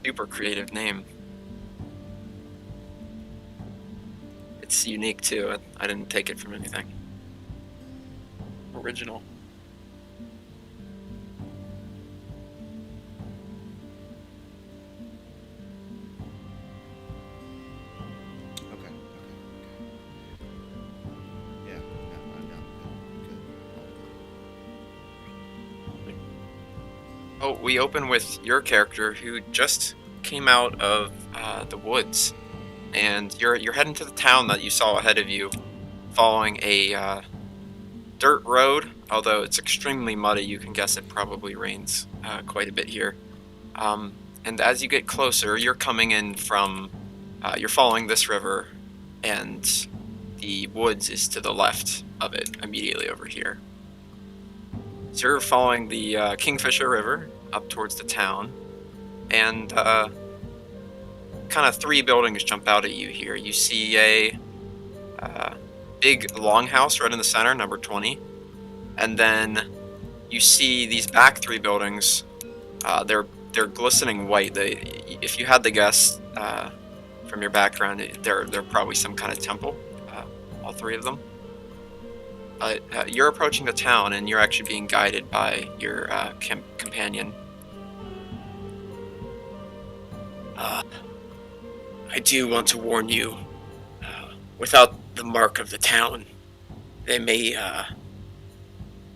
Super creative name. It's unique too. I didn't take it from anything. Original. Okay, okay, yeah, no, I'm down. Oh, we open with your character who just came out of the woods, and you're heading to the town that you saw ahead of you, following a dirt road. Although it's extremely muddy, you can guess it probably rains quite a bit here. And as you get closer, you're coming in from, you're following this river, and the woods is to the left of it, immediately over here. So you're following the Kingfisher River up towards the town, and kind of three buildings jump out at you here. You see a uh, big longhouse right in the center, number 20, and then you see these back three buildings. They're glistening white. If you had to guess from your background, they're probably some kind of temple. Uh, all three of them. You're approaching the town, and you're actually being guided by your companion. Uh, I do want to warn you. Without the mark of the town, they may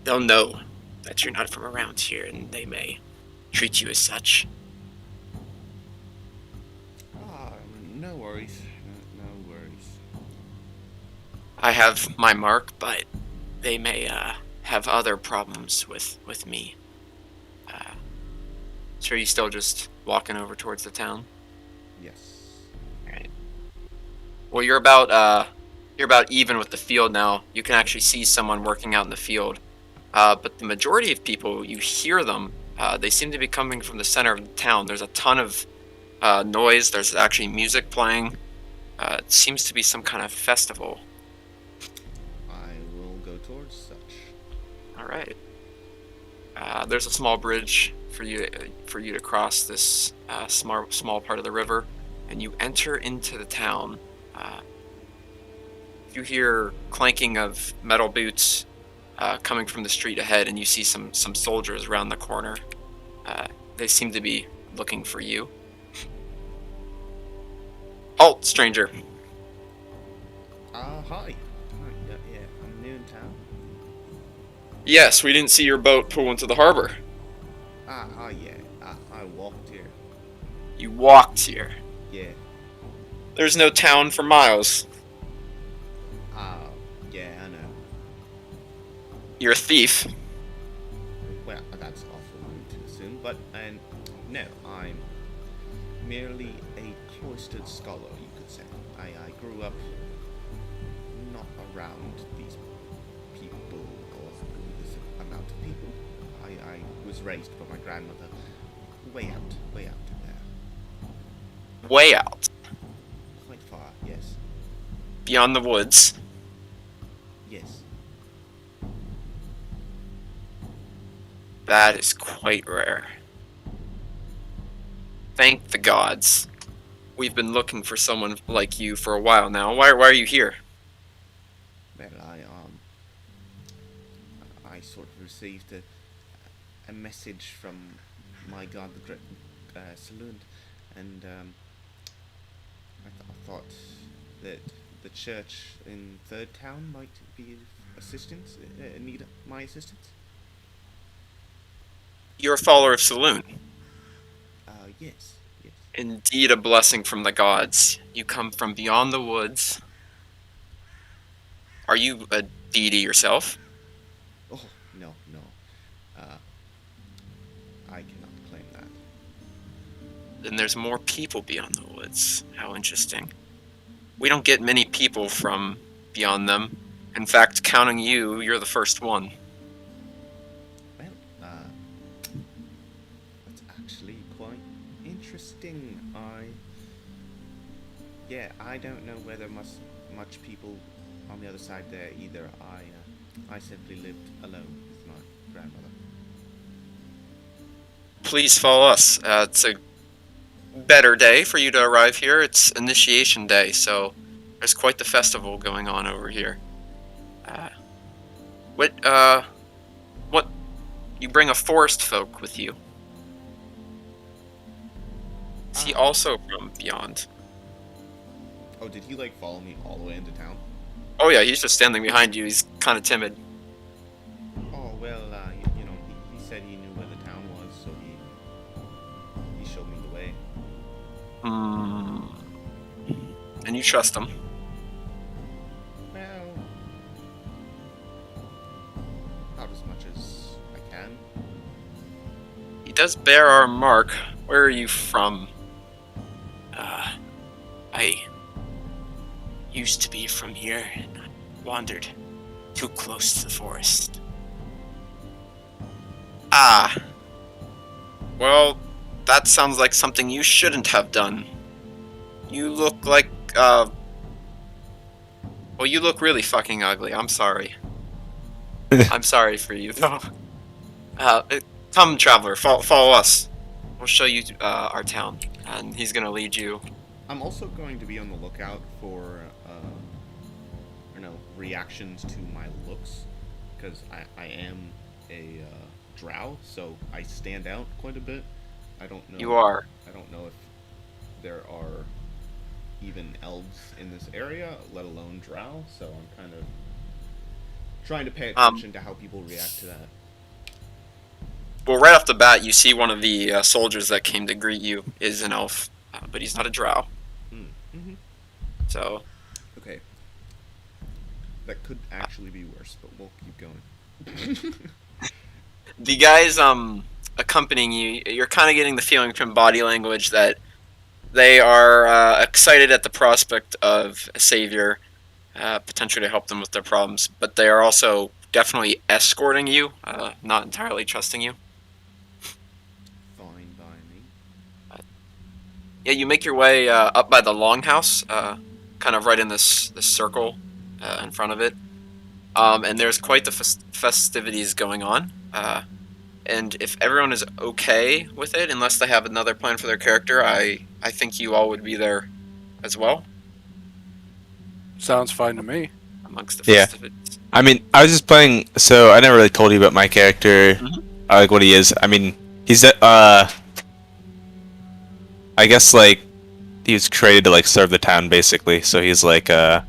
they'll know that you're not from around here, and they may treat you as such. Ah, no worries, no worries. I have my mark, but they may have other problems with me. Uh, so are you still just walking over towards the town? Yes. All right. Well, you're about even with the field now. You can actually see someone working out in the field. But the majority of people, you hear them. They seem to be coming from the center of the town. There's a ton of noise. There's actually music playing. It seems to be some kind of festival. I will go towards such. All right. There's a small bridge for you to cross this small part of the river, and you enter into the town. Uh, you hear clanking of metal boots coming from the street ahead, and you see some soldiers around the corner. Uh, they seem to be looking for you. Halt, stranger. Hi. Hi, yeah, I'm new in town. Yes, we didn't see your boat pull into the harbor. Yeah, I walked here. You walked here. Yeah. There's no town for miles. Uh, yeah, I know. You're a thief. Well, that's awful rude to assume, but, and, no, I'm merely a cloistered scholar, you could say. I grew up not around these people or this amount of people. I was raised by my grandmother way out there. Way out. Quite far, yes. Beyond the woods. Yes. That is quite rare. Thank the gods. We've been looking for someone like you for a while now. Why are you here? Well, I sort of received a message from my god, the Great Saloon, and I thought that the church in Third Town might be of assistance, need my assistance. You're a follower of Saloon. Yes, yes. Indeed, a blessing from the gods. You come from beyond the woods. Are you a deity yourself? Oh, no, no. Uh, I cannot claim that. Then there's more people beyond the woods. How interesting. We don't get many people from beyond them. In fact, counting you, you're the first one. Well, that's actually quite interesting. Yeah, I don't know whether much people on the other side there either. I simply lived alone with my grandmother. Please follow us. It's a better day for you to arrive here. It's Initiation Day, so there's quite the festival going on over here. Uh, what, what, you bring a forest folk with you. Is he Ah. also from beyond? Oh, did he like follow me all the way into town? Oh yeah, he's just standing behind you. He's kind of timid. Oh well, he said he knew where the town was, so he showed me the way. Hmm. And you trust him. Well, not as much as I can. He does bear our mark. Where are you from? I used to be from here and wandered too close to the forest. Ah, well, that sounds like something you shouldn't have done. You look like, well, you look really fucking ugly. I'm sorry. I'm sorry for you, though. Uh, Come, traveler, follow us. We'll show you our town, and he's gonna lead you. I'm also going to be on the lookout for, reactions to my looks, because I am a drow, so I stand out quite a bit. I don't know. You are. I don't know if there are even elves in this area, let alone drow. So I'm kind of trying to pay Um, attention to how people react to that. well, right off the bat, you see one of the soldiers that came to greet you is an elf, but he's not a drow. Mm-hmm. So Okay, that could actually be worse, but we'll keep going. the guys accompanying you, you're kind of getting the feeling from body language that they are excited at the prospect of a savior, potentially to help them with their problems, but they are also definitely escorting you, not entirely trusting you. Fine by me. Yeah, you make your way up by the longhouse, kind of right in this circle in front of it. And there's quite the festivities going on. And if everyone is okay with it, unless they have another plan for their character, I think you all would be there as well Sounds fine to me. amongst the Yeah. festivities. I mean, I was just playing, so I never really told you about my character, Mhm. like what he is. I mean, he's I guess like he was created to like serve the town basically. So he's like a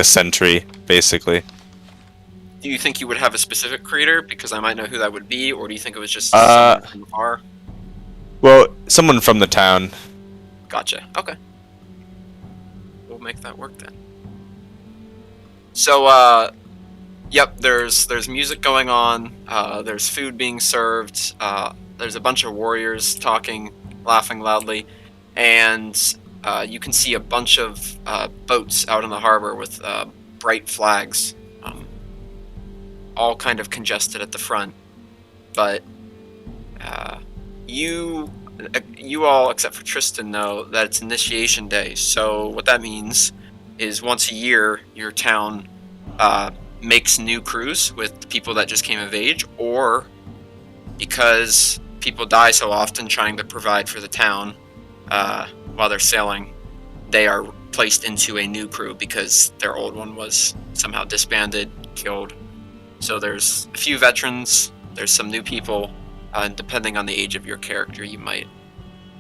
sentry basically. Do you think you would have a specific creator because I might know who that would be, or do you think it was just Uh, someone from afar? Well, someone from the town. Gotcha. Okay. We'll make that work then. So, yep, there's music going on, there's food being served, there's a bunch of warriors talking, laughing loudly, and you can see a bunch of boats out in the harbor with bright flags, all kind of congested at the front. But uh, you you all, except for Tristan, know that it's Initiation Day. So what that means is once a year, your town makes new crews with the people that just came of age, or because people die so often trying to provide for the town while they're sailing, they are placed into a new crew because their old one was somehow disbanded, killed. So there's a few veterans, there's some new people, and depending on the age of your character, you might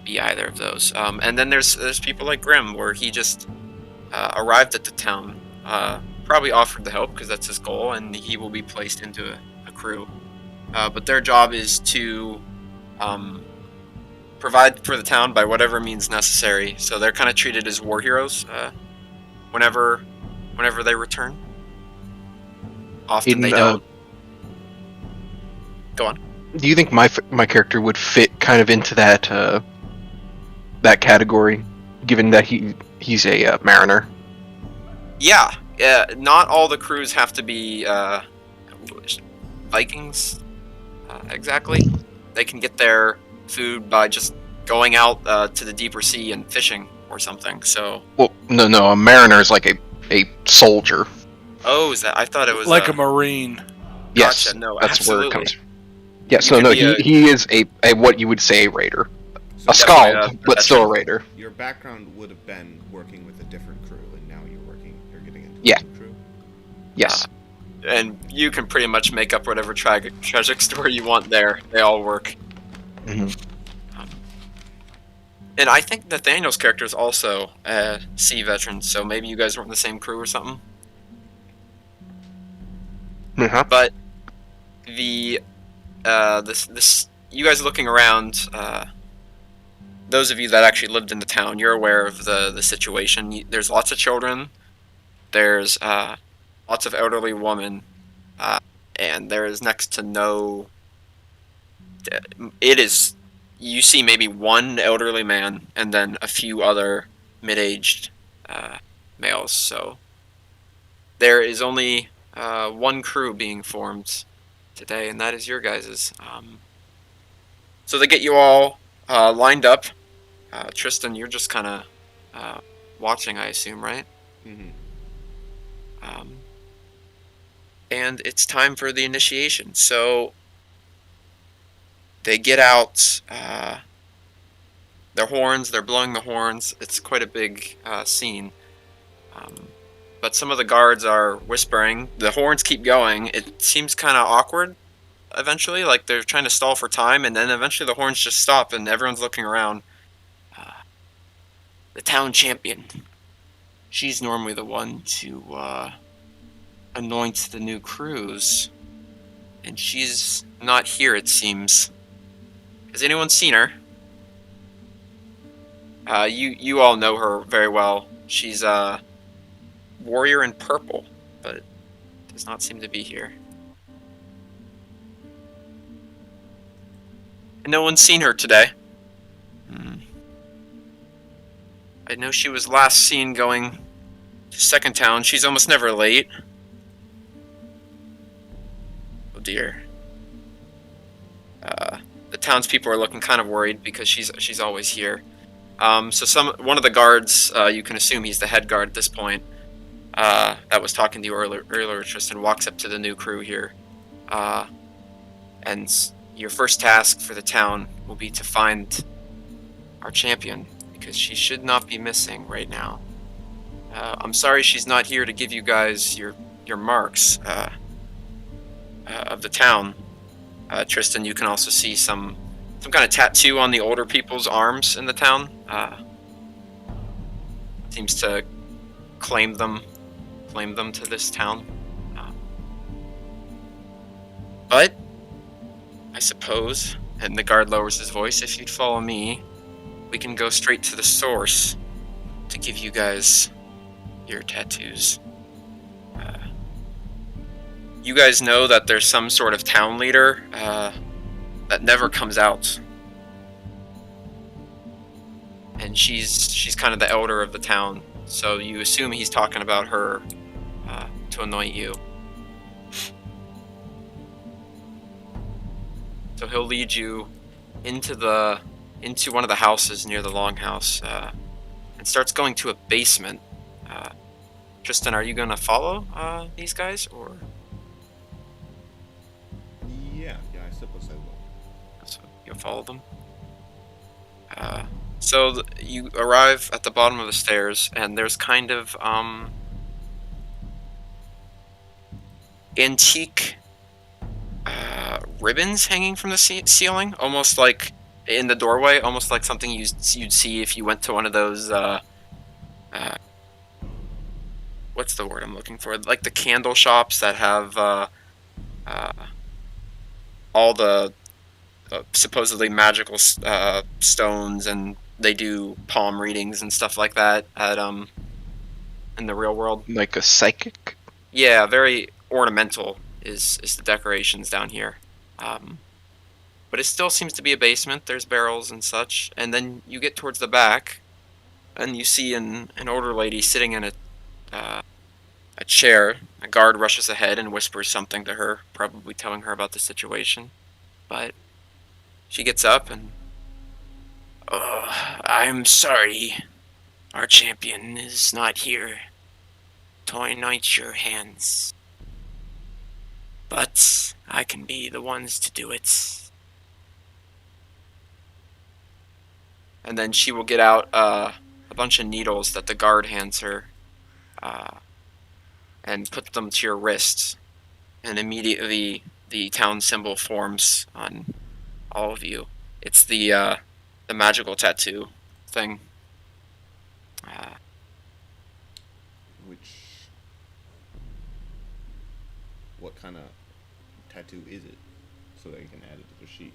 be either of those. And then there's people like Grim, where he just arrived at the town, probably offered the help because that's his goal, and he will be placed into a crew. But their job is to provide for the town by whatever means necessary. So they're kind of treated as war heroes whenever they return. Often they don't. Go on. Do you think my character would fit kind of into that that category, given that he's a mariner? Yeah, not all the crews have to be Vikings, exactly. They can get their food by just going out to the deeper sea and fishing or something. So. Well, no, a mariner is like a soldier. Oh, is that? I thought it was Like a marine. Yes, Gotcha, no, that's absolutely. where it comes from. Yes, You could be he is a what you would say a raider. So A Definitely scald, a but still a veteran. raider. your background would have been working with a different crew, and now you're getting into Yeah. a new crew. Yes. And you can pretty much make up whatever tragic story you want there. They all work. Hmm. Um, and I think Nathaniel's character is also a sea veteran, so maybe you guys were in the same crew or something. Uh-huh. But the this you guys looking around. Those of you that actually lived in the town, you're aware of the situation. There's lots of children. There's lots of elderly women, uh, and there is next to no. It is. You see maybe one elderly man, and then a few other mid-aged uh, males. So there is only one crew being formed today, and that is your guys's. So they get you all lined up. Tristan, you're just kind of watching, I assume, right? Mm-hmm. Um, and it's time for the initiation. So they get out their horns. They're blowing the horns. It's quite a big scene. Um, but some of the guards are whispering. The horns keep going. It seems kind of awkward eventually, like they're trying to stall for time, and then eventually the horns just stop, and everyone's looking around. Uh, the town champion. She's normally the one to anoint the new crews, and she's not here, it seems. Has anyone seen her? You all know her very well. She's a warrior in purple, but does not seem to be here. And no one's seen her today. Hmm. I know she was last seen going to Second Town. She's almost never late. Oh dear. The townspeople are looking kind of worried because she's always here. So one of the guards, you can assume he's the head guard at this point, that was talking to you earlier, Tristan, walks up to the new crew here. And your first task for the town will be to find our champion, because she should not be missing right now. I'm sorry she's not here to give you guys your marks of the town. Tristan, you can also see some kind of tattoo on the older people's arms in the town. Seems to claim them to this town. But I suppose, and the guard lowers his voice, if you'd follow me, we can go straight to the source to give you guys your tattoos. You guys know that there's some sort of town leader that never comes out, and she's kind of the elder of the town. So you assume he's talking about her to anoint you. So he'll lead you into one of the houses near the longhouse, and starts going to a basement. Tristan, are you gonna follow these guys, or Yeah, I suppose I will. so you'll follow them? So you arrive at the bottom of the stairs, and there's kind of antique ribbons hanging from the ceiling, almost like in the doorway, almost like something you'd see if you went to one of those. What's the word I'm looking for? Like the candle shops that have uh, all the supposedly magical stones, and they do palm readings and stuff like that at in the real world. Like a psychic. Yeah, very ornamental is the decorations down here. But it still seems to be a basement. There's barrels and such, and then you get towards the back, and you see an older lady sitting in a chair. A guard rushes ahead and whispers something to her, probably telling her about the situation. But she gets up and, I'm sorry, our champion is not here to anoint your hands, but I can be the ones to do it. and then she will get out a bunch of needles that the guard hands her, and put them to your wrists, and immediately the town symbol forms on all of you. It's the magical tattoo thing. Uh, Which, what kind of tattoo is it? So that you can add it to the sheet.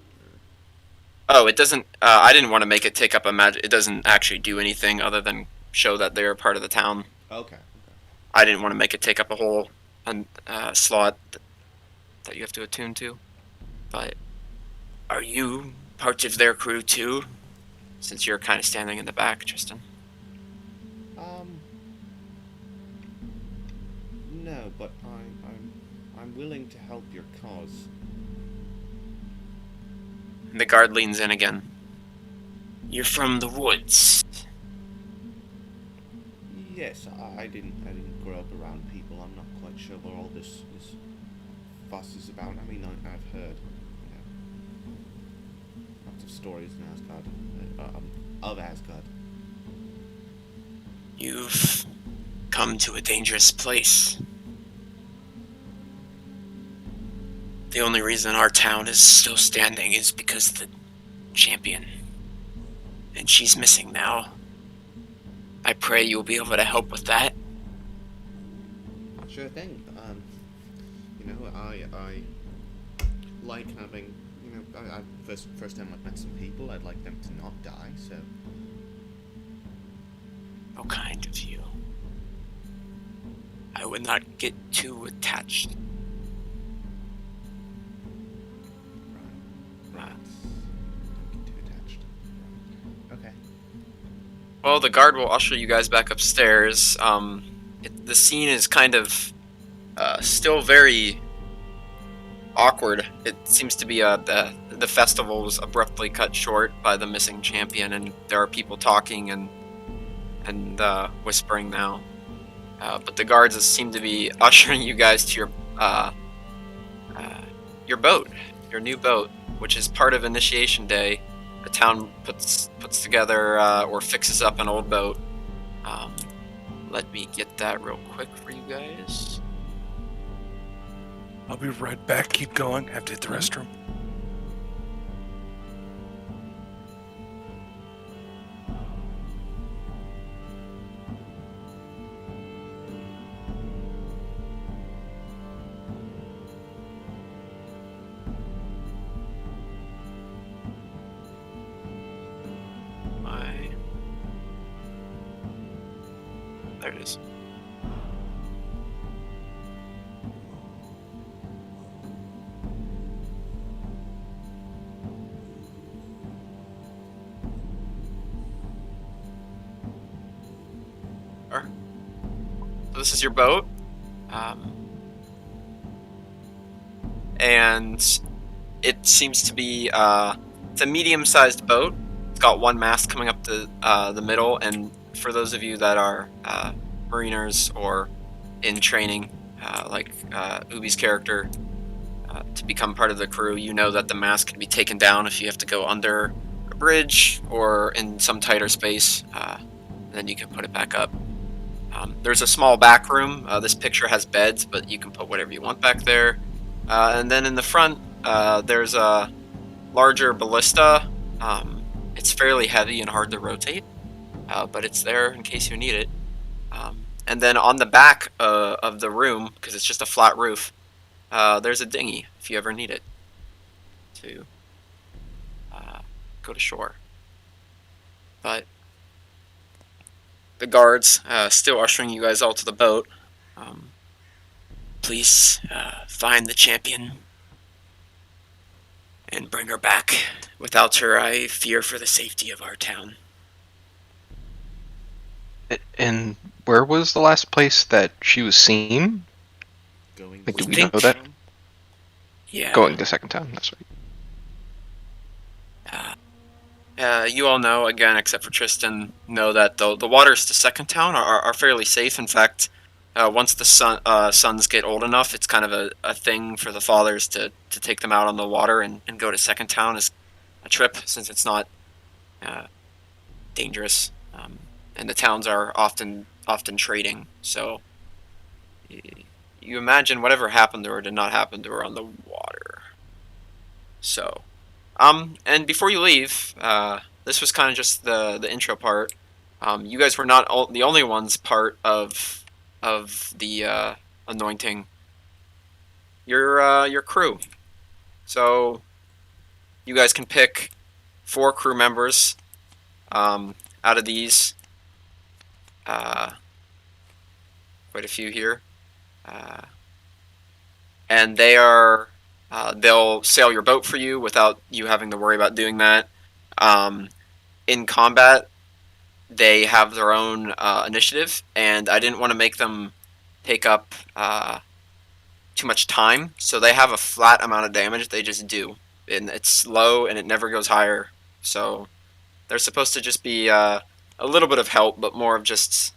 oh, it doesn't. I didn't want to make it take up a magic. It doesn't actually do anything other than show that they're part of the town. Okay. I didn't want to make it take up a whole slot that you have to attune to. But are you part of their crew too? Since you're kind of standing in the back, Tristan. No, but I'm willing to help your cause. And the guard leans in again. You're from the woods. Yes, I didn't grow up around people. I'm not quite sure what all this fuss is about. I mean, I've heard, lots of stories in Asgard, of Asgard. You've come to a dangerous place. The only reason our town is still standing is because the champion. And she's missing now. I pray you'll be able to help with that. Sure thing. I like having, I first time I've met some people, I'd like them to not die, so. How kind of you. I would not get too attached. Right. Don't get too attached. Okay. Well, the guard will usher you guys back upstairs. The scene is kind of still very awkward. It seems to be the festival was abruptly cut short by the missing champion, and there are people talking and whispering now. But the guards seem to be ushering you guys to your boat, your new boat, which is part of Initiation Day. The town puts together or fixes up an old boat. Let me get that real quick for you guys. I'll be right back. Keep going. Have to hit the restroom. There it is. So this is your boat, and it seems to be it's a medium-sized boat. It's got one mast coming up the middle, and for those of you that are mariners or in training, like Ubi's character, to become part of the crew, you know that the mast can be taken down if you have to go under a bridge or in some tighter space. Then you can put it back up. There's a small back room. This picture has beds, but you can put whatever you want back there. And then in the front, there's a larger ballista. It's fairly heavy and hard to rotate, but it's there in case you need it. And then on the back of the room, because it's just a flat roof, there's a dinghy if you ever need it to go to shore. But the guards still ushering you guys all to the boat. Please find the champion and bring her back. Without her, I fear for the safety of our town. And where was the last place that she was seen? Going. Like, do we think- know that? Yeah. Going to second town, that's right. You all know, again, except for Tristan, know that the waters to second town are fairly safe. In fact, once the sons get old enough, it's kind of a thing for the fathers to take them out on the water and go to second town as a trip, since it's not dangerous, and the towns are often trading. So you imagine whatever happened to her did not happen to her on the water. So, and before you leave, this was kind of just the intro part. You guys were not the only ones part of the anointing. Your crew. So you guys can pick 4 crew members out of these. Quite a few here. And they'll sail your boat for you without you having to worry about doing that. In combat, they have their own initiative, and I didn't want to make them take up too much time, so they have a flat amount of damage they just do, and it's low and it never goes higher. So they're supposed to just be a little bit of help, but more of just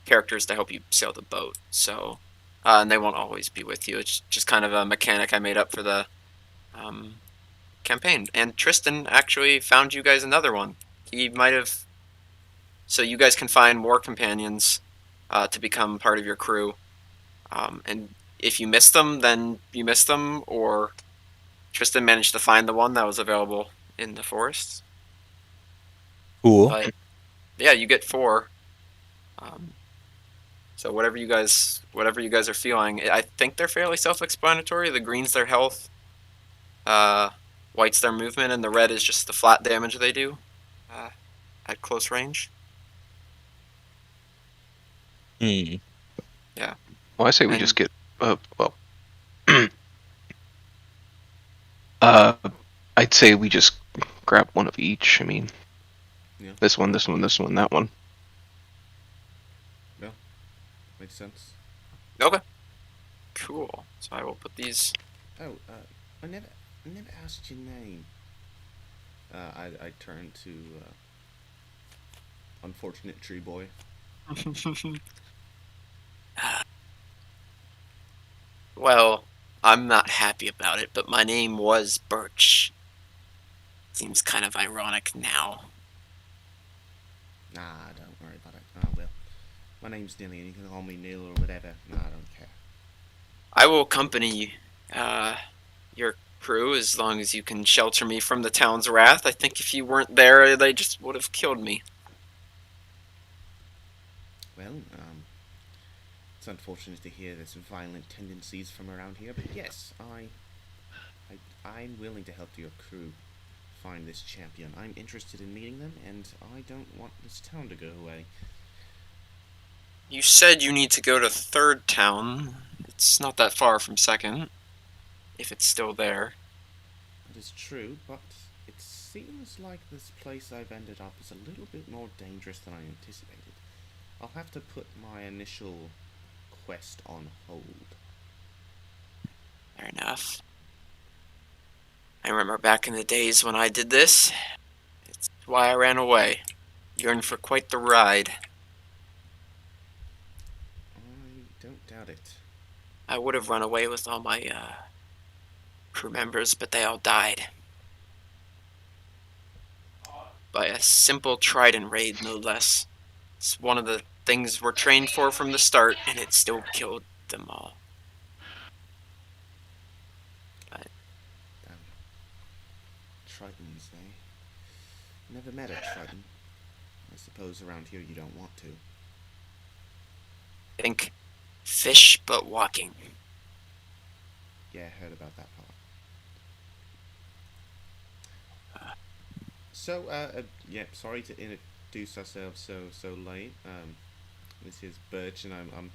characters to help you sail the boat. So, and they won't always be with you. It's just kind of a mechanic I made up for the campaign. And Tristan actually found you guys another one. He might have. So you guys can find more companions to become part of your crew. And if you miss them, then you miss them, or Tristan managed to find the one that was available in the forest. Cool. But yeah, you get 4. So whatever you guys are feeling, I think they're fairly self-explanatory. The green's their health, white's their movement, and the red is just the flat damage they do at close range. Hmm. Yeah. Well, I say we And- just get I'd say we just grab one of each. I mean, Yeah. this one, this one, this one, that one. Yeah. Makes sense. Okay. Cool. So I will put these. Oh, I never asked your name. I turned to unfortunate tree boy. Well, I'm not happy about it, but my name was Birch. Seems kind of ironic now. Nah, don't worry about it. Oh well, my name's Nilly, and you can call me Nil or whatever. Nah, I don't care. I will accompany your crew as long as you can shelter me from the town's wrath. I think if you weren't there, they just would have killed me. Well, it's unfortunate to hear there's violent tendencies from around here, but yes, I'm willing to help your crew find this champion. I'm interested in meeting them, and I don't want this town to go away. You said you need to go to Third Town. It's not that far from Second, if it's still there. That is true, but it seems like this place I've ended up is a little bit more dangerous than I anticipated. I'll have to put my initial quest on hold. Fair enough. I remember back in the days when I did this. It's why I ran away. You're in for quite the ride. I don't doubt it. I would have run away with all my crew members, but they all died. By a simple trident raid, no less. It's one of the things we're trained for from the start, and it still killed them all. But Damn. Tritons, eh? Never met a Triton. I suppose around here you don't want to. think fish but walking. Yeah, I heard about that part. So, yeah, sorry to introduce ourselves so late. This is Birch, and I'm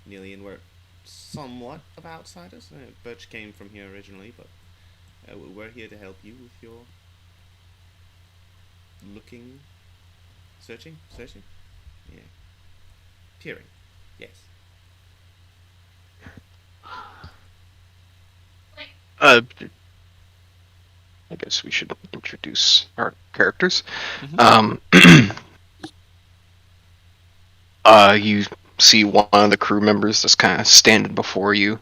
Neely, and we're somewhat of outsiders. Birch came from here originally, but we're here to help you with your searching, yeah, peering, yes. I guess we should introduce our characters. Mhm. You see one of the crew members that's kind of standing before you.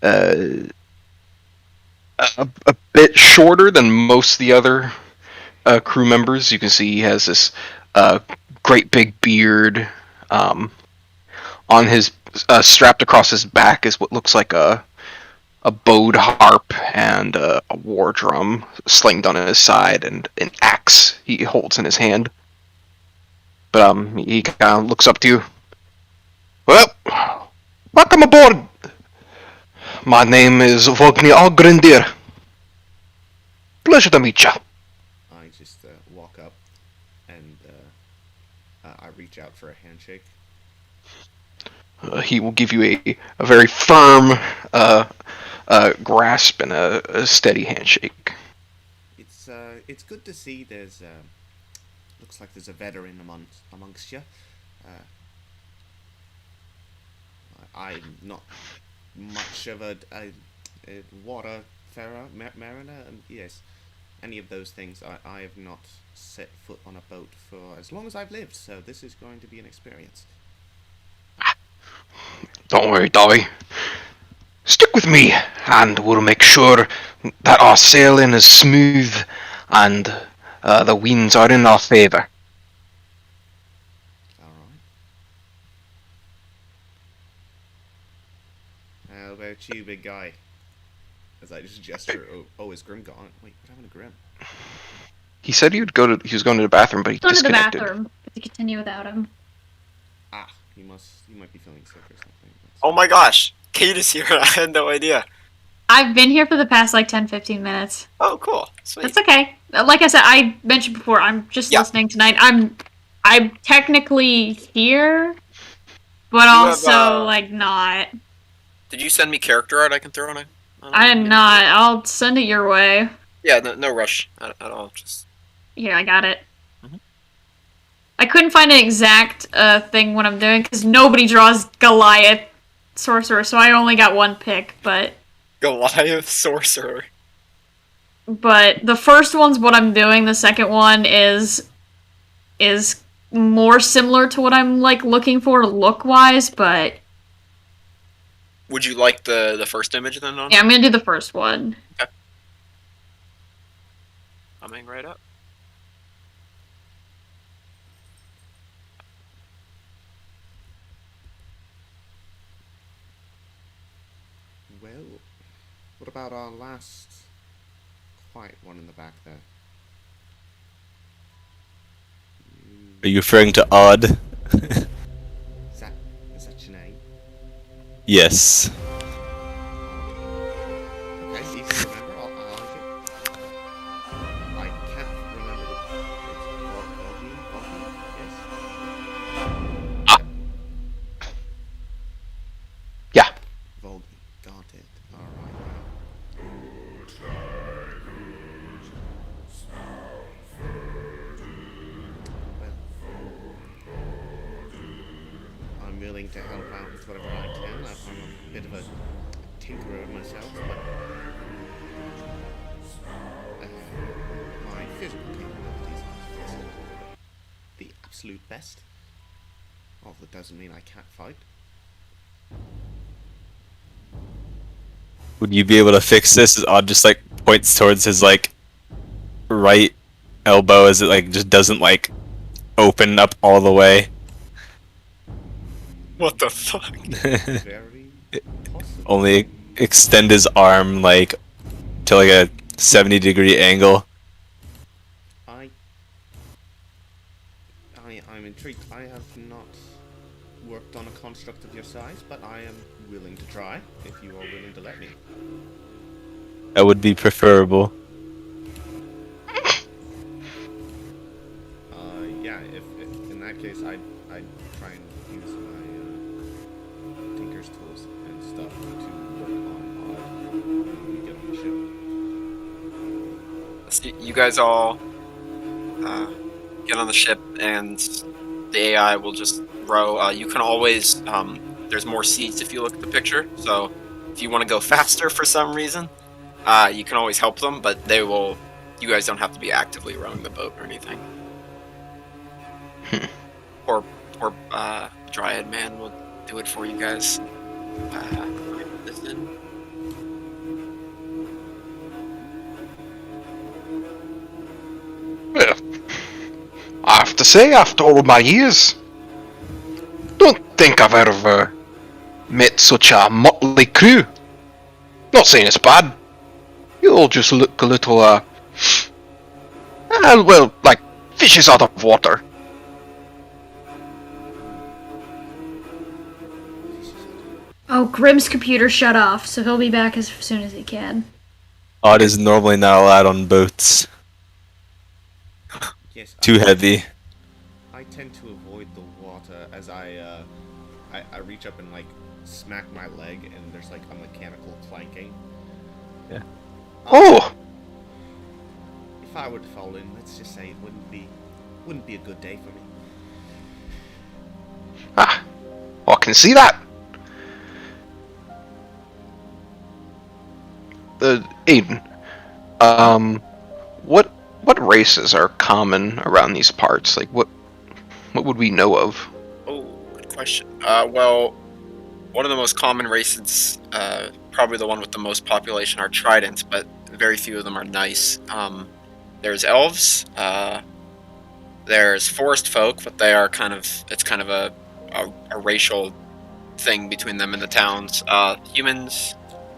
A bit shorter than most of the other crew members. You can see he has this great big beard. On his strapped across his back is what looks like a bowed harp and a war drum slinged on his side, and an axe he holds in his hand. But he kind of looks up to you. Well, welcome aboard. My name is Vogny Algrindir. Pleasure to meet you. I just walk up and I reach out for a handshake. He will give you a very firm grasp and a steady handshake. It's good to see there's looks like there's a veteran amongst you. I'm not much of a waterfarer, mariner, and yes, any of those things. I have not set foot on a boat for as long as I've lived, so this is going to be an experience. Don't worry, Dolly. Stick with me, and we'll make sure that our sailing is smooth and the winds are in our favor. Alright. How about you, big guy? As I just gesture, is Grim gone? Wait, what happened to Grim? He said he was going to the bathroom, but he Go to the disconnected. bathroom to continue without him. Ah, you might be feeling sick or something. Oh my gosh, Kate is here. I had no idea. I've been here for the past like 10-15 minutes. Oh, cool. Sweet. That's okay. Like I said, I mentioned before, I'm just listening tonight. I'm technically here, but also like not. Did you send me character art I can throw on it? I am not. I'll send it your way. Yeah, no rush at all. Just Here, I got it. Mhm. I couldn't find an exact thing what I'm doing because nobody draws Goliath sorcerer, so I only got one pick. But Goliath sorcerer. the first one's what I'm doing. The second one is more similar to what I'm like looking for look wise, but Would you like the first image then? yeah, I'm gonna do the first one. Coming right up. Well, what about our last quiet one in the back there? Are you referring to Odd? Is that your name? Yes. Okay, easy to remember. I like it. I can't remember it's Volume, yes? Yeah. Volgi, got it. Alright. I'm willing to help out with whatever I can. I'm a bit of a tinkerer myself, but my physical capabilities aren't the absolute best. Although that doesn't mean I can't fight. Would you be able to fix this? As Odd just like points towards his like right elbow as it like just doesn't like open up all the way. What the fuck? Very possible. Only extend his arm like to like a 70-degree angle. I'm intrigued. I have not worked on a construct of your size, but I am willing to try if you are willing to let me. That would be preferable. Yeah, if in that case, I'd try and use my tinker's tools and stuff to work on Odd when we get on the ship. So you guys all get on the ship, and the AI will just row. You can always there's more seats if you look at the picture. So if you want to go faster for some reason, you can always help them. But they will. You guys don't have to be actively rowing the boat or anything. Or Dryad Man will do it for you guys. Let me put this in. have to say after all my years. Don't think I've ever met such a motley crew. Not saying it's bad. You all just look a little, well, like fishes out of water. Oh, Grimm's computer shut off, so he'll be back as soon as he can. Odd is normally not allowed on boats. Yes, Too heavy. I tend to avoid the water as I reach up and like smack my leg, and there's like a mechanical clanking. Yeah. Oh! If I were to fall in, let's just say it wouldn't be a good day for me. Ah, I can see that. Aiden, what races are common around these parts? Like, what would we know of? Oh, good question. Well, one of the most common races, probably the one with the most population, are tridents, but very few of them are nice. There's elves. There's forest folk, but they are it's kind of a racial thing between them and the towns. Humans,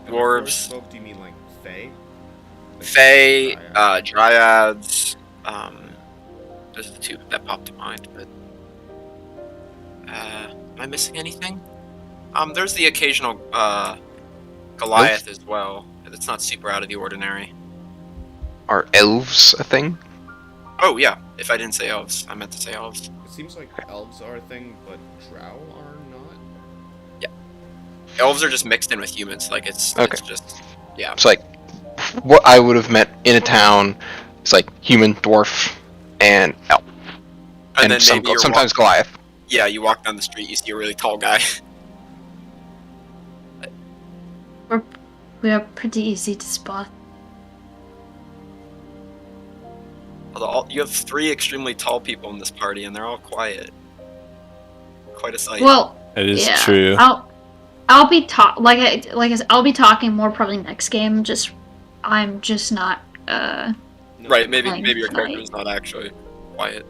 dwarves. Folk, do you mean like Fae? Like Fae, Dryads? dryads. Those are the two that popped to mind. But am I missing anything? There's the occasional Goliath as well. It's not super out of the ordinary. Are elves a thing? Oh yeah, if I didn't say elves, I meant to say elves. It seems like elves are a thing, but drow are not. Elves are just mixed in with humans. Like it's just yeah. It's like what I would have met in a town. It's like human, dwarf, and elf, And then maybe sometimes Goliath. Yeah, you walk down the street, you see a really tall guy. We are pretty easy to spot. Although you have 3 extremely tall people in this party, and they're all quiet. Quite a sight. Well, It is yeah, true. I'll be I'll be talking more probably next game. I'm just not. Right, maybe playing your tonight. character's not actually quiet.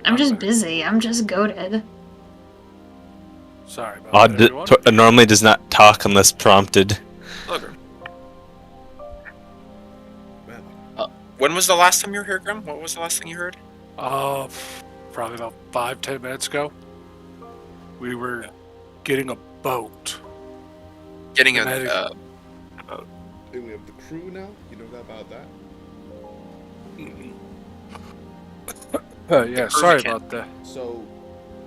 I'm just busy. I'm just goated. Sorry about Odd that, everyone. normally does not talk unless prompted. Okay. Well, When was the last time you were here, Grim? What was the last thing you heard? Probably about 5-10 minutes ago. We were getting a boat. Getting And a and we have the crew now. You know about that? Yeah, crew sorry mechanic. about that. So,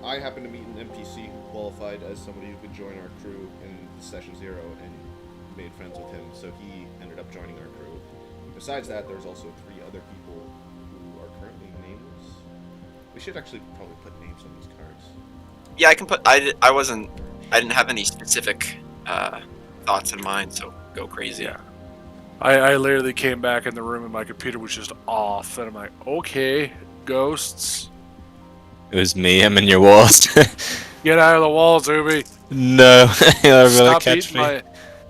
I happened to meet an NPC who qualified as somebody who could join our crew in Session 0 and made friends with him, so he ended up joining our crew. Besides that, there's also 3 other people who are currently nameless. We should actually probably put names on these cards. Yeah, I can put. I didn't have any specific thoughts in mind, so go crazy. Yeah. I literally came back in the room and my computer was just off, and I'm like, okay, ghosts, It was me. I'm in your walls. get out of the walls, Ubi. No, you'll really Stop catch eating me.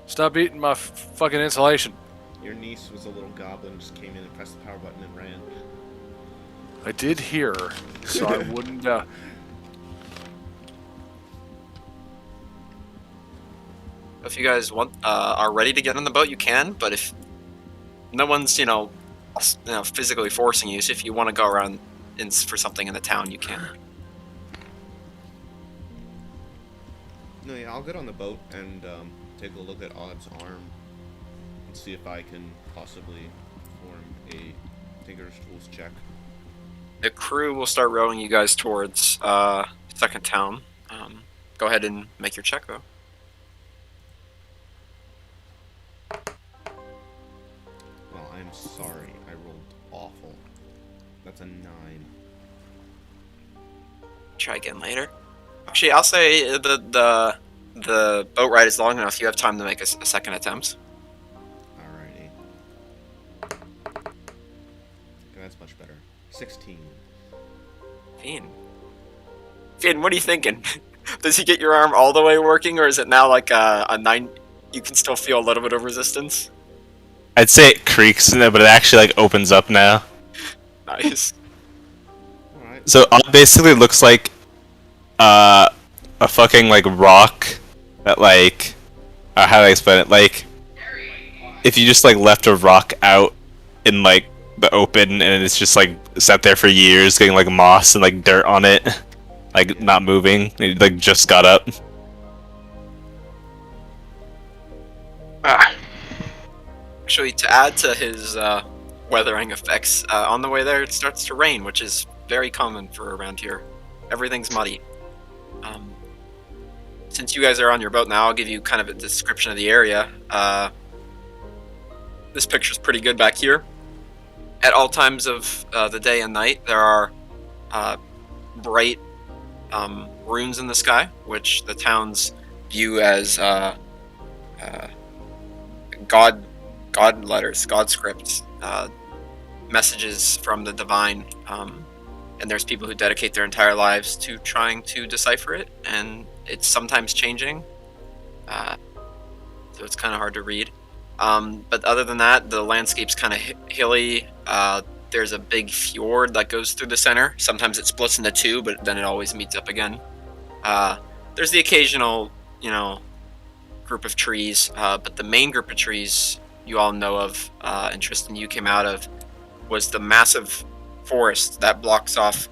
stop eating my fucking insulation. Your niece was a little goblin, just came in and pressed the power button and ran. I did hear her, so I wouldn't. If you guys are ready to get on the boat, you can. But if no one's physically forcing you, so if you want to go around for something in the town, you can. No, yeah, I'll get on the boat and take a look at Odd's arm and see if I can possibly form a Tinker's Tools check. The crew will start rowing you guys towards second town. Go ahead and make your check, though. Well, I'm sorry, I rolled awful. That's a 9. Try again later. Actually, I'll say the boat ride is long enough. You have time to make a second attempt. Alrighty. Okay, that's much better. 16. Fiend, what are you thinking? Does he get your arm all the way working, or is it now like a 9? You can still feel a little bit of resistance. I'd say it creaks, but it actually like opens up now. Nice. Alright. So it basically looks like a fucking like rock that like how do I explain it? Like if you just like left a rock out in like the open and it's just like sat there for years getting like moss and like dirt on it, like not moving, it like just got up. Ah, Actually, to add to his weathering effects, on the way there it starts to rain, which is very common for around here. Everything's muddy. Since you guys are on your boat now, I'll give you kind of a description of the area. This picture's pretty good back here. At all times of the day and night, there are bright runes in the sky, which the towns view as God letters, God scripts, messages from the divine. And there's people who dedicate their entire lives to trying to decipher it, and it's sometimes changing, so it's kind of hard to read. But other than that, the landscape's kind of hilly. There's a big fjord that goes through the center. Sometimes it splits into two, but then it always meets up again. There's the occasional, group of trees, but the main group of trees you all know of, and Tristan, you came out of, was the massive forest that blocks off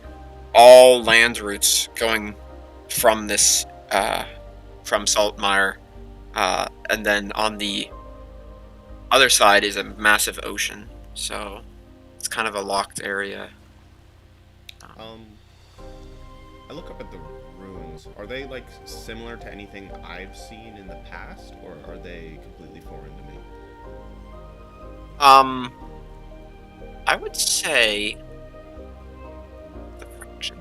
all land routes going from this, from Saltmyr, and then on the other side is a massive ocean, so it's kind of a locked area. I look up at the ruins. Are they like similar to anything I've seen in the past, or are they completely foreign to me? I would say the French.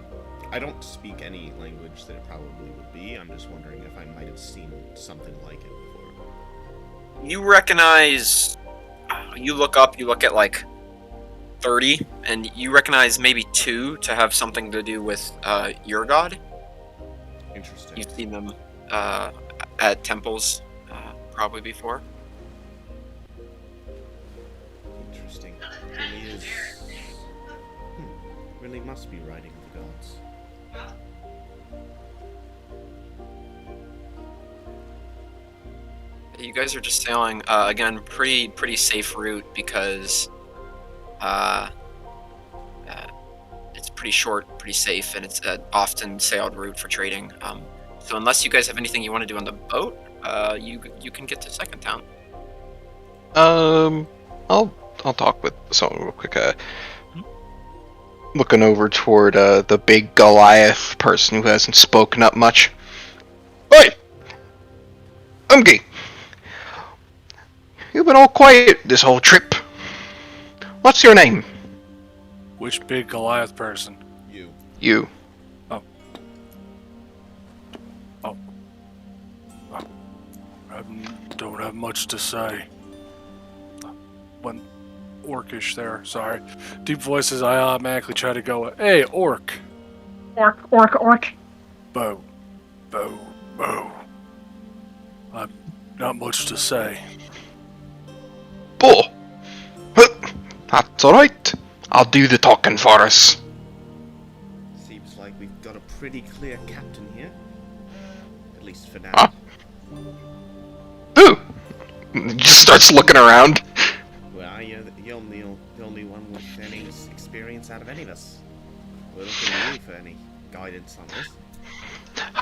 I don't speak any language that it probably would be. I'm just wondering if I might have seen something like it before. You recognize, you look up, you look at like 30, and you recognize maybe 2 to have something to do with your god. Interesting. You've seen them at temples probably before. Interesting. Really is. Really must be writing of the gods. You guys are just sailing again, pretty safe route because it's pretty short, pretty safe, and it's an often sailed route for trading. So unless you guys have anything you want to do on the boat, you can get to second town. I'll talk with someone real quick. Looking over toward the big Goliath person who hasn't spoken up much. Oi! Umgi! You've been all quiet this whole trip. What's your name? Which big Goliath person? You. You. I don't have much to say. When orcish there, sorry. Deep voices, I automatically try to go, hey, orc. Orc. Bow. I've not much to say. Bull. That's alright. I'll do the talking for us. Seems like we've got a pretty clear captain here. At least for now. Huh? Who? Just starts looking around. Well, you're the only one with any experience out of any of us. We're looking to you for any guidance on this.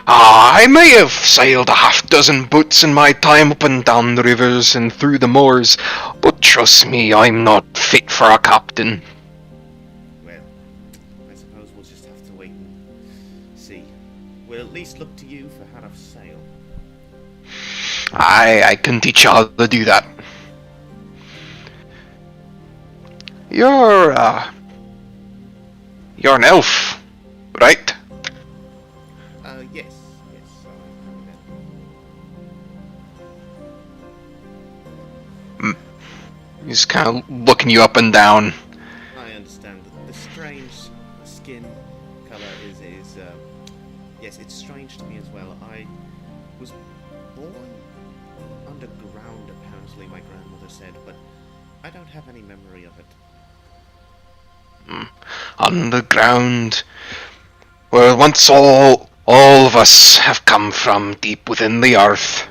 I may have sailed a half-dozen boats in my time up and down the rivers and through the moors, but trust me, I'm not fit for a captain. Well, I suppose we'll just have to wait and see. We'll at least look to you for how to sail. I can teach you how to do that. You're an elf, right? Yes. He's kind of looking you up and down. I understand that the strange skin color is yes, it's strange to me as well. I was born underground, apparently, my grandmother said, but I don't have any memory of it. On the ground, where once all of us have come from deep within the earth.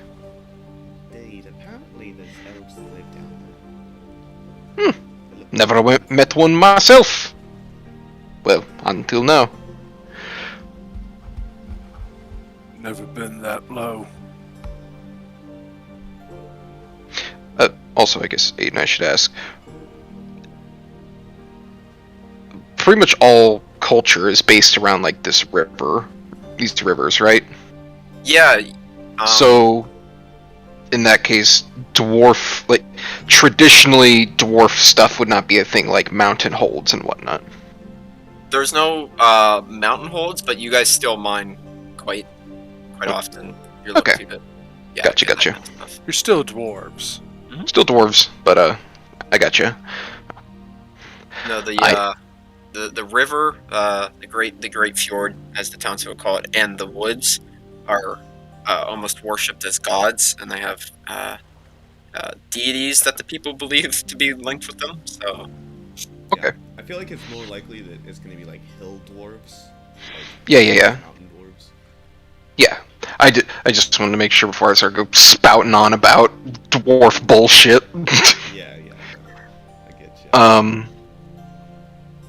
Indeed, apparently there's elves that live down there. They look Never met one myself. Well, until now. Never been that low. Also, I guess Aiden, I should ask. Pretty much all culture is based around like this river, these rivers, right? Yeah. So, in that case, traditionally dwarf stuff would not be a thing, like mountain holds and whatnot. There's no mountain holds, but you guys still mine quite often. You're Okay. looking at, yeah, Gotcha, that gotcha. kind of stuff. You're still dwarves. Still dwarves, but I gotcha. No, the river, the great fjord, as the townsfolk call it, and the woods are almost worshipped as gods, and they have deities that the people believe to be linked with them. So Okay. I feel like it's more likely that it's going to be like hill dwarves. Like Yeah. mountain dwarves. Yeah. I just wanted to make sure before I start go spouting on about dwarf bullshit. Yeah. I get you.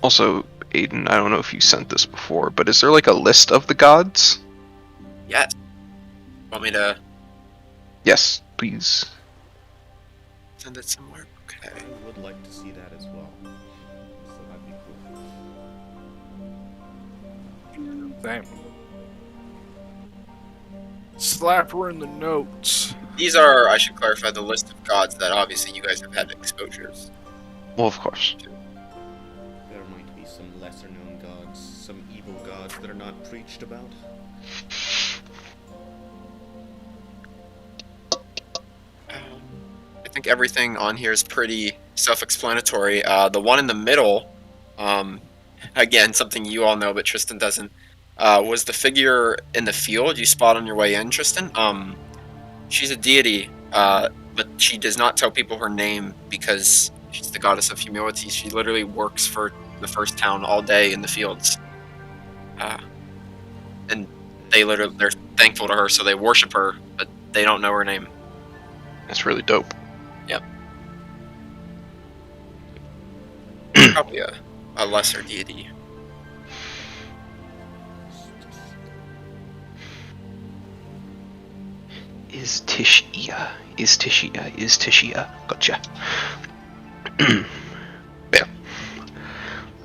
Also, Aiden, I don't know if you sent this before, but is there like a list of the gods? yes, want me to Yes, please. send it somewhere? Okay. I would like to see that as well. So that'd be cool. Damn. Slap her in the notes. These are, I should clarify, the list of gods that obviously you guys have had exposures. Well, of course. There might be some lesser known gods, some evil gods that are not preached about. I think everything on here is pretty self-explanatory. The one in the middle, again, something you all know, but Tristan doesn't, was the figure in the field you spot on your way in, Tristan. She's a deity, but she does not tell people her name because she's the goddess of humility. She literally works for the first town all day in the fields. And they're thankful to her, so they worship her, but they don't know her name. That's really dope. Yep. Probably a lesser deity. Is Tishia. Gotcha. Well,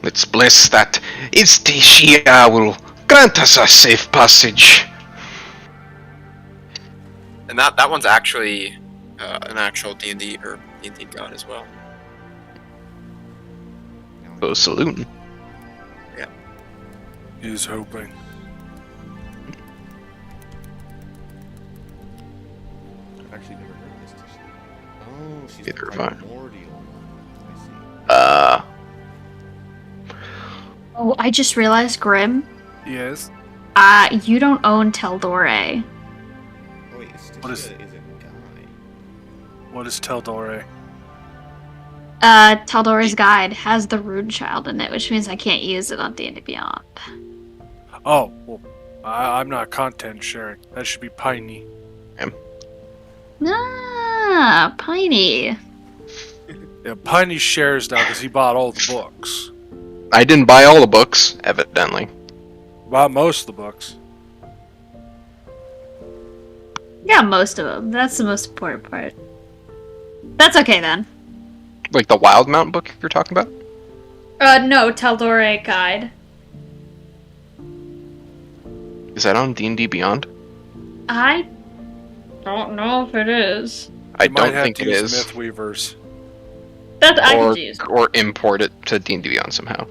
let's bless that Tishia will grant us a safe passage. And that one's actually an actual D&D or D&D god as well. Oh, saloon. He's hoping. I've actually never heard of this Tishia. Oh, she's Neither the have I. primordial one. I see. Oh, I just realized, Grim. Yes. You don't own Teldore. Oh wait, Tishia What is is- a guy. What is Teldore? Teldore's guide has the Rune Child in it, which means I can't use it on D&D Beyond. Oh, well, I'm not content sharing. That should be Piney. Ah, Piney. Yeah, Piney shares now because he bought all the books. I didn't buy all the books, evidently. Bought most of the books. Yeah, most of them. That's the most important part. That's okay then. Like the Wild Mountain book you're talking about? No, Teldore guide. Is that on D&D Beyond? I don't know if it is. I You might don't have think to it use is. Mythweavers. That I Or, can use. or import it to D&D Beyond somehow.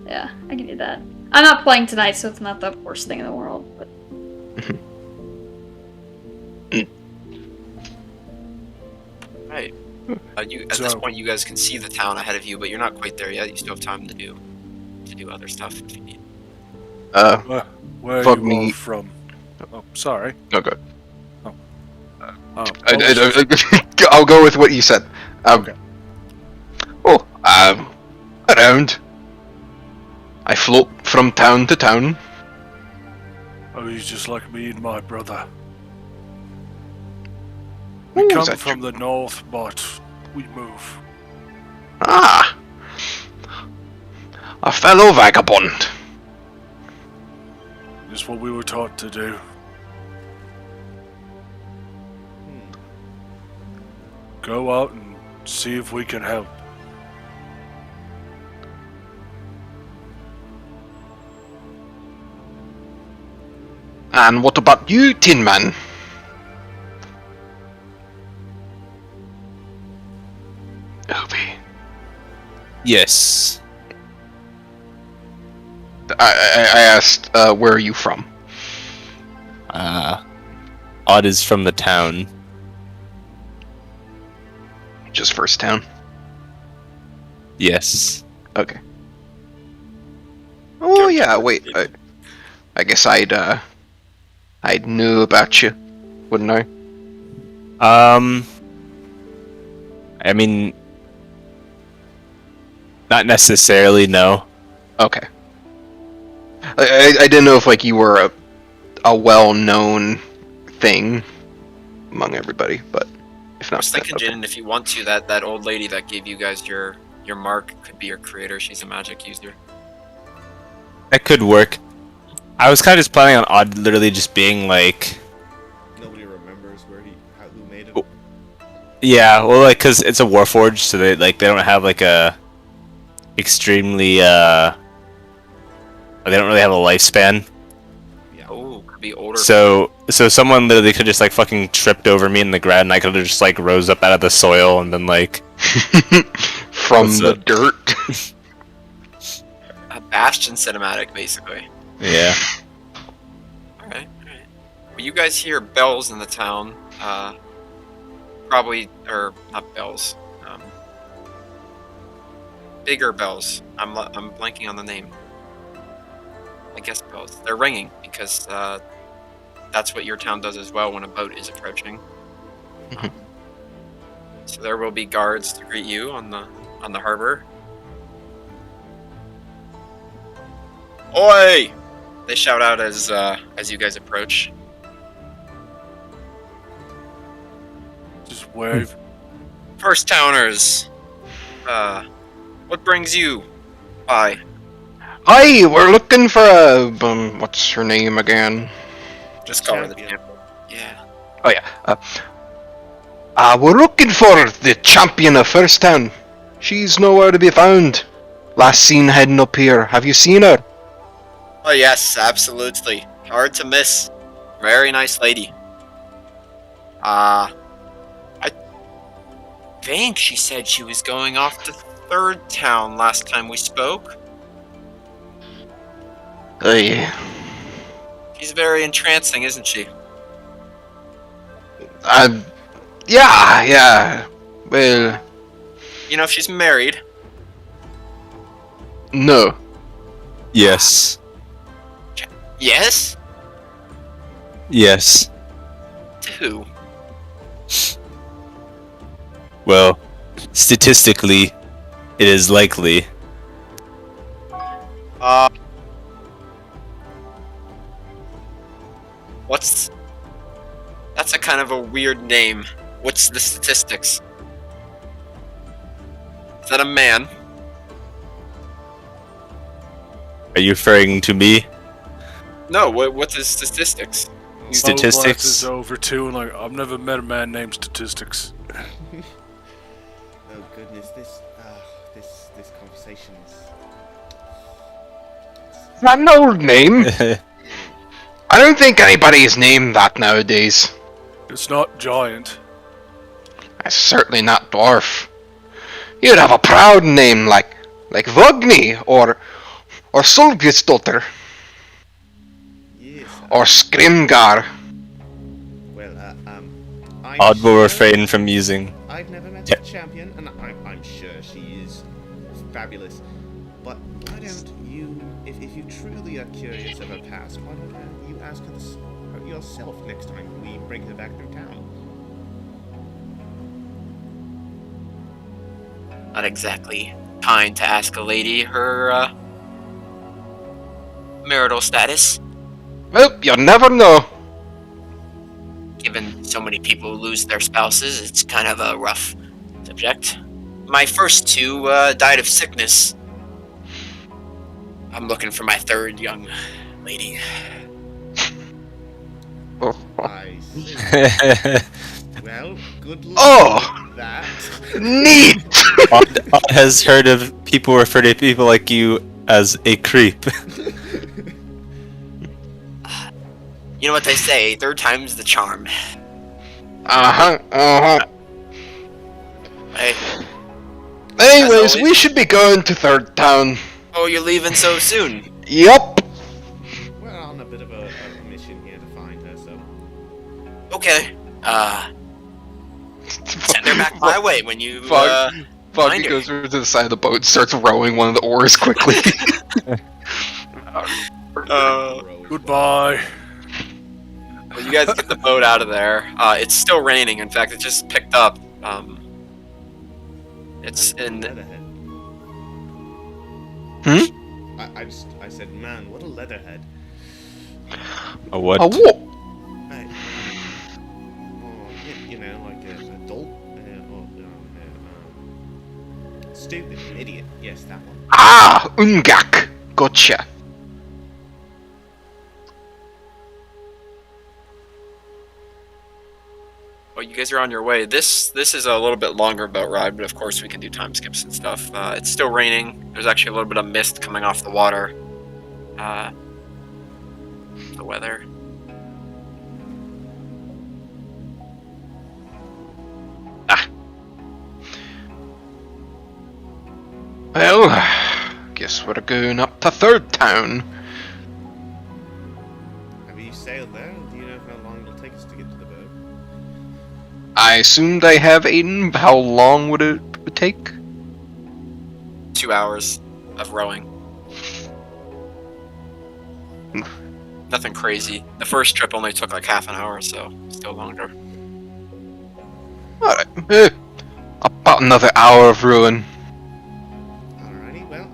Yeah, I can do that. I'm not playing tonight, so it's not the worst thing in the world. But Right. At this So- point, you guys can see the town ahead of you, but you're not quite there yet. You still have time to do other stuff if you need. Where Fuck you me. are from? Oh, sorry. No, good. Oh, I'll go with what you said. Okay. Oh, around. I float from town to town. Oh, he's just like me and my brother. Ooh, We is come that from true? the north, but we move. Ah, a fellow vagabond. It's what we were taught to do. Hmm. Go out and see if we can help. And what about you, Tin Man? Obi. Yes. I asked, where are you from? Odd is from the town. Just first town. Yes. Okay. Oh yeah, wait. I guess I'd know about you, wouldn't I? I mean, not necessarily, no. Okay. I didn't know if like you were a well-known thing among everybody, but if I not, was thinking, okay. Jin, if you want to, that old lady that gave you guys your mark could be your creator. She's a magic user. That could work. I was kind of just planning on Odd literally just being like, Nobody remembers who made it. Oh. yeah, well, like, cause it's a Warforged, so they don't have like a extremely they don't really have a lifespan. Yeah. Oh, could be older. So someone literally could just like fucking tripped over me in the ground, and I could have just like rose up out of the soil and been like, From What's the up? dirt. A Bastion cinematic, basically. yeah. Alright. Well, you guys hear bells in the town. Probably, or not bells. Bigger bells. I'm blanking on the name. I guess bells. They're ringing because that's what your town does as well when a boat is approaching. So there will be guards to greet you on the harbor. Oi! They shout out as you guys approach. Just wave. First towners, what brings you by? Hi, we're looking for a what's her name again? Just call her the Champion. champion. Yeah. Oh yeah. We're looking for the champion of First Town. She's nowhere to be found. Last seen heading up here. Have you seen her? Oh yes, absolutely. Hard to miss. Very nice lady. I think she said she was going off to Third Town last time we spoke. Hey, She's very entrancing, isn't she? yeah. Well, You know if she's married? no. Yes. Yes? Yes. To who? Well, statistically, it is likely. That's a kind of a weird name. What's the statistics? Is that a man? Are you referring to me? No, what's his statistics? Statistics? Is over too, and like I've never met a man named Statistics. Oh goodness, this conversation is. Is that an old name? I don't think any is named that nowadays. It's not giant. It's certainly not dwarf. You'd have a proud name like Vogni or Solgrisdotter Yes. or Scrimgar. Well, I'm Odd will sure refrain from using. I've never met Yeah. the champion, and I'm sure she is fabulous. But why don't you, if you truly are curious of her past, why don't you ask her this yourself next time we bring her back through town? Not exactly kind to ask a lady her marital status. Well, you never know. Given so many people lose their spouses, it's kind of a rough subject. My first two died of sickness. I'm looking for my third young lady. I see. Well, good luck Oh! with that. Neat! Odd has heard of people refer to people like you as a creep. You know what they say, third time's the charm. Hey, Anyways, always. we should be going to Third Town. oh, you're leaving so soon. Yup. We're on a bit of a mission here to find her, so. Okay, send her back my way when you, Fuck. find Foggy her. goes over to the side of the boat and starts rowing one of the oars quickly. Goodbye. Well, you guys get the boat out of there. It's still raining. In fact, it just picked up. It's in. Leatherhead. I said, man, what a leatherhead. A what? A what? Hey. Well, you know, like an adult. Stupid idiot. Yes, that one. Ah, Ungak. Gotcha. Well, you guys are on your way. This is a little bit longer boat ride, but of course we can do time skips and stuff. It's still raining. There's actually a little bit of mist coming off the water. The weather. Well, guess we're going up to Third Town. Have you sailed there? Do you know how long it'll take us to get to the boat? I assumed I have Aiden. How long would it take? 2 hours of rowing. Nothing crazy. The first trip only took like half an hour, so still longer. Alright. About another hour of ruin. Alrighty, well,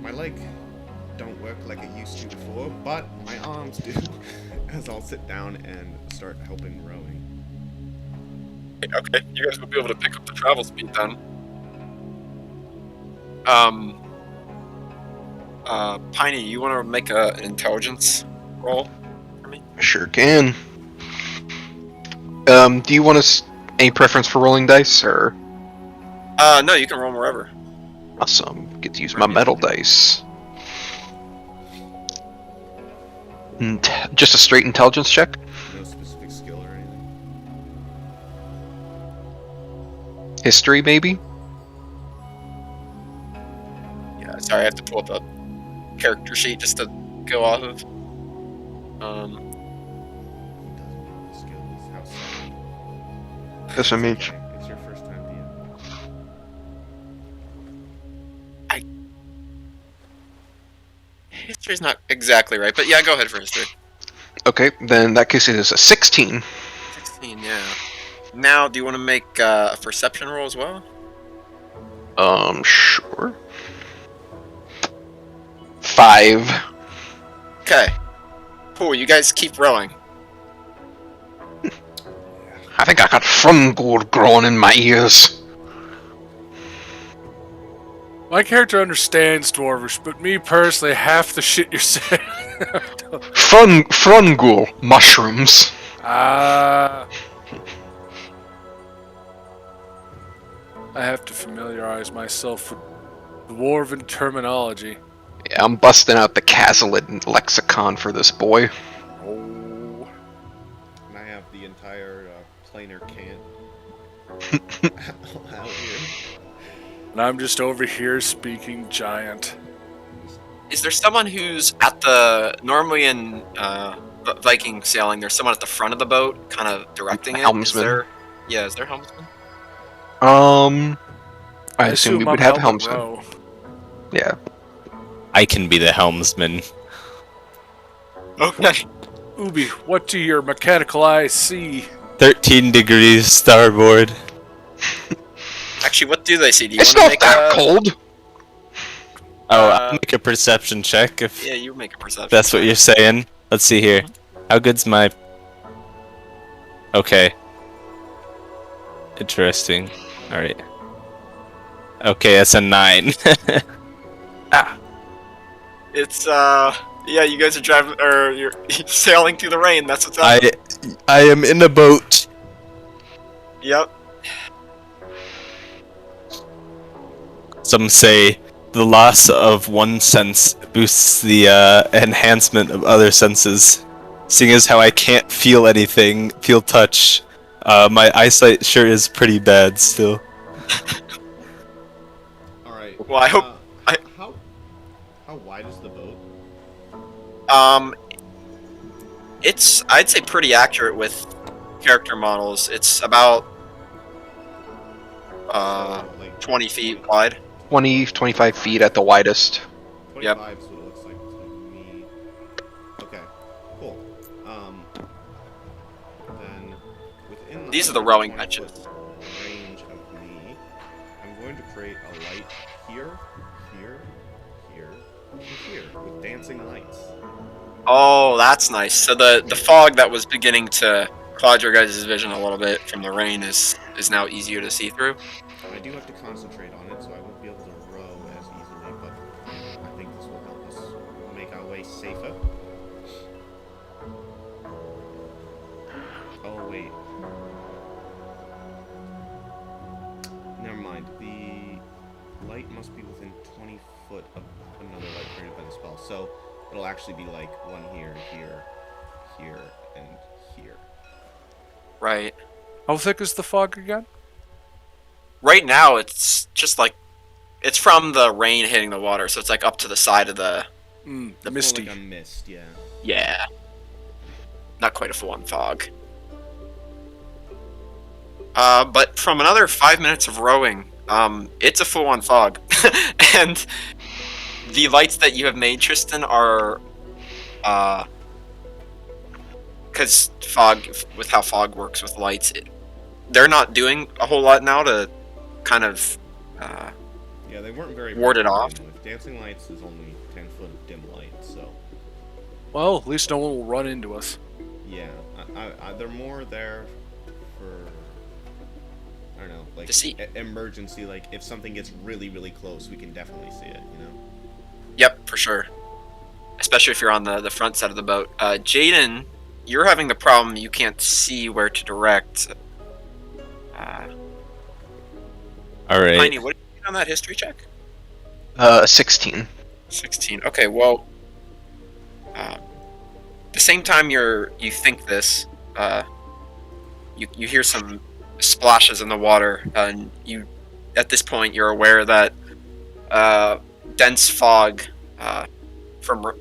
my leg don't work like it used to before, but my arms do. As I'll sit down and start helping rowing. Okay, you guys will be able to pick up the travel speed then. Piney, you want to make an intelligence roll for me? Sure can. Do you want any preference for rolling dice, or? No, you can roll wherever. Awesome. Get to use my metal dice. And just a straight intelligence check. No specific skill or anything. History, maybe? Yeah, sorry, I have to pull up a character sheet just to go off of. He doesn't know the skills. How sad. That's what I mean. It's your first time DM. History's not exactly right, but yeah, go ahead for history. Okay, then in that case it is a 16. 16, yeah. Now, do you want to make a perception roll as well? Sure. 5. Okay. Cool, you guys keep rowing. I think I got fungal growing in my ears. My character understands Dwarvish, but me personally, half the shit you're saying. Fungal mushrooms. I have to familiarize myself with dwarven terminology. Yeah, I'm busting out the Kazalid lexicon for this boy. Oh. And I have the entire planar can out here. And I'm just over here speaking giant. Is there someone who's at the... Normally in Viking sailing, there's someone at the front of the boat, kind of directing it. Helmsman. Is there helmsman? I assume we would I'm have helping helmsman. row. Yeah. I can be the helmsman. Okay. Ubi, what do your mechanical eyes see? 13 degrees starboard. Actually, what do they see? Do you It's want to not make that cold. Oh, I'll make a perception check if Yeah, you make a perception. that's what you're saying. Let's see here. How good's my... Okay. Interesting. Alright. Okay, that's a 9. It's yeah, you guys are driving, or you're sailing through the rain. That's what's up. I am in a boat. Yep. Some say the loss of one sense boosts the enhancement of other senses. Seeing as how I can't feel anything, feel touch, my eyesight sure is pretty bad still. All right. Well, I hope. How wide is the boat? It's, I'd say, pretty accurate with character models. It's about Like 20 feet wide. 20, 25 feet at the widest. 25 is what it looks like to me. Okay, cool. Then within These are the rowing 20 benches. foot range of me, I'm going to create a light here, here, here, and here with dancing lights. Oh, that's nice. So the fog that was beginning to cloud your guys' vision a little bit from the rain is now easier to see through. I do have to concentrate on it, so I won't be able to row as easily, but I think this will help us make our way safer. Oh, wait. Never mind. The light must be within 20 foot of another light created by the spell, so it'll actually be like one here, here, here, and here. Right. How thick is the fog again? Right now, it's just like it's from the rain hitting the water, so it's like up to the side of the It's Misty. more like a mist, yeah. yeah. Not quite a full-on fog. But from another 5 minutes of rowing, it's a full-on fog, and the lights that you have made, Tristan, are because fog, with how fog works with lights, they're not doing a whole lot now to kind of Yeah, they weren't very ward it bright to off. begin with. Dancing lights is only 10 foot of dim light, so Well, at least no one will run into us. yeah, they're more there for, I don't know, like To see. emergency. Like if something gets really, really close, we can definitely see it. You know. Yep, for sure. Especially if you're on the front side of the boat. Jaden, you're having the problem you can't see where to direct. Alright. Tiny, what did you get on that history check? 16. 16. Okay, well, the same time you think this, you hear some splashes in the water, and at this point you're aware that dense fog from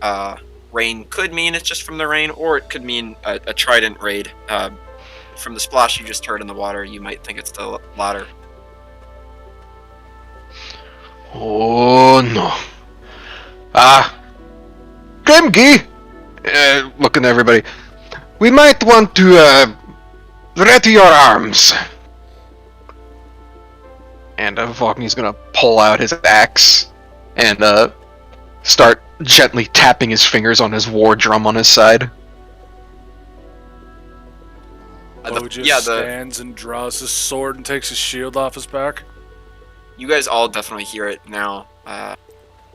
rain could mean it's just from the rain, or it could mean a trident raid. From the splash you just heard in the water, you might think it's the latter. Oh no. Grimgy! Looking at everybody. We might want to, ready your arms. And Vogny's gonna pull out his axe and, start gently tapping his fingers on his war drum on his side. Bo just stands and draws his sword and takes his shield off his back. You guys all definitely hear it now.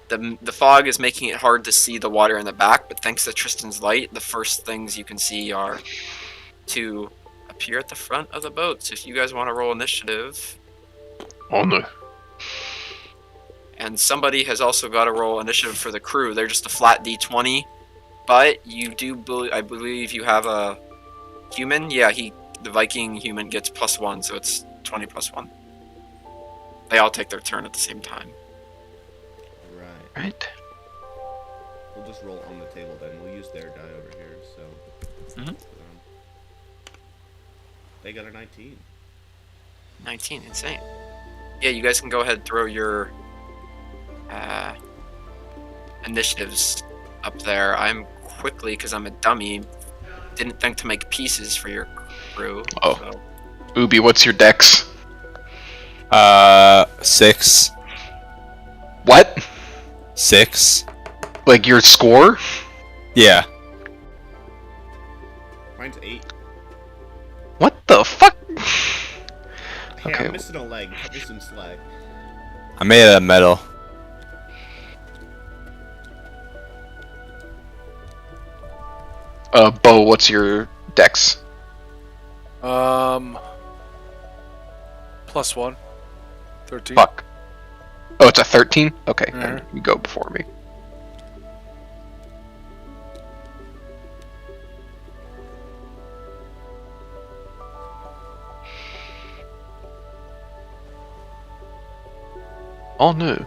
The fog is making it hard to see the water in the back, but thanks to Tristan's light, the first things you can see are to appear at the front of the boat. So if you guys want to roll initiative, Oh no. and somebody has also got to roll initiative for the crew. They're just a flat D20, but you do, I believe, you have a human. Yeah, the Viking human gets +1, so it's 20 +1. They all take their turn at the same time. Right. Right. We'll just roll on the table then. We'll use their die over here. So. Mhm. They got a 19. 19, insane. Yeah, you guys can go ahead and throw your initiatives up there. I'm quickly, because I'm a dummy, didn't think to make pieces for your crew. Oh. So. Ubi, what's your dex? 6. What? 6. Like your score? Yeah. Mine's 8. What the fuck? Hey, Okay. I'm missing a leg. Cut me some slack. I made it of metal. Bo, what's your dex? +1. 13. Fuck. Oh, it's a 13? Okay, Mhm. then you go before me. Oh no.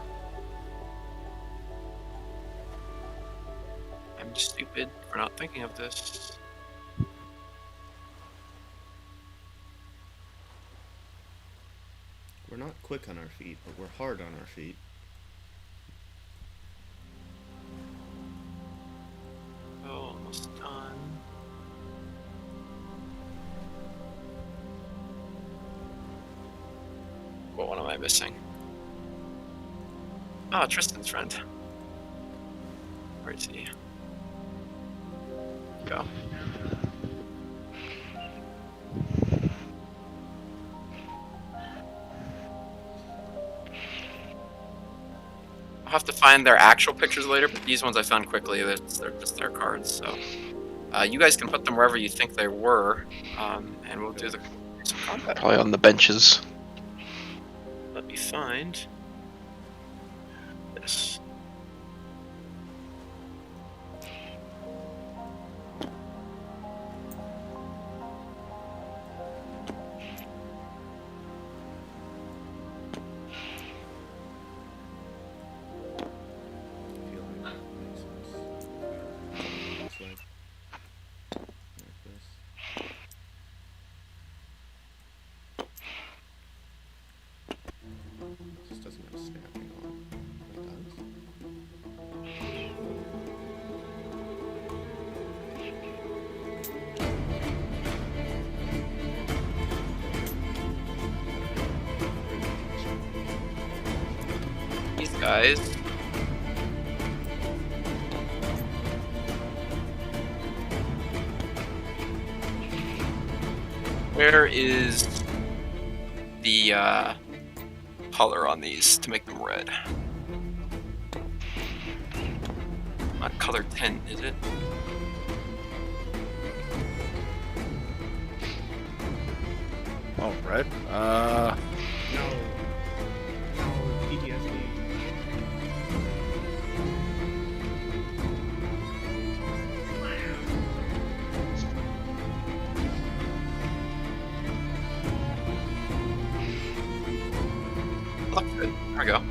I'm stupid for not thinking of this. We're not quick on our feet, but we're hard on our feet. Oh, almost done. What one am I missing? Ah, Tristan's friend. Where is he? Go. I'll have to find their actual pictures later, but these ones I found quickly. They're just their cards, so you guys can put them wherever you think they were, and we'll do some combat. Probably on the benches. Let me find this. I feel like that makes sense. This leg. Like this. This doesn't have snapping on. It does. These guys. Where is the color on these to make them red? Not color tint, is it? Oh, red. No. No, PTSD. Look good. There we go.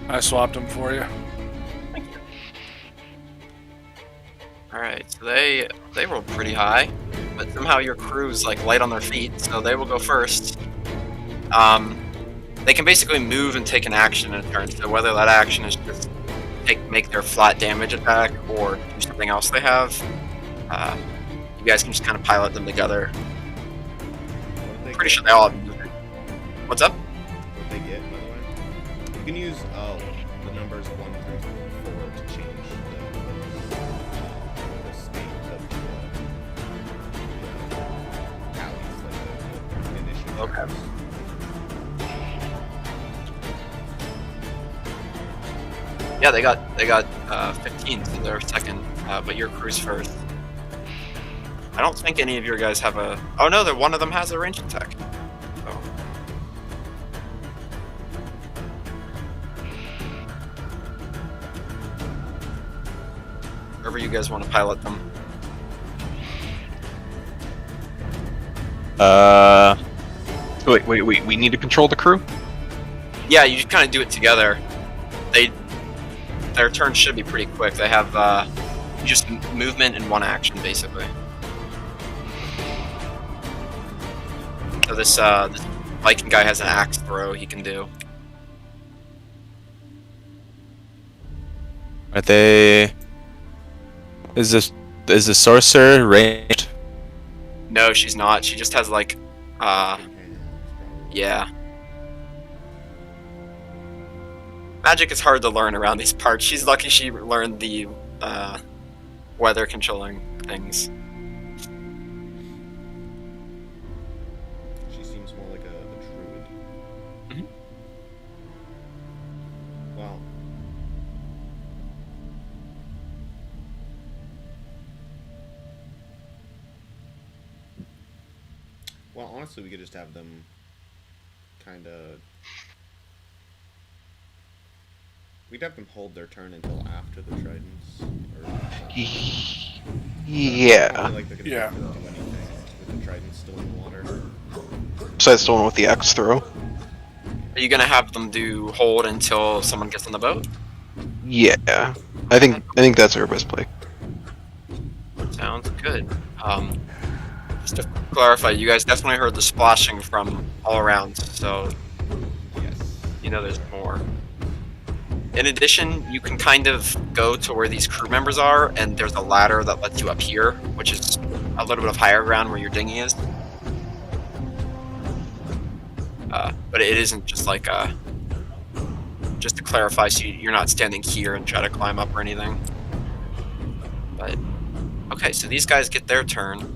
I swapped them for you. Thank you. Alright, so they rolled pretty high, but somehow your crew's like light on their feet, so they will go first. They can basically move and take an action in a turn, so whether that action is just make their flat damage attack or do something else they have, you guys can just kind of pilot them together. What did Pretty sure they all have movement. What's up? What they get, by the way? You can use the numbers 1 through 4 to change the state of the alleys, like the initial. Okay. Yeah, they got 15, so they're second, but your crew's first. I don't think any of your guys have a. Oh no, one of them has a ranged attack. So. Wherever you guys want to pilot them. Wait, we need to control the crew? Yeah, you just kind of do it together. Their turn should be pretty quick. They have just movement and one action, basically. So this Viking guy has an axe throw he can do. Are they? Is the sorcerer ranged? No, she's not. She just has like, yeah. Magic is hard to learn around these parts. She's lucky she learned the weather controlling things. She seems more like a druid. Mhm. Well, honestly, we could just have them kind of. We'd have them hold their turn until after the tridents. Yeah. Probably like they're gonna Yeah. be able to do anything with the tridents still in the water. Besides the one with the axe throw. Are you gonna have them do hold until someone gets on the boat? Yeah. I think that's our best play. Sounds good. Just to clarify, you guys definitely heard the splashing from all around, so Yes. you know there's more. In addition, you can kind of go to where these crew members are, and there's a ladder that lets you up here, which is a little bit of higher ground where your dinghy is. But it isn't just like just to clarify, so you're not standing here and try to climb up or anything. But okay, so these guys get their turn.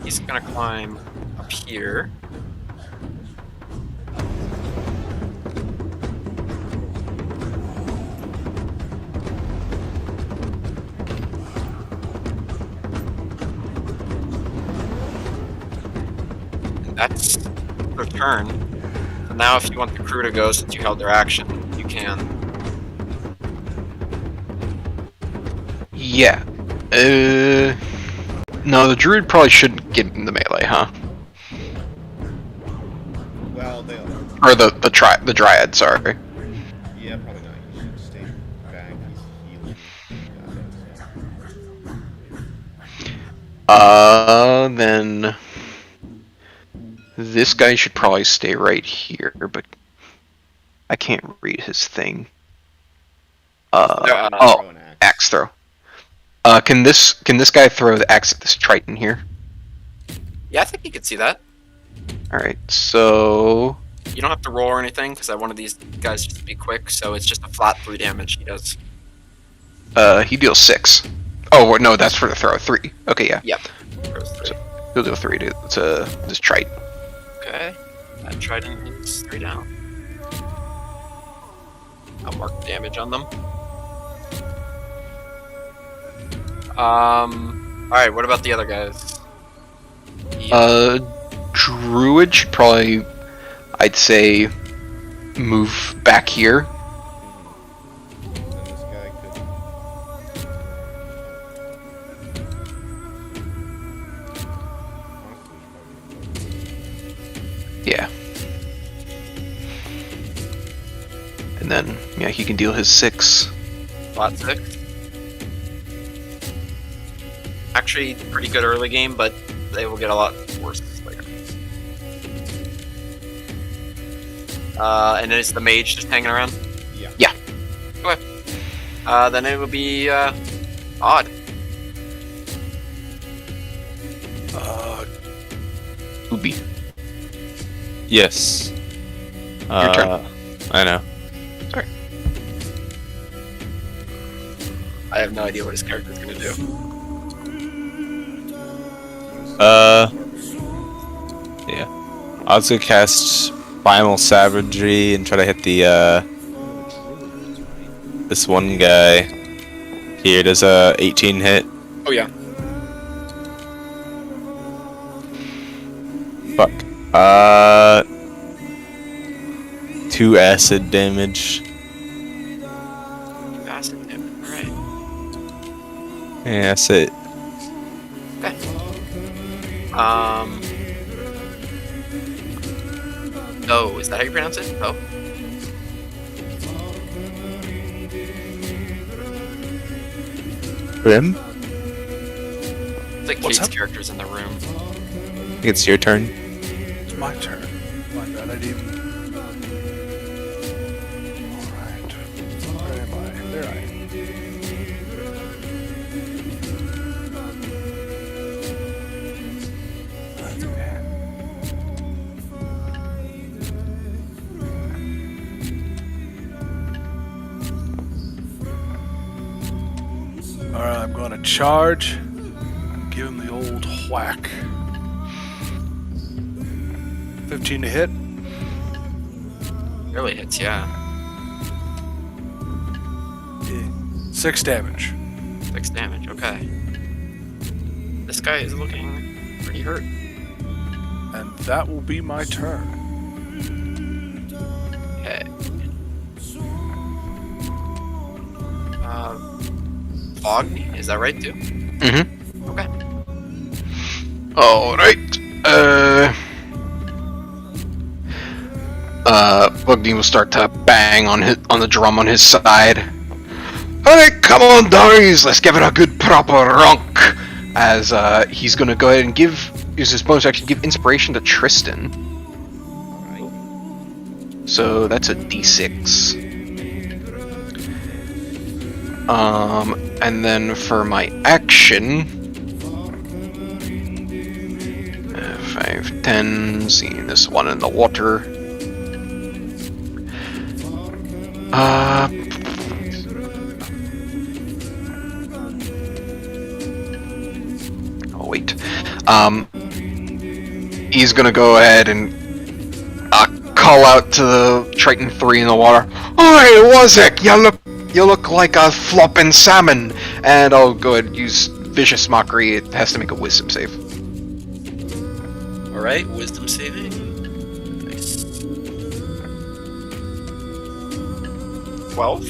He's gonna climb up here. And that's their turn. So now if you want the crew to go, since you held their action, you can. Yeah. No, the druid probably shouldn't get in the melee, huh? Well, they'll. Or the dryad, sorry. Yeah, probably not. You should stay back. He's healing. Then this guy should probably stay right here, but I can't read his thing. Throw an axe. Axe throw. Can this guy throw the axe at this Triton here? Yeah, I think you could see that. All right, so You don't have to roll or anything, because I wanted these guys just to be quick, so it's just a flat 3 damage he does. he deals 6. Oh no, that's for the throw. 3. Okay, yeah. Yep. Goes 3. He'll do 3 to this Triton. Okay. That trident is 3 down. I'll mark the damage on them. Alright, what about the other guys? Druid should probably, I'd say, move back here. And this guy could. Yeah. And then, yeah, he can deal his 6. Flat 6. Actually, pretty good early game, but they will get a lot worse later. And then it's the mage just hanging around? Yeah. Yeah. Okay. Then it would be, odd. Ubi. Yes. Your turn. I know. Sorry. I have no idea what his character's gonna do. Yeah. I was gonna cast Primal Savagery and try to hit the, this one guy. Here, does a 18 hit? Oh yeah. Fuck. 2 acid damage. Acid damage, alright. Yeah, that's it. Okay. Oh, is that how you pronounce it? Oh. Grim? It's like What's Kate's up? character's in the room. I think it's your turn. It's my turn. My bad, I didn't. Alright. Where am I? There I am. charge and give him the old whack. 15 to hit. Really hits, yeah. 6 damage. 6 damage, okay. This guy is looking pretty hurt. And that will be my turn. Okay. Foggy, is that right too? Mm-hmm. Okay. Alright. Bugby will start to bang on the drum on his side. Alright, come on, guys, let's give it a good proper ronk. As he's gonna go ahead and use his bonus action to give inspiration to Tristan. Alright. So that's a d6. And then for my action, 5, 10, seeing this one in the water. Oh wait. He's gonna go ahead and call out to the Triton 3 in the water. Oi, Wozek, you look like a flopping salmon. And I'll go ahead and use Vicious Mockery. It has to make a Wisdom save. Alright, wisdom saving. Nice. 12?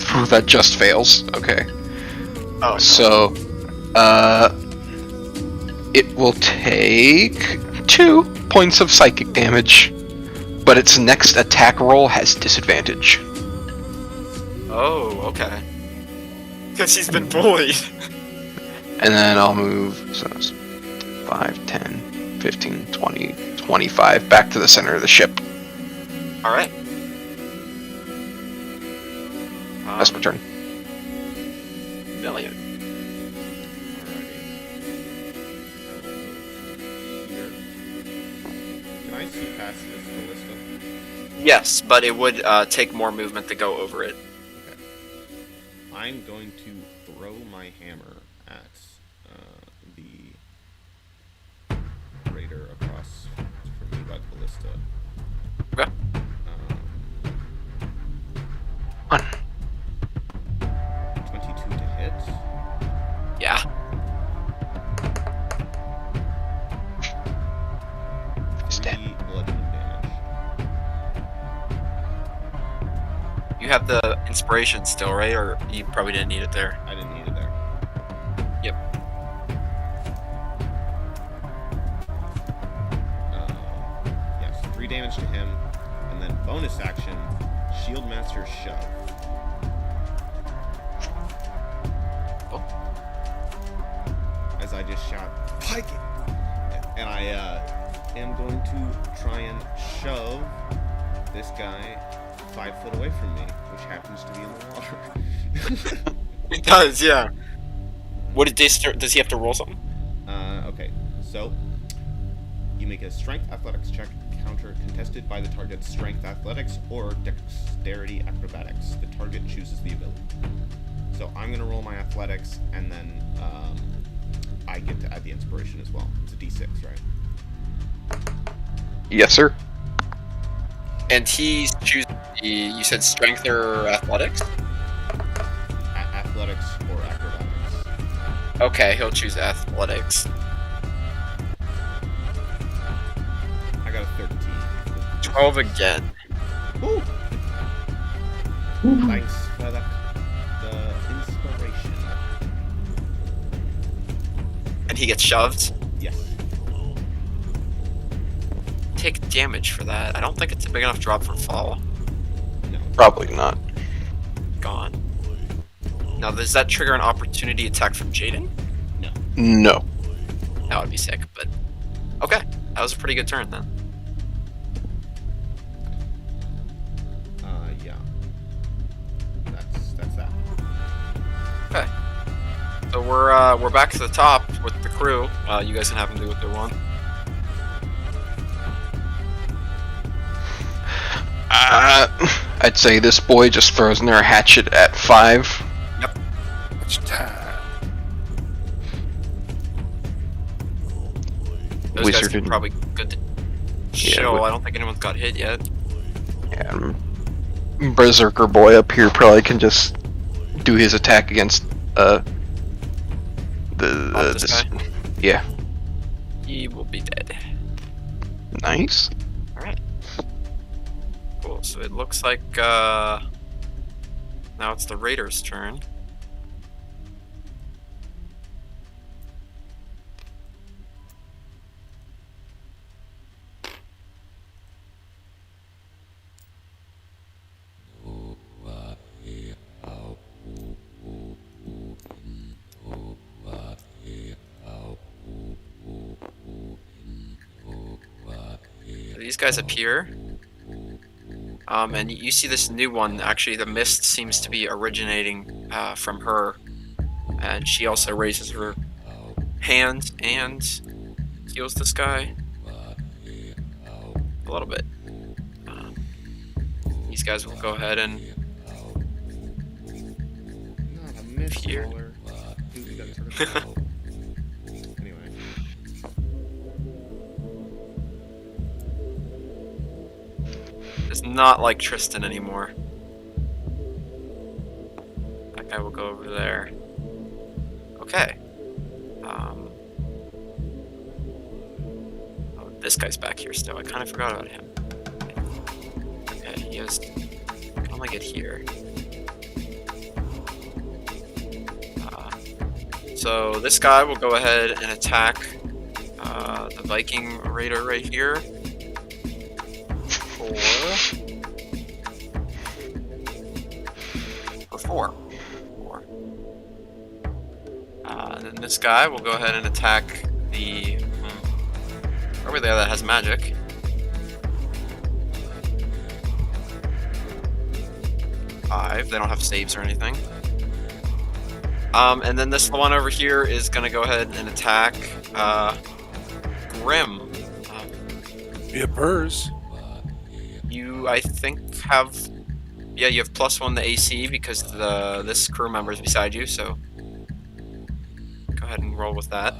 Phew, that just fails. Okay. Oh, So, it will take 2 points of psychic damage, but its next attack roll has disadvantage. Oh, okay. Because he's been bullied. And then I'll move, so it's 5, 10, 15, 20, 25 back to the center of the ship. Alright. That's my turn. Million. Can I see past this ballista? Yes, but it would take more movement to go over it. Okay. I'm going to throw my hammer at the raider across from me by the ballista. Okay. Um, 22 to hit. Yeah. He's dead. 3 bludgeoning damage. You have the inspiration still, right? Or you probably didn't need it there. I didn't need it there. Yep. Yes, 3 damage to him, and then bonus action, Shield Master Shove. Oh. As I just shout, "Pike it!" And I am going to try and shove this guy 5 foot away from me, which happens to be in the water. It does, yeah. What did does he have to roll something? Okay, so you make a strength athletics check counter contested by the target's strength athletics or dexterity acrobatics. The target chooses the ability. So I'm going to roll my athletics, and then I get to add the inspiration as well. It's a d6, right? Yes, sir. And he's choosing the, you said strength or athletics? Athletics or acrobatics. Okay, he'll choose athletics. I got a 13. 12 again. Woo! Thanks for the inspiration. And he gets shoved. Yes. Take damage for that. I don't think it's a big enough drop for fall. No. Probably not. Gone. Now, does that trigger an opportunity attack from Jaden? No. No. That would be sick, but... Okay, that was a pretty good turn then. Yeah. That's that. Okay. So we're back to the top with the crew. You guys can have them do what they want. I'd say this boy just throws their hatchet at 5. Yep. It's time. Those guys Wizard are probably good to chill. I don't think anyone's got hit yet. Yeah, Berserker boy up here probably can just do his attack against This guy? Yeah. He will be dead. Nice. Alright. Cool, so it looks like now it's the Raiders' turn. These guys appear, and you see this new one. Actually, the mist seems to be originating from her, and she also raises her hand and heals this guy a little bit. These guys will go ahead and Not a mist Here. roller. Who's got sort of- Anyway. does not like Tristan anymore. That guy will go over there. Okay. Oh, this guy's back here still. I kind of forgot about him. Okay, he has. Can only get here. So this guy will go ahead and attack the Viking Raider right here. For 4. And then this guy will go ahead and attack the over there that has magic. Five. They don't have saves or anything. And then this one over here is gonna go ahead and attack Grim. It purrs. You, I think, have you have +1 to AC because this crew member is beside you. So go ahead and roll with that.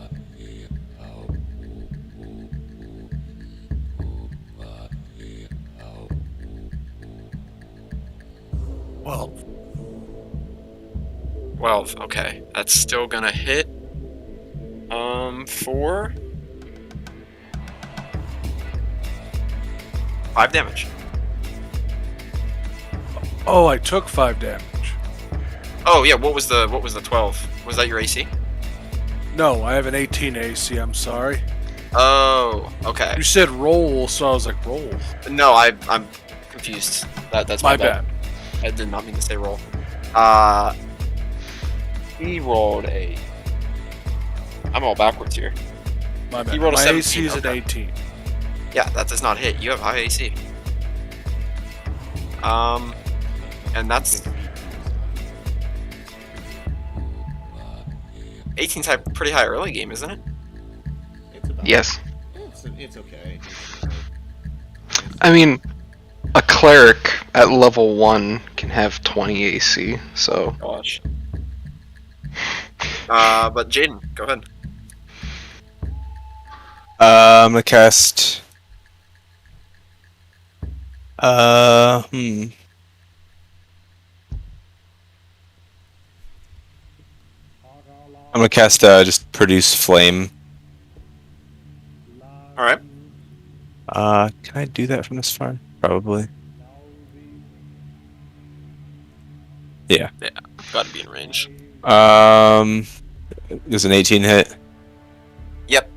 Well, 12. Okay, that's still gonna hit. 4. 5 damage. oh, I took 5 damage. Oh yeah, what was the 12? Was that your AC? No, I have an 18 AC. I'm sorry. Oh, okay. You said roll, so I was like roll. No, I'm confused. That's my bad. I did not mean to say roll. He rolled a. I'm all backwards here. My bad. He rolled a My 17, AC is an okay. 18. Yeah, that does not hit. You have high AC. And that's 18's pretty high early game, isn't it? It's about. Yes. It's okay. I mean, a cleric at level 1 can have 20 AC, so. Gosh. But Jaden, go ahead. I'm gonna cast. I'm gonna cast just produce flame. All right. Can I do that from this far? Probably. Yeah. Yeah, got to be in range. There's an 18 hit. Yep.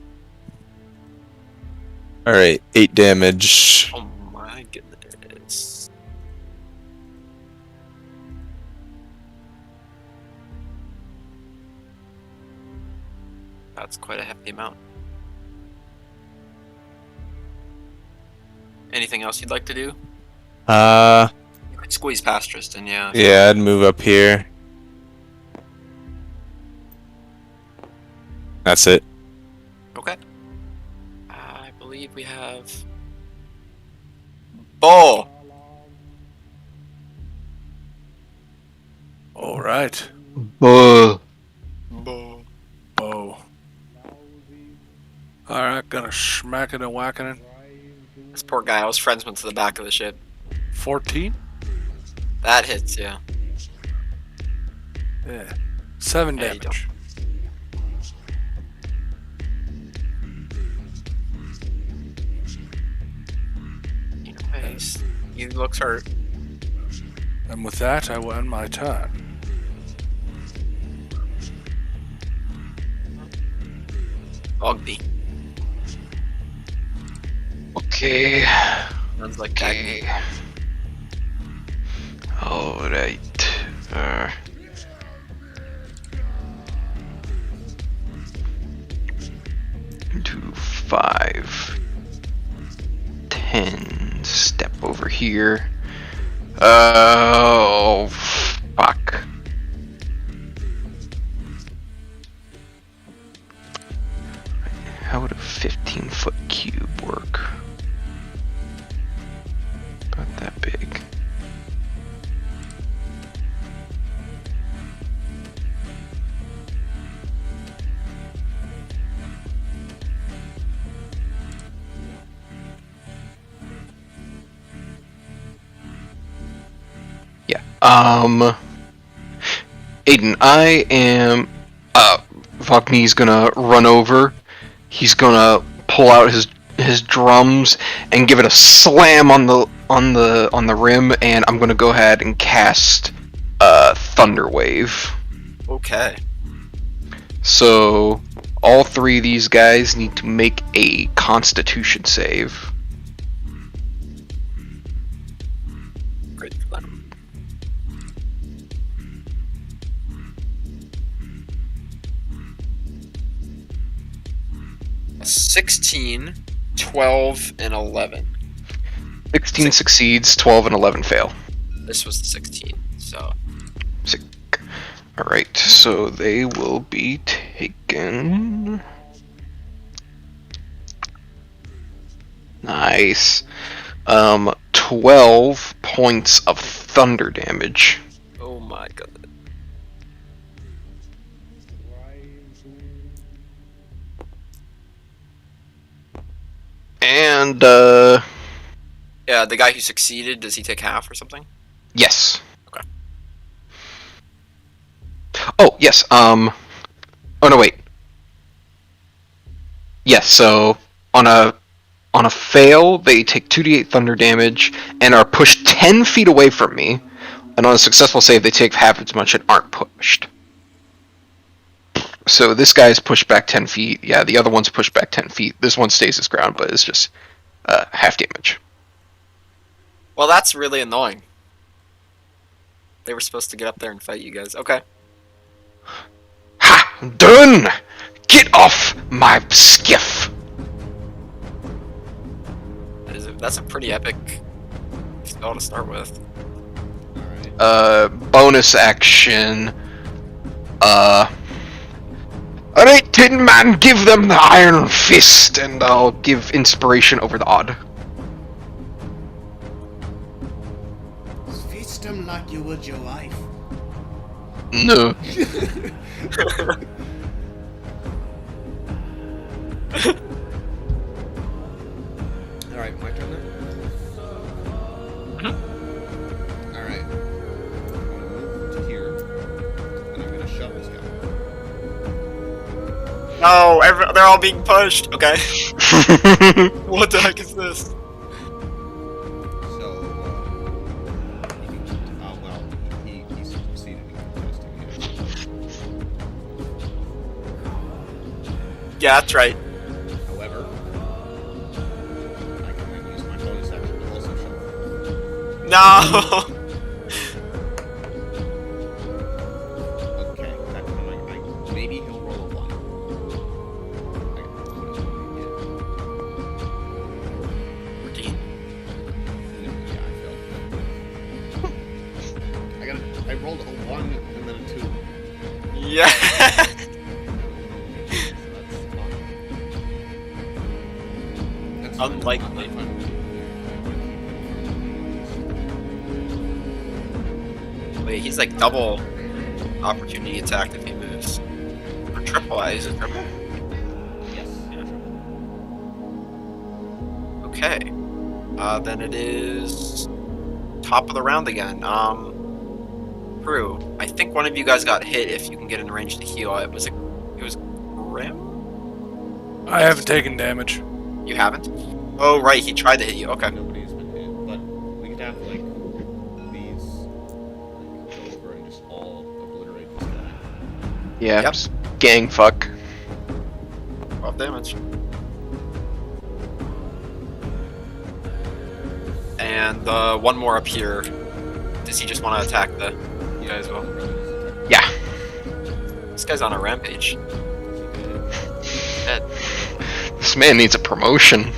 All right, 8 damage. Oh my goodness. That's quite a hefty amount. Anything else you'd like to do? You could squeeze past Tristan, yeah. Yeah, I'd move up here. That's it. Okay. I believe we have. Bull! All right. Bull. Oh. Alright, gonna smacking and whacking. This poor guy, I was friends went to the back of the ship. 14? That hits, yeah. Yeah. 7 Yeah, you damage. You know, he looks hurt. And with that, I will end my turn. Ogby. Okay. Sounds like Okay. Alright. 2, 5, 10. Step over here. Oh, fuck. How would a 15-foot cube work? About that big. Yeah. Aiden, I am. Vogni's gonna run over. He's gonna pull out his drums and give it a slam on the rim, and I'm gonna go ahead and cast Thunder Wave. Okay. So all three of these guys need to make a Constitution save. Great for them. 16, 12, and 11. 16 succeeds, 12 and 11 fail. This was the 16, so. Sick. Alright, so they will be taken. Nice. 12 points of thunder damage. Oh my god. And, Yeah, the guy who succeeded, does he take half or something? yes. Okay. Oh, yes, oh no, wait. Yes, so, on a fail, they take 2d8 thunder damage and are pushed 10 feet away from me. And on a successful save, they take half as much and aren't pushed. So this guy's pushed back 10 feet. Yeah, the other one's pushed back 10 feet. This one stays his ground, but it's just half damage. Well, that's really annoying. They were supposed to get up there and fight you guys. Okay. Ha! Done! Get off my skiff! That's a pretty epic spell to start with. Bonus action. Alright, Tin Man, give them the Iron Fist, and I'll give inspiration over the odd. Fist him like you would your wife. No. Alright, my turn then? Alright. I'm gonna move to here, and I'm gonna shove this guy. No, they're all being pushed. Okay. What the heck is this? So, he succeeded in contesting it. Yeah, that's right. However, I can then use my bonus action to also shove. No. Okay, that's fine. Maybe he'll roll a 1. What is he get? 14. No, yeah, I failed. I rolled a 1 and then a 2. Yeah. That's Unlikely. Wait, he's like double opportunity attack if he moves. Or triple, I use a triple. Yes. Yeah. Okay. Then it is top of the round again. Crew. I think one of you guys got hit. If you can get in range to heal, it was Grim. I haven't taken damage. You haven't? Oh right, he tried to hit you. Okay. Nobody's been hit, but we could have like these go over and just all obliterate this guy. Yeah, Yep. just gang fuck. 12 damage. And one more up here. Does he just want to attack the you guys? Well, Yeah. this guy's on a rampage. Dead. This man needs a promotion.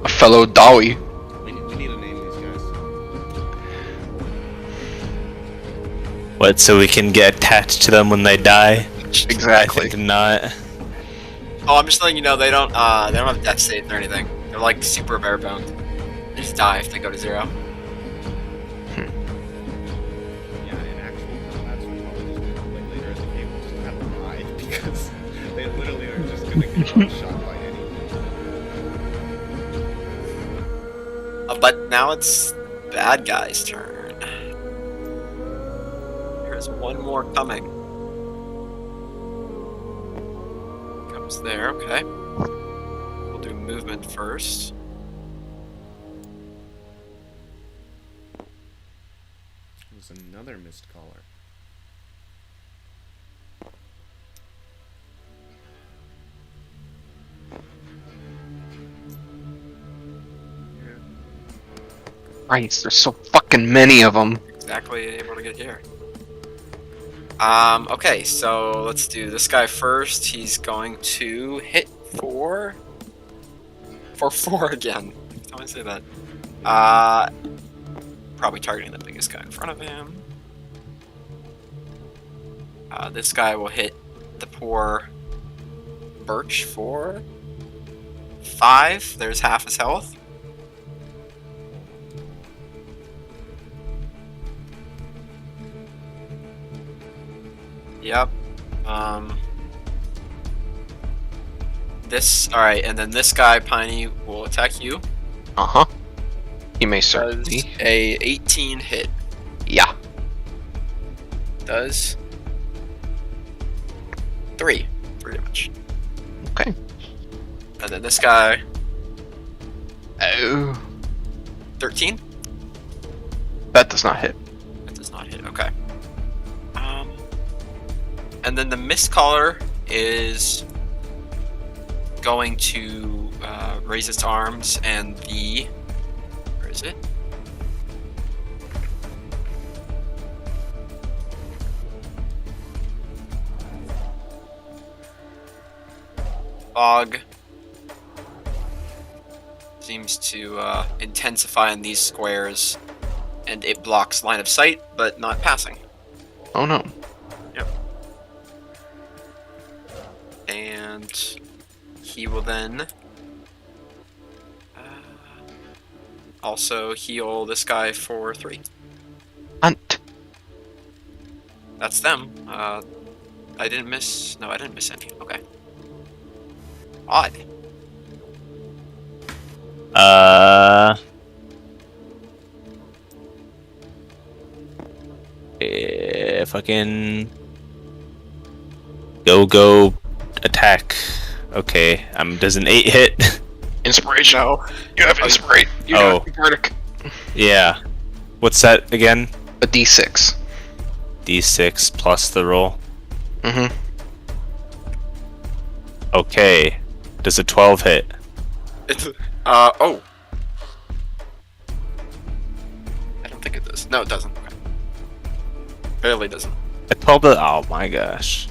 A fellow Dawi. We need to name these guys. What? So we can get attached to them when they die? Exactly. I think not. Oh, I'm just letting you know they don't have death saves or anything. They're like super bare boned. They just die if they go to 0. Yeah, in actual combats, we probably just need to play later in the game. We'll just have them hide because they literally are just gonna get shot by anything. But now it's bad guy's turn. There's one more coming. Comes there, okay. We'll do movement first. There's another missed caller. Christ, there's so fucking many of them. Exactly able to get here. Okay, so let's do this guy first. He's going to hit for 4 again. How do I say that? Probably targeting the biggest guy in front of him. This guy will hit the poor Birch for 5. There's half his health. Yep. Alright, and then this guy, Piney, will attack you. Uh-huh. He may Does certainly. a 18 hit. Yeah. Does 3 damage. Okay. And then this guy, Oh. 13. That does not hit. That does not hit. Okay. And then the mist caller is going to raise its arms, and where is it? Fog seems to intensify in these squares, and it blocks line of sight, but not passing. Oh no. And he will then also heal this guy for 3. Hunt. That's them. I didn't miss. No, I didn't miss any. Okay. Odd. Fucking go attack. Okay, does an 8 hit? Inspiration. No. You have inspiration. You Oh. have verdict. Yeah. What's that again? A D6. D6 plus the roll. Mm-hmm. Okay. Does a 12 hit? It's oh. I don't think it does. No, it doesn't. Okay. Barely doesn't. A 12 to, oh my gosh.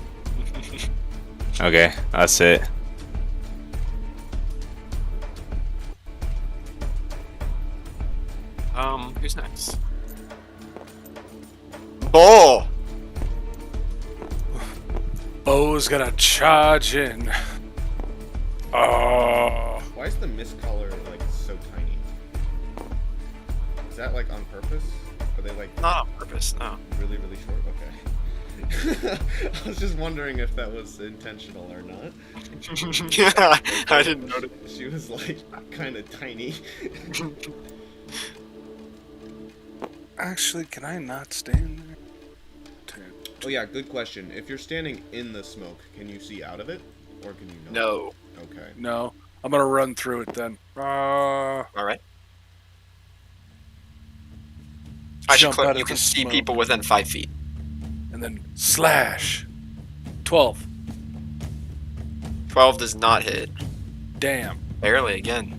Okay, that's it. Who's next? Bull. Bo's gonna charge in. Oh. Why is the mist caller like so tiny? Is that like on purpose? Are they like Not on purpose. No. really short? Okay. I was just wondering if that was intentional or not. Yeah, I didn't notice. She was like kind of tiny. Actually, can I not stand there? Oh yeah, good question. If you're standing in the smoke, can you see out of it, or can you not? No. Okay. No. I'm gonna run through it then. All right. I should Jump out you of can the see smoke. people within 5 feet. And then slash. 12. 12 does not hit. Damn. Barely again.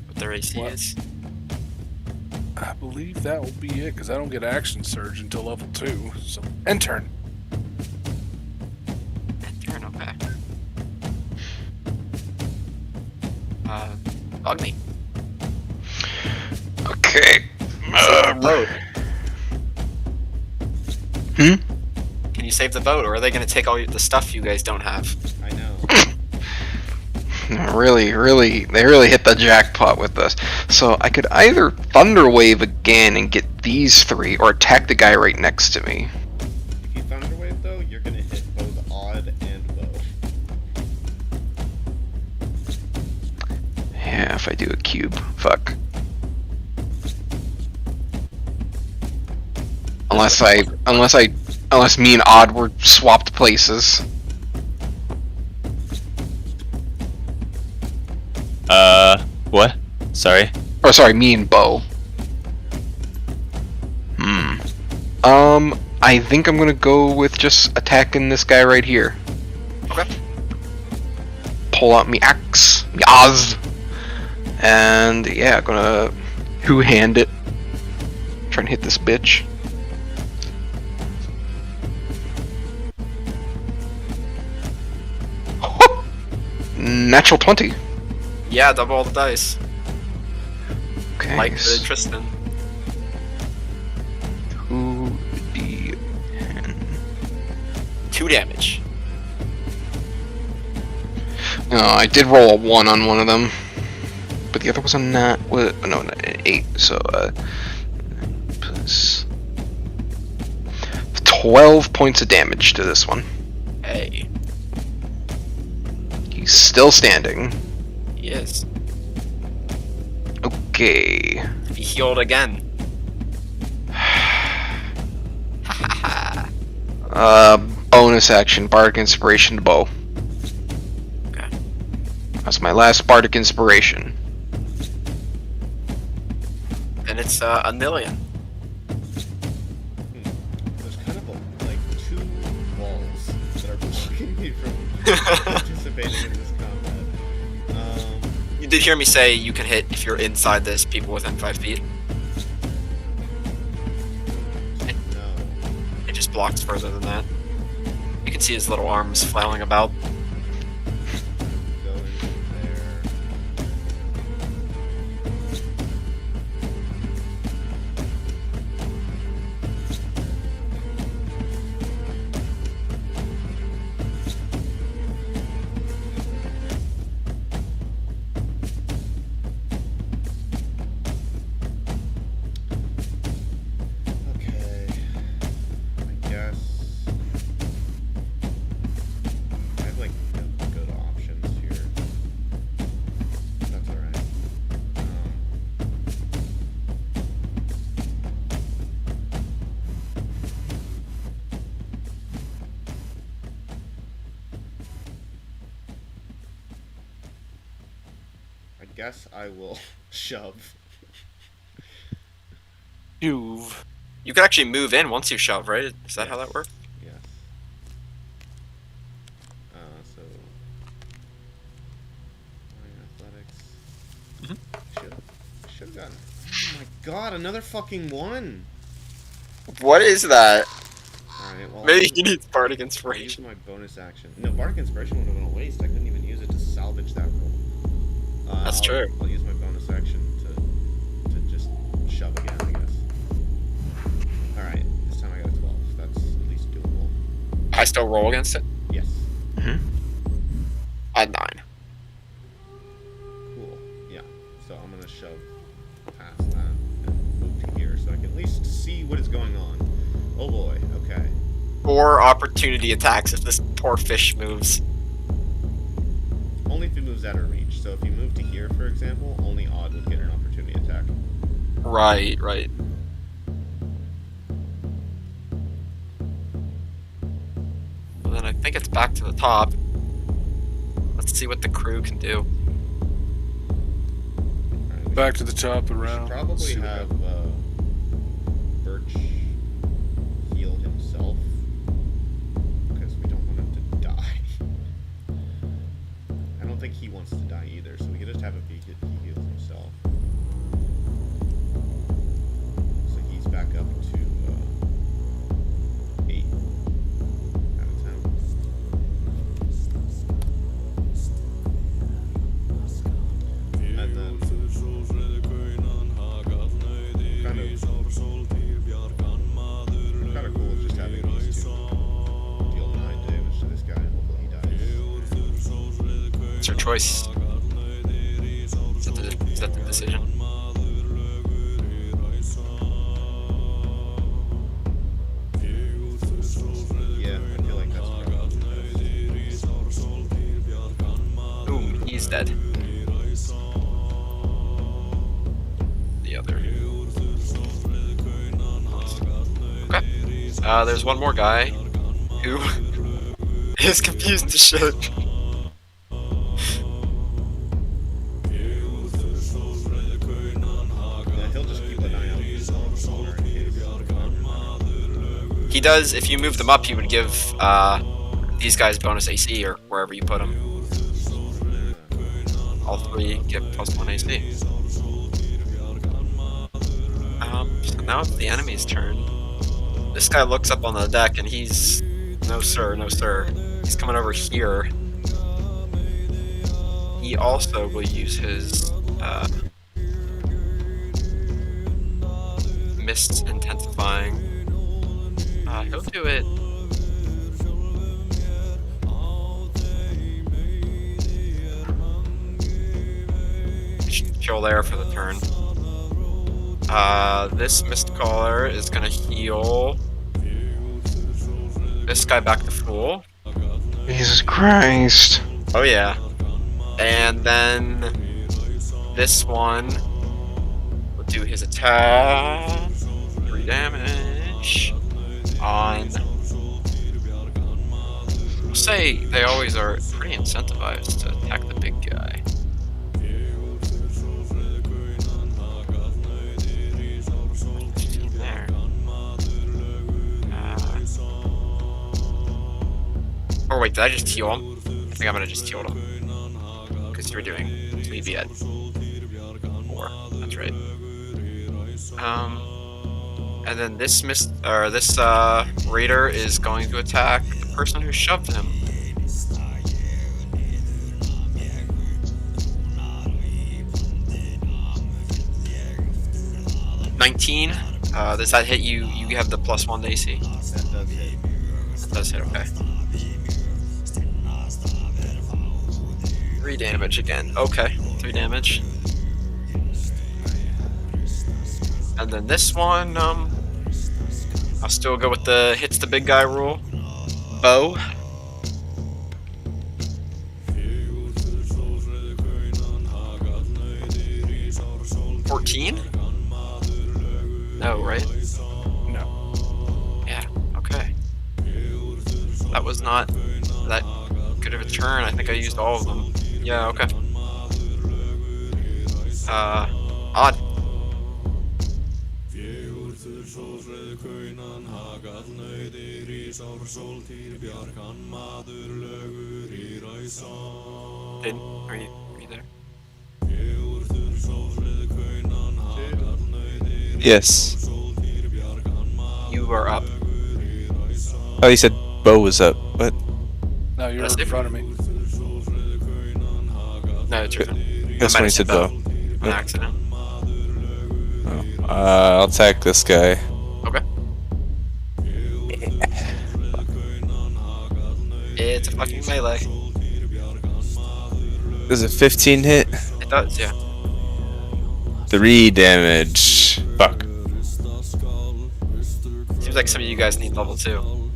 What their AC What? is. I believe that will be it, because I don't get action surge until level 2. So, end turn. Turn, okay. Bug me. Okay. Boat. Hmm? Can you save the boat, or are they going to take all the stuff you guys don't have? I know. They really hit the jackpot with this. So I could either Thunder Wave again and get these 3, or attack the guy right next to me. If you Thunderwave though, you're gonna hit both odd and low. Yeah, if I do a cube. Fuck. Unless me and Odd were swapped places. What? Sorry. Or sorry, me and Bo. I think I'm gonna go with just attacking this guy right here. Okay. Pull out me axe, me Oz, and yeah, gonna two-hand it. Try and hit this bitch. Natural 20. Yeah, double all the dice. Okay. Like the Tristan. 2d10. 2 damage. No, I did roll a 1 on one of them, but the other was a nat. No, an 8. So plus 12 points of damage to this one. Hey, He's still standing. he is. Okay. He healed again. Bonus action, Bardic Inspiration to Bow. Okay. That's my last Bardic Inspiration. And it's a million. There's kind of like 2 walls that are blocking me from participating in this combat. You did hear me say you can hit if you're inside this people within 5 feet. No. It just blocks further than that. You can see his little arms flailing about. Go in there. Okay. I guess I have like no good options here. That's alright. I guess I will shove. You've. You can actually move in once you shove, right? Is that how that works? Yes. So athletics. Should have gotten. Oh my god, another fucking 1. What is that? Alright, well Maybe he needs Bardic I'll use Inspiration. my bonus action. No, Bardic Inspiration would have been a waste. I couldn't even use it to salvage that roll. That's true. I'll use my bonus action to just shove again, I guess. Alright, this time I got a 12. That's at least doable. I still roll against it? Yes. I had 9. Cool. Yeah. So I'm gonna shove past that and move to here so I can at least see what is going on. Oh boy, okay. 4 opportunity attacks if this poor fish moves. Only if he moves out of reach. So if you move to here, for example, only Odd would get an opportunity attack. Right, right. Well, then I think it's back to the top. Let's see what the crew can do. Alright, we Back should- to the top we should around. probably See what have Birch heal himself. Because we don't want him to die. I don't think he wants to die either, so we could just have him he heals himself. So he's back up to 8 out of 10. And then kind of cool just having these two deal 9 damage to this guy and hopefully he dies. It's your choice. Is that the decision? Yeah, I feel like that's probably Boom, he's dead. The other. Okay. There's one more guy who is confused to shit. Yeah, he'll just keep an eye out for the corner in case. He does, if you move them up, he would give these guys bonus AC or wherever you put them. All 3 get +1 AC. So now it's the enemy's turn. This guy looks up on the deck and he's... No sir, no sir. He's coming over here. He also will use his mist intensifying. He'll do it. Chill there for the turn. This mist caller is gonna heal this guy back to full. Jesus Christ. Oh yeah. And then this one will do his attack. 3 damage on... I'll say they always are pretty incentivized to attack the big guy. 15 there. Or wait, did I just heal him? I think I'm gonna just heal him. Because you were doing maybe at 4. That's right. And then this raider is going to attack the person who shoved him. $19. Does that hit you? You have the +1 to AC. That does hit. That does hit. Okay. 3 damage again. Okay, 3 damage. And then this one, I'll still go with the hits the big guy rule. Bow. $14? No, right? No. Yeah, okay. That was not that good of a turn. I think I used all of them. Yeah, okay. Odd. Are you there? Yes. You are up. Oh, you said Bo was up. What? No, you're That's in front of me. No, it's your turn. That's I when might he said have Bo. An accident. I'll attack this guy. Okay. It's a fucking melee. Does a 15 hit? It does, yeah. 3 damage. Fuck. Seems seems like some of you guys need level 2.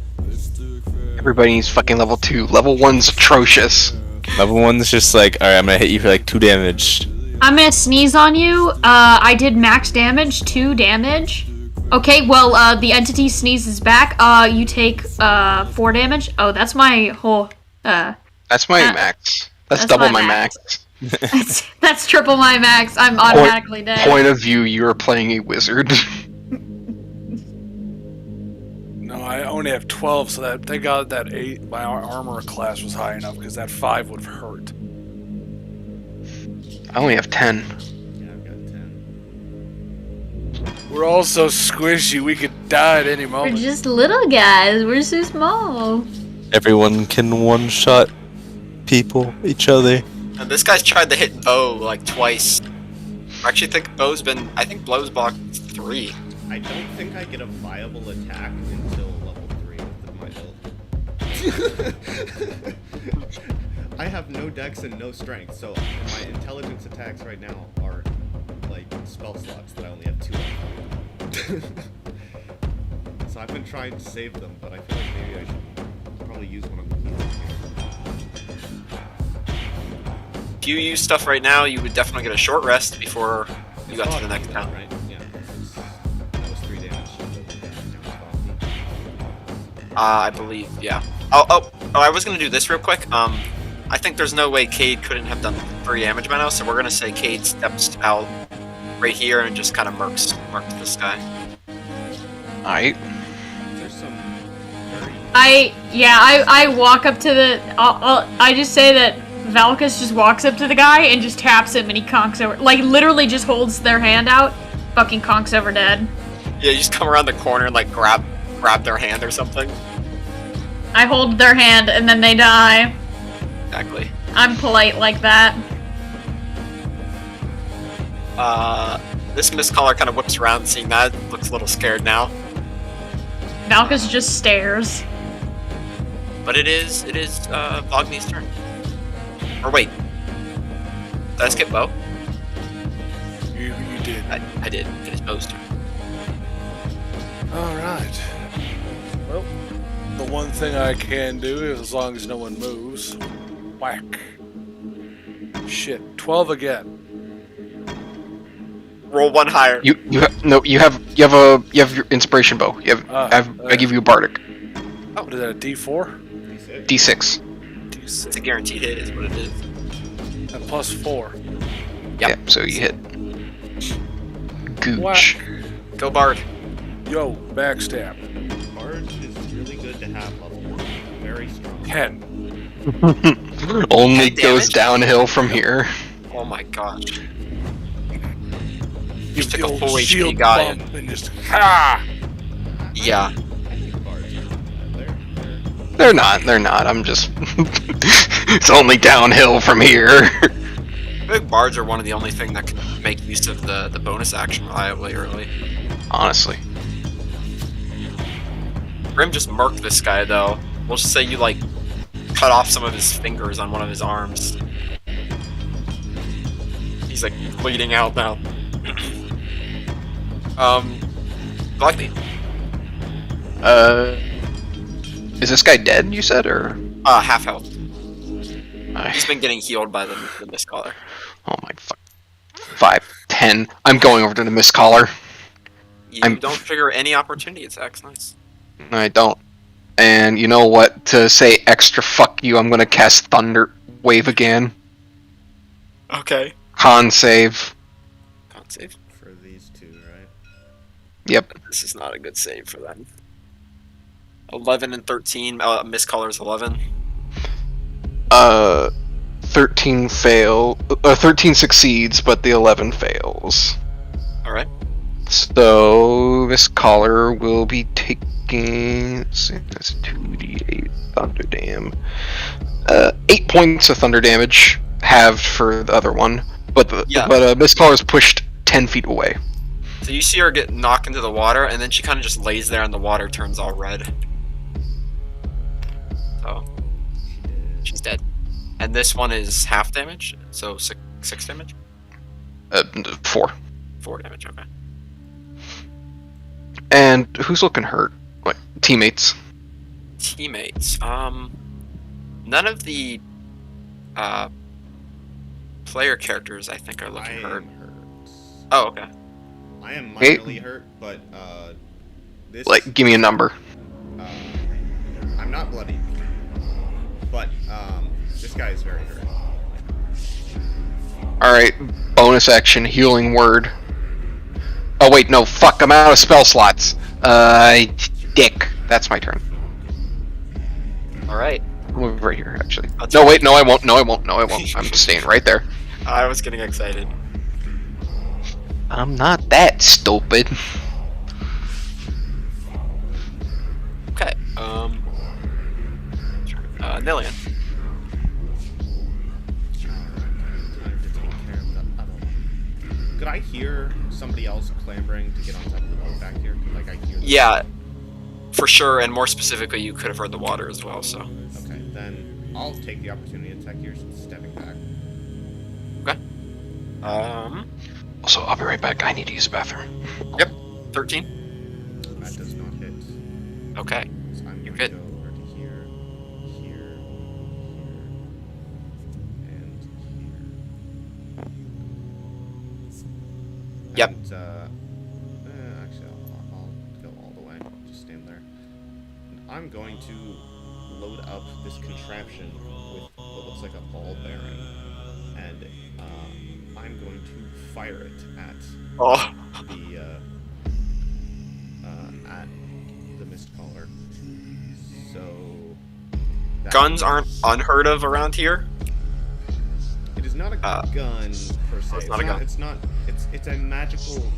Everybody needs fucking level 2. Level 1's atrocious. Level 1's just like, alright, I'm gonna hit you for like 2 damage. I'm gonna sneeze on you. I did max damage, 2 damage. Okay, well, the entity sneezes back. You take 4 damage. Oh, that's my whole. That's my max. That's double my max. That's triple my max. I'm automatically dead. Point of view, you are playing a wizard. No, I only have 12, so that thank God that 8, my armor class was high enough, because that 5 would have hurt. I only have 10. Yeah, I've got 10. We're all so squishy, we could die at any We're moment. just little guys. We're so small. Everyone can one-shot each other. And this guy's tried to hit Bo like twice. I actually think Bo's been. I think Blow's blocked 3. I don't think I get a viable attack until level 3 with my build. I have no dex and no strength, so my intelligence attacks right now are like spell slots that I only have 2 of. So I've been trying to save them, but I feel like maybe I should probably use one of them here. If you use stuff right now, you would definitely get a short rest before you got to the next town. Right? Yeah. That was 3 damage. I believe, yeah. Oh, I was gonna do this real quick. I think there's no way Cade couldn't have done 3 damage by now, so we're gonna say Cade steps out right here and just kind of murks this guy. Alright. There's some very I walk up to the. I just say that Valkus just walks up to the guy and just taps him, and he conks over. Like literally, just holds their hand out, fucking conks over dead. Yeah, you just come around the corner and like grab their hand or something. I hold their hand, and then they die. Exactly. I'm polite like that. This Mistcaller kind of whips around, seeing that, looks a little scared now. Valkus just stares. But it is Vogny's turn. Or wait, did I skip Bo? You did. I did. It is Bo's turn. Alright. Well, the one thing I can do, as long as no one moves, whack. Shit, 12 again. Roll 1 higher. You have your inspiration bow. I give you a bardic. What is that, a D4? D6. It's a guaranteed hit, is what it is. And plus 4. Yep. Yeah, so you hit. Gooch. Whack. Go Bard. Yo, backstab. Bard is really good to have level 1. Very strong. 10. Only 10 goes damage? downhill from here. Oh my gosh. Give took the a old full HP shield guy bump and just ha! Yeah. I think Bards are They're not. I'm just. It's only downhill from here. I think Bards are one of the only thing that can make use of the bonus action reliably early. Honestly. Grim just murked this guy though. We'll just say you like cut off some of his fingers on one of his arms. He's like bleeding out now. Blackney. Is this guy dead, you said, or? Half health. I- He's been getting healed by the Mistcaller. Oh my fuck. 5, 10. I'm going over to the Mistcaller. You I'm- don't trigger any opportunity attacks, nice. I don't. And you know what? To say extra fuck you, I'm gonna cast Thunder Wave again. Okay. Con save. Can't save. for these two, right? Yep. This is not a good save for them. 11 and 13. Mistcaller's 11. 13 fail. 13 succeeds, but the 11 fails. Alright. So this caller will be taking. Let's see, that's 2d8 thunder dam. 8 points of thunder damage, halved for the other one. But this caller is pushed 10 feet away. So you see her get knocked into the water, and then she kind of just lays there, and the water turns all red. So she's dead. And this one is half damage, so six damage. 4. 4 damage. Okay. And who's looking hurt? What teammates? Teammates. None of the player characters I think are looking hurt. hurt. Oh, okay. I am Hey. minorly hurt, but this Like, give me a number. I'm not bloodied, but this guy is very hurt. All right, bonus action, healing word. Oh wait, no, fuck, I'm out of spell slots. Dick. That's my turn. All right. I'll move right here, actually. That's No, fine. wait, no, I won't. No, I won't. No, I won't. I'm staying right there. I was getting excited. I'm not that stupid. Okay. Nillian. Time to take care of the other one. Could I hear somebody else clambering to get on top of the boat back here? Like I hear. Yeah, for sure, and more specifically, you could have heard the water as well. So. Okay, then I'll take the opportunity to attack you, stepping back. Okay. Also, I'll be right back. I need to use the bathroom. Yep. 13. That does not hit. Okay. So I'm You going hit. to go over to here, here, and here. Yep. And, actually, I'll go all the way. Just stand there. And I'm going to load up this contraption with what looks like a ball bearing, and I'm going to fire it at Oh. at the mist caller. So that Guns aren't unheard of around here. It is not a gun per se. it's not a gun. It's a magical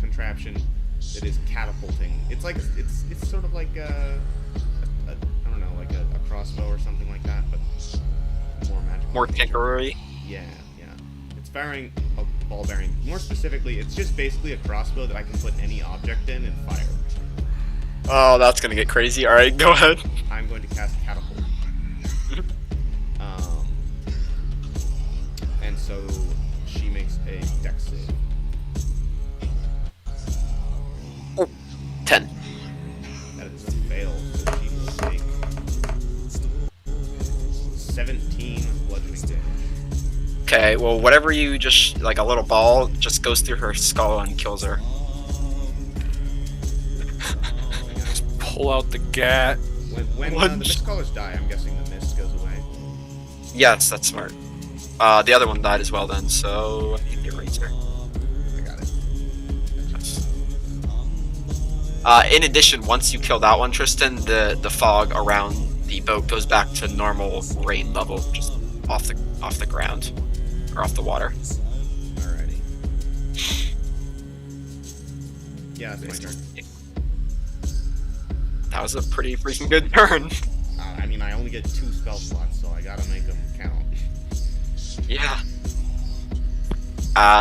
contraption that is catapulting. It's like it's sort of like a I don't know, like a crossbow or something like that, but more magical. More tinkery. Yeah. It's firing a ball bearing. More specifically, it's just basically a crossbow that I can put any object in and fire. Oh, that's gonna get crazy. All right, go ahead. I'm going to cast catapult. And so she makes a dex save. 10. That is a fail, so she will take 17 bludgeoning damage. Okay, well, whatever you just, like a little ball, just goes through her skull and kills her. Pull out the gat. When What? the mist callers die, I'm guessing the mist goes away. Yes, that's smart. The other one died as well then, so I think it rates her. I got it. In addition, once you kill that one, Tristan, the fog around the boat goes back to normal rain level, just off the ground or off the water. Alrighty. Yeah, it's my turn. That was a pretty freaking good turn. I mean, I only get 2 spell slots, so I gotta make them count. Yeah.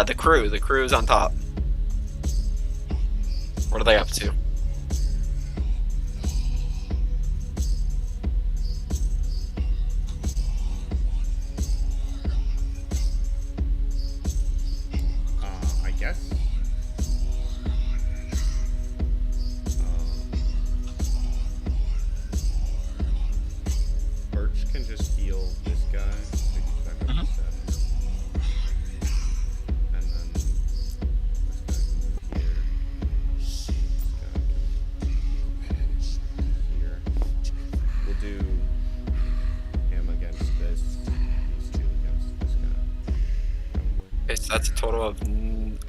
The crew is on top. What are they up to? I guess. Birch can just heal this guy. So he's back up to 7. And then this guy can move here. This guy can move here. We'll do him against this. These two against this guy. Okay, so that's a total of...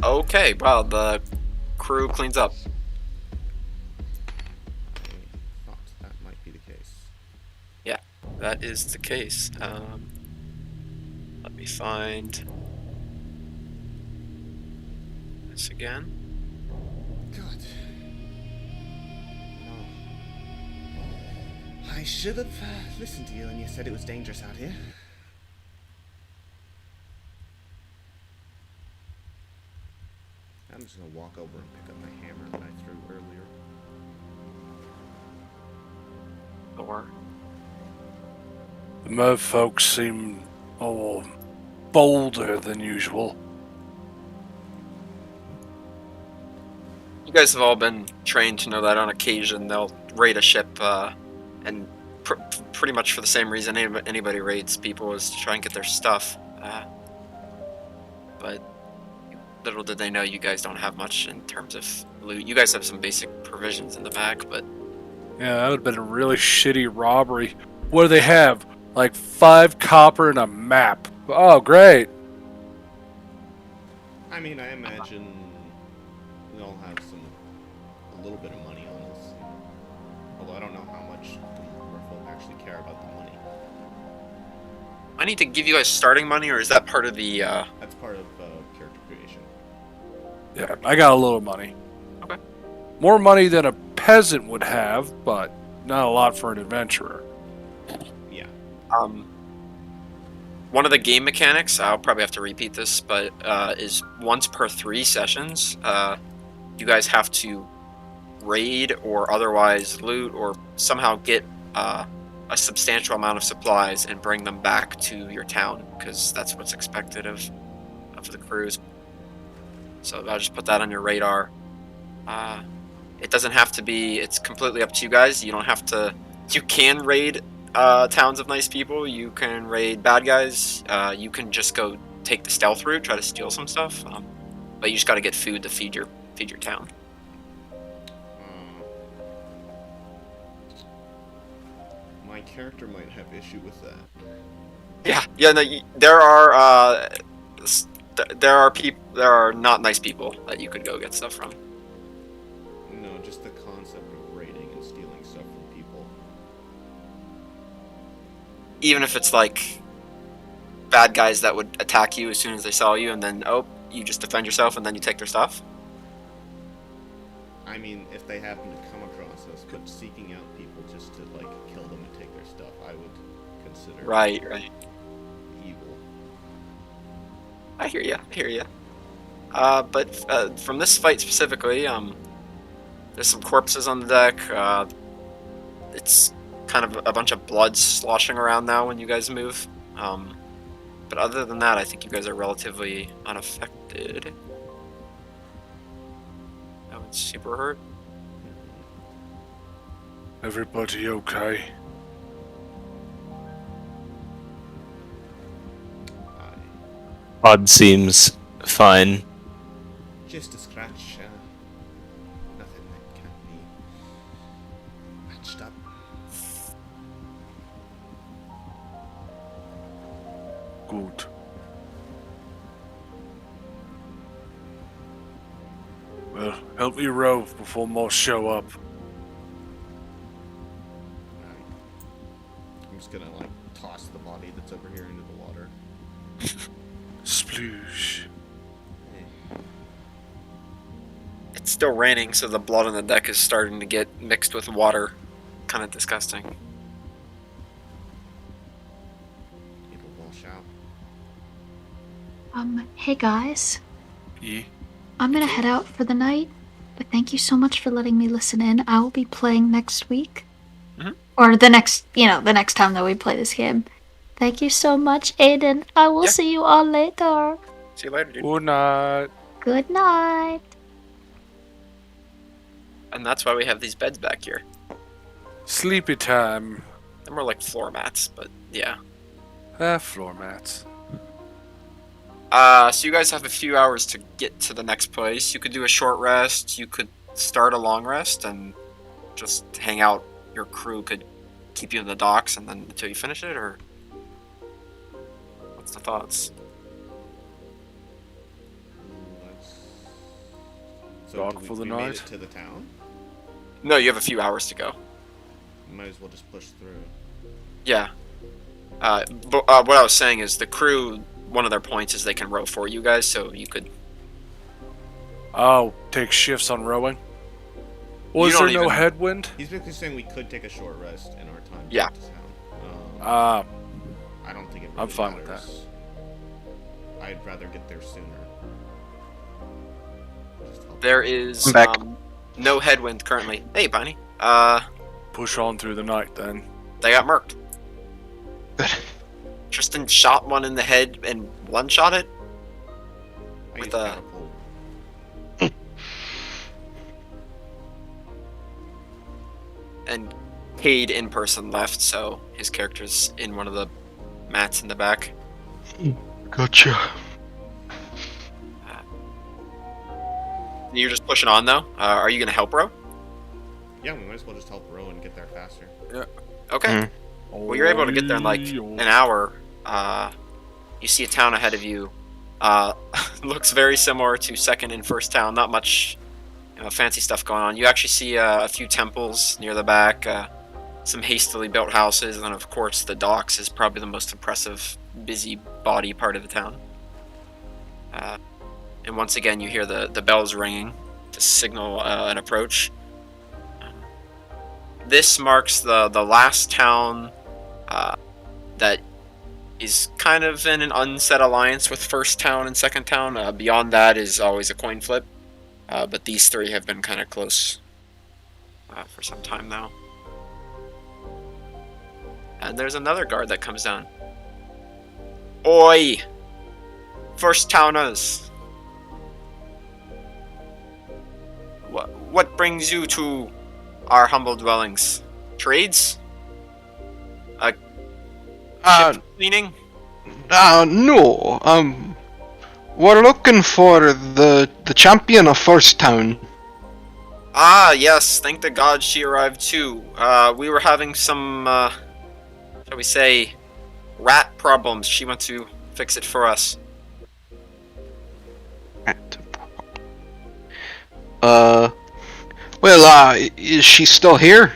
Okay, wow, the crew cleans up. I thought that might be the case. Yeah, that is the case. Let me find this again. God. No. I should have listened to you when you said it was dangerous out here. I'm just gonna walk over and pick up my hammer that I threw earlier. Or The Merv folks seem bolder than usual. You guys have all been trained to know that on occasion they'll raid a ship, and pretty much for the same reason anybody raids people is to try and get their stuff. But little did they know you guys don't have much in terms of loot. You guys have some basic provisions in the back, but Yeah, that would have been a really shitty robbery. What do they have? Like 5 copper and a map. Oh, great. I mean, I imagine we all have a little bit of money on us. Although I don't know how much the merfolk actually care about the money. I need to give you guys starting money, or is that part of the? That's part of character creation. Yeah, I got a little money. Okay. More money than a peasant would have, but not a lot for an adventurer. Yeah. One of the game mechanics, I'll probably have to repeat this, but is once per 3 sessions, you guys have to raid or otherwise loot or somehow get a substantial amount of supplies and bring them back to your town, because that's what's expected of the cruise. So I'll just put that on your radar. It doesn't have to be, it's completely up to you guys. You don't have to, you can raid towns of nice people, you can raid bad guys, you can just go take the stealth route, try to steal some stuff, but you just got to get food to feed your town. My character might have issue with that. Yeah. No, there are not nice people that you could go get stuff from. No, just the concept of raiding and stealing stuff from people. Even if it's like bad guys that would attack you as soon as they saw you, and then you just defend yourself and then you take their stuff. I mean, if they happen to come across us, but seeking out people just to like kill them and take their stuff, I would consider Right. evil. I hear ya. But from this fight specifically, there's some corpses on the deck. It's kind of a bunch of blood sloshing around now when you guys move. But other than that, I think you guys are relatively unaffected. No one's super hurt. Everybody okay? Odd seems fine. Just a scratch. Nothing that can't be patched up. Good. Well, help me row before more show up. I'm just gonna like toss the body that's over here into the water. Sploosh. It's still raining, so the blood on the deck is starting to get mixed with water. Kind of disgusting. People wash out. Hey guys. E? I'm gonna head out for the night, but thank you so much for letting me listen in. I will be playing next week. Mhm. Or the next time that we play this game. Thank you so much, Aiden. I will Yeah. see you all later. See you later, dude. Good night. Good night. And that's why we have these beds back here. Sleepy time. They're more like floor mats, but yeah. Floor mats. So you guys have a few hours to get to the next place. You could do a short rest. You could start a long rest and just hang out. Your crew could keep you in the docks and then until you finish it, or what's the thoughts? So Dock for the we night? made it to the town. No, you have a few hours to go. Might as well just push through. Yeah. But what I was saying is the crew. One of their points is they can row for you guys, so you could. Oh, take shifts on rowing? Was don't there no even- headwind? He's basically saying we could take a short rest in our time. Yeah. To town. Ah, I don't think it really I'm fine with matters. I'd rather get there sooner. Just help. There is I'm back. no headwind currently. Hey, Bunny. push on through the night then. They got murked. Tristan shot one in the head and one-shot it. I with used a- catapult. and Cade in person left, so his character's in one of the mats in the back. Gotcha. You're just pushing on though. Are you gonna help Ro? Yeah, we might as well just help Rowan get there faster. Okay. Mhm. Well, you're able to get there in like an hour. You see a town ahead of you. Looks very similar to second and first town. Not much, fancy stuff going on. You actually see a few temples near the back, some hastily built houses, and then of course the docks is probably the most impressive, busy body part of the town. And once again, you hear the bells ringing to signal an approach. This marks the last town that is kind of in an unset alliance with first town and second town. Beyond that is always a coin flip, but these three have been kind of close for some time now. And there's another guard that comes down. Oi! First towners! What brings you to our humble dwellings? Trades? Cleaning? No. We're looking for the champion of First Town. Ah, yes. Thank the gods she arrived too. We were having some, shall we say, rat problems. She went to fix it for us. Is she still here?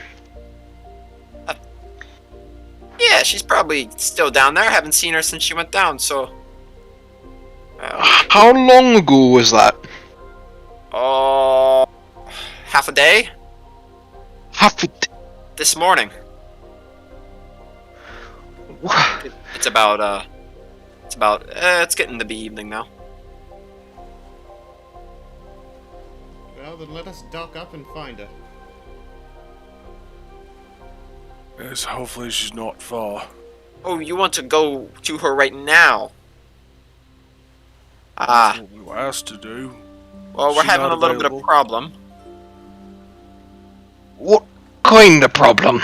Yeah, she's probably still down there. I haven't seen her since she went down, so... How long ago was that? Half a day? This morning. It's getting to be evening now. Well, then let us dock up and find her. Yes, hopefully she's not far. Oh, you want to go to her right now? That's what we were asked to do. Well, we're She's having not a little bit of available. problem. What kind of problem?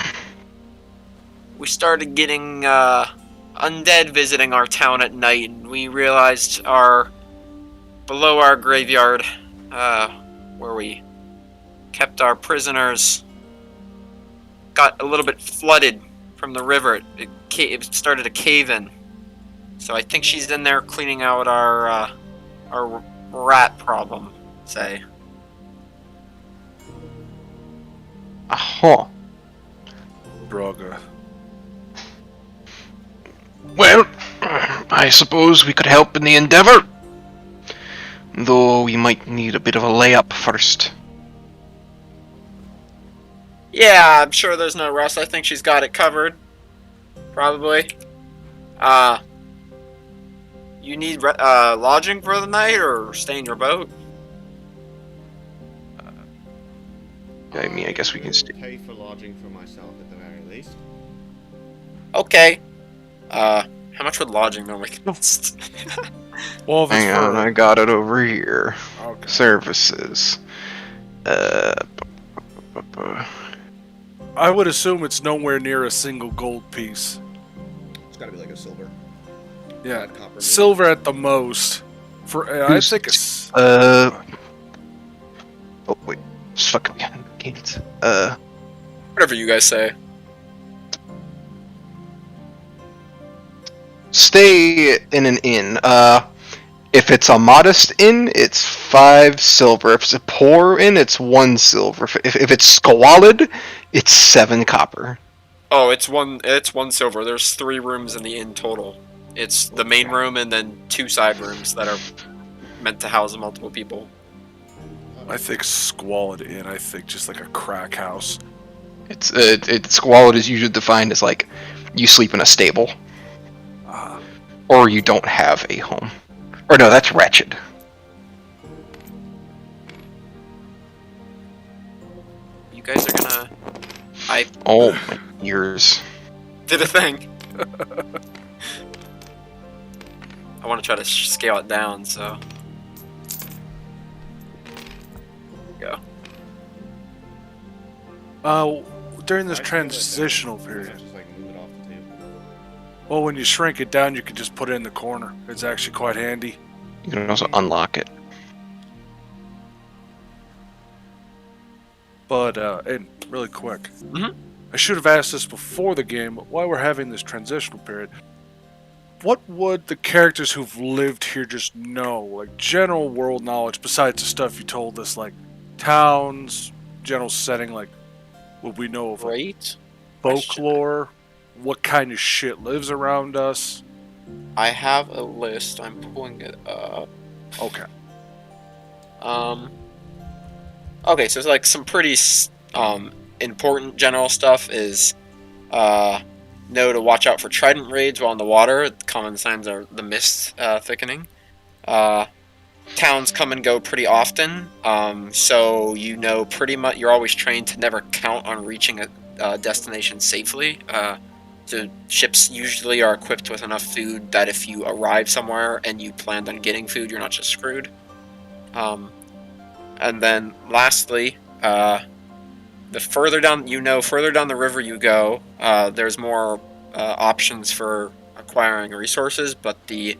We started getting undead visiting our town at night, and we realized below our graveyard, where we kept our prisoners, got a little bit flooded from the river. It started to cave in. So I think she's in there cleaning out our rat problem, say. Aha. Braga. Well, I suppose we could help in the endeavor. Though we might need a bit of a layup first. Yeah, I'm sure there's no rush. I think she's got it covered. Probably. You need lodging for the night or stay in your boat? I mean, I guess we can stay. Pay for lodging for myself at the very least. Okay. How much would lodging normally cost? Well, if it's Hang on, I got it over here. Okay. Services. I would assume it's nowhere near a single gold piece. It's gotta be like a silver. Yeah, Copper, maybe. silver at the most. I think it's. Oh wait, it's fucking can't. Whatever you guys say. Stay in an inn. If it's a modest inn, it's 5 silver. If it's a poor inn, it's 1 silver. If it's squalid, it's 7 copper. Oh, it's one silver. There's 3 rooms in the inn total. It's the main room and then 2 side rooms that are meant to house multiple people. I think squalid inn. I think just like a crack house. It's squalid is usually defined as like you sleep in a stable, or you don't have a home. Or no, that's wretched. You guys are gonna... Oh my ears. did a thing. I want to try to scale it down, so... Go. during this I fill it down. transitional I period. can't just like move it off the table. Well, when you shrink it down, you can just put it in the corner. It's actually quite handy. You can also unlock it. But, and really quick. Mhm. I should have asked this before the game, but while we're having this transitional period, what would the characters who've lived here just know? Like, general world knowledge, besides the stuff you told us, like, towns, general setting, like, what we know of like, Great. folklore, what kind of shit lives around us. I have a list. I'm pulling it up. Okay. Okay, so it's like some pretty important general stuff is know to watch out for trident raids while in the water. Common signs are the mist thickening. Towns come and go pretty often, so you know pretty much you're always trained to never count on reaching a destination safely. So ships usually are equipped with enough food that if you arrive somewhere and you planned on getting food, you're not just screwed. And then lastly, the further down the river you go, there's more options for acquiring resources, but the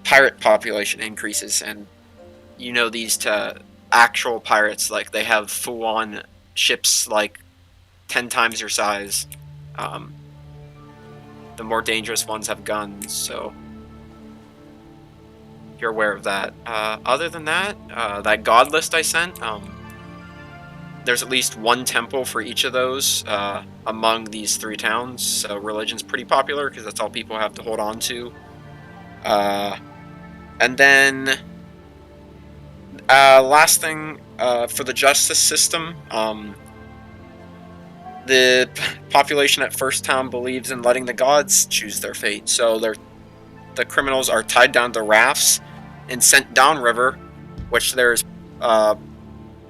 pirate population increases, and you know these to actual pirates, like they have full-on ships like 10 times your size. The more dangerous ones have guns, so you're aware of that. Other than that, that god list I sent, there's at least one temple for each of those among these 3 towns, so religion's pretty popular because that's all people have to hold on to. And then, last thing, for the justice system, the population at First Town believes in letting the gods choose their fate, so the criminals are tied down to rafts and sent downriver, which there's kind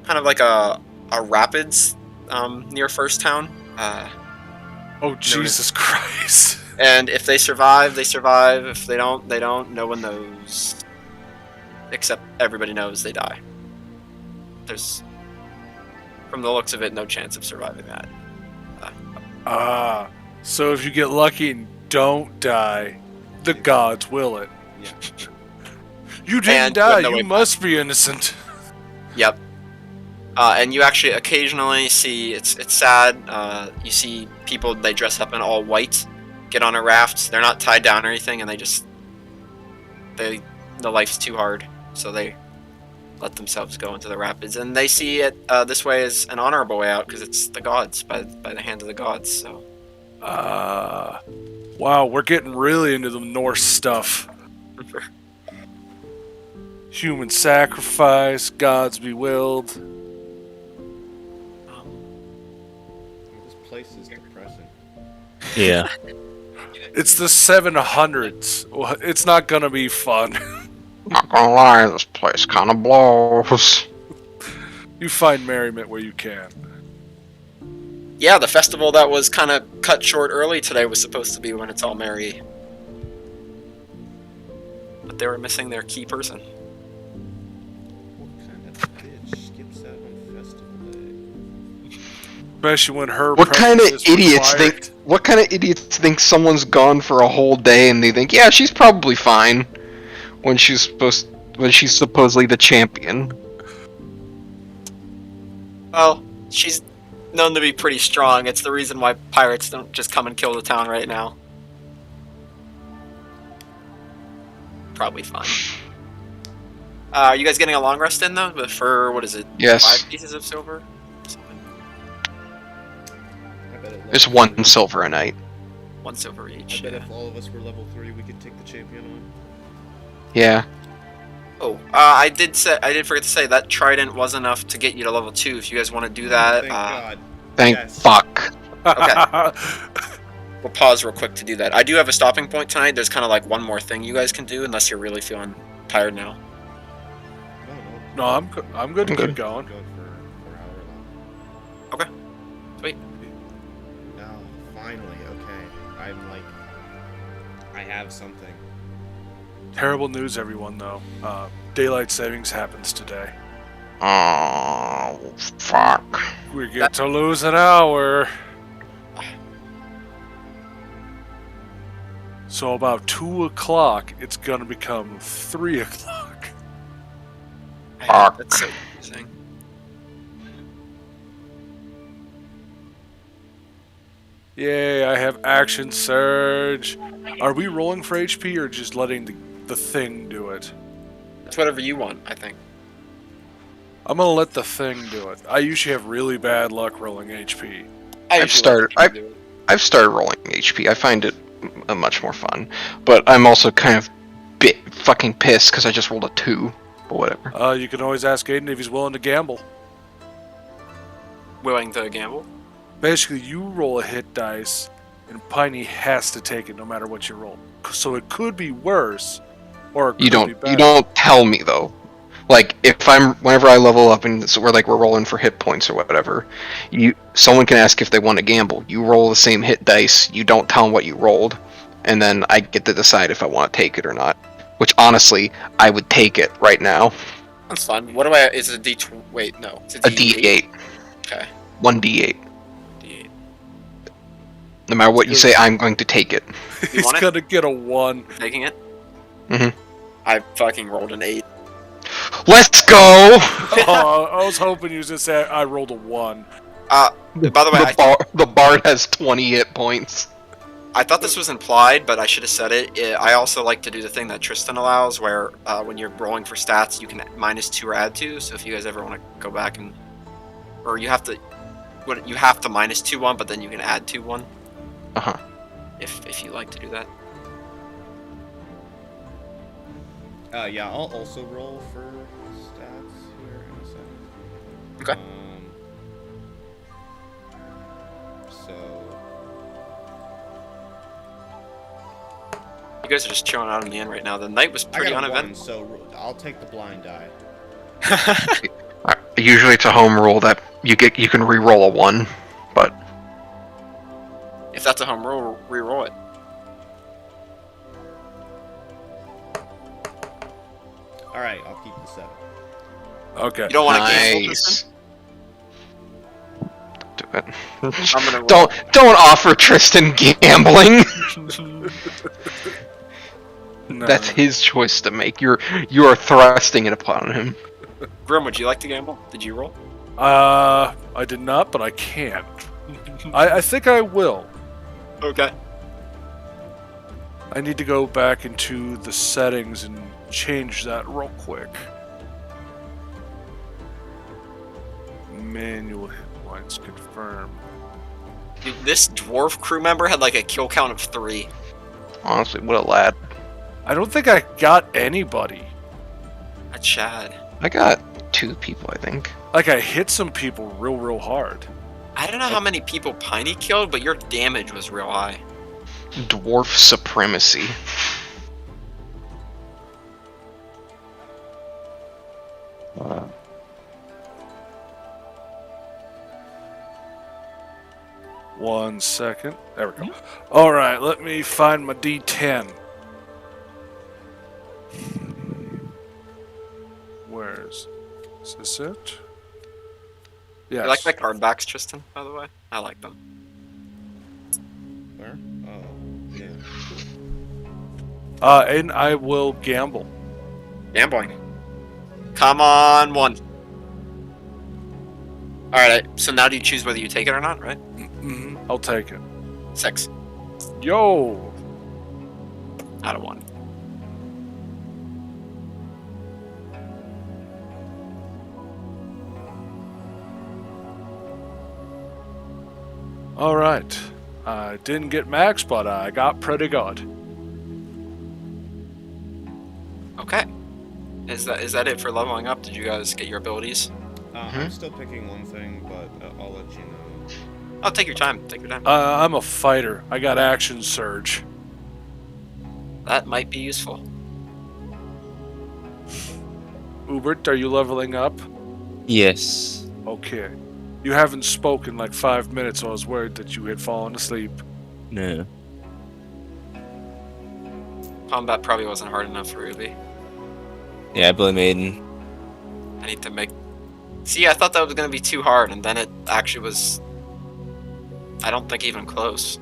of like a rapids near First Town. Oh, Jesus Christ. And if they survive, they survive. If they don't, they don't. No one knows. Except everybody knows they die. There's, from the looks of it, no chance of surviving that. So if you get lucky and don't die, the gods will it. Yeah. You didn't And you die, have no way you must be innocent. Yep. And you actually occasionally see, it's sad, you see people, they dress up in all white, get on a raft, they're not tied down or anything, and the life's too hard, so they let themselves go into the rapids, and they see it this way as an honorable way out, because it's the gods, by the hand of the gods, so. Wow, we're getting really into the Norse stuff. Human sacrifice, gods be willed. This place is depressing. Yeah. It's the 700s. Well, it's not gonna be fun. Not gonna lie, this place kind of blows. You find merriment where you can. Yeah, the festival that was kind of cut short early today was supposed to be when it's all merry. But they were missing their key person. What kind of bitch skips out on festival day? Especially when her What kind of presence is idiots required. think? What kind of idiots think someone's gone for a whole day and they think, yeah, she's probably fine, when she's supposedly the champion. Well, she's known to be pretty strong. It's the reason why pirates don't just come and kill the town right now. Probably fine. Are you guys getting a long rest in though? For what is it? Yes. 5 pieces of silver? Something. I bet at It's level 1 3 silver a night. 1 silver I each. bet Yeah. if all of us were level 3, we could take the champion on. Yeah. Oh, I did forget to say that trident was enough to get you to level 2. If you guys want to do that, Thank God. Thank Yes. fuck. we'll pause real quick to do that. I do have a stopping point tonight. There's kind of like one more thing you guys can do, unless you're really feeling tired now. No. No, I'm good. I'm good to I'm keep good. going. Go for however long. Okay. Sweet. Oh, finally. Okay. I'm like, I have something. Terrible news, everyone. Though, daylight savings happens today. Oh, Oh, fuck. We get to lose an hour. So about 2 o'clock, it's gonna become 3 o'clock. Fuck. That's so confusing. Yay, I have action surge. Are we rolling for HP or just letting the thing do it? It's whatever you want, I think. I'm gonna let the thing do it. I usually have really bad luck rolling HP. I've started rolling HP. I find it much more fun, but I'm also kind of fucking pissed because I just rolled a 2. But whatever. You can always ask Aiden if he's willing to gamble. Willing to gamble? Basically, you roll a hit dice, and Piney has to take it no matter what you roll. So it could be worse, or it could be better. You don't tell me though. Like whenever I level up and so we're rolling for hit points or whatever, someone can ask if they want to gamble. You roll the same hit dice. You don't tell them what you rolled, and then I get to decide if I want to take it or not. Which honestly, I would take it right now. That's fine. What do I? Is it a D? Wait, no. It's A D8. Okay. 1 D8. D8. No matter what you say, I'm going to take it. He's gonna get a 1. Taking it? Mm-hmm. I fucking rolled an 8. Let's go! Oh, I was hoping you was gonna say I rolled a 1. By the way, the bard has 20 hit points. I thought this was implied, but I should have said it. I also like to do the thing that Tristan allows, where when you're rolling for stats, you can -2 or add 2. So if you guys ever want to go back and, or you have to -2 one, but then you can add 2 one. If you like to do that. Yeah, I'll also roll for stats here in a second. Okay. So You guys are just chilling out in the end right now. The night was I pretty got a 1, uneventful. so I'll take the blind die. Usually it's a home roll that you can re-roll a 1, but If that's a home roll, re-roll it. Alright, I'll keep the 7. Okay. You don't want to gamble, Tristan? Do it. I'm gonna roll. Don't offer Tristan gambling. No. That's his choice to make. You are thrusting it upon him. Grim, would you like to gamble? Did you roll? I did not, but I can. I think I will. Okay. I need to go back into the settings and change that real quick. Manual hit points confirm. Dude, this dwarf crew member had like a kill count of 3. Honestly, what a lad. I don't think I got anybody. That's Chad. I got 2 people, I think. Like, I hit some people real hard. I don't know how many people Piney killed, but your damage was real high. Dwarf supremacy. One second. There we go. Alright, let me find my D10. Where's... Is this it? Yes. You like my card backs, Tristan, by the way? I like them. Where? Oh, yeah. And I will gamble. Gambling. Come on, 1. Alright, so now do you choose whether you take it or not, right? Mm-hmm. I'll take it. 6. Yo! Out of 1. Alright. I didn't get max, but I got pretty good. Okay. Is that it for leveling up? Did you guys get your abilities? I'm still picking one thing, but I'll let you know. Oh, take your time. Take your time. I'm a fighter. I got action surge. That might be useful. Ubert, are you leveling up? Yes. Okay. You haven't spoken like 5 minutes, so I was worried that you had fallen asleep. No. Combat probably wasn't hard enough for Ruby. Yeah, Billy Maiden. I need to make See, I thought that was gonna be too hard, and then it actually was. I don't think even close.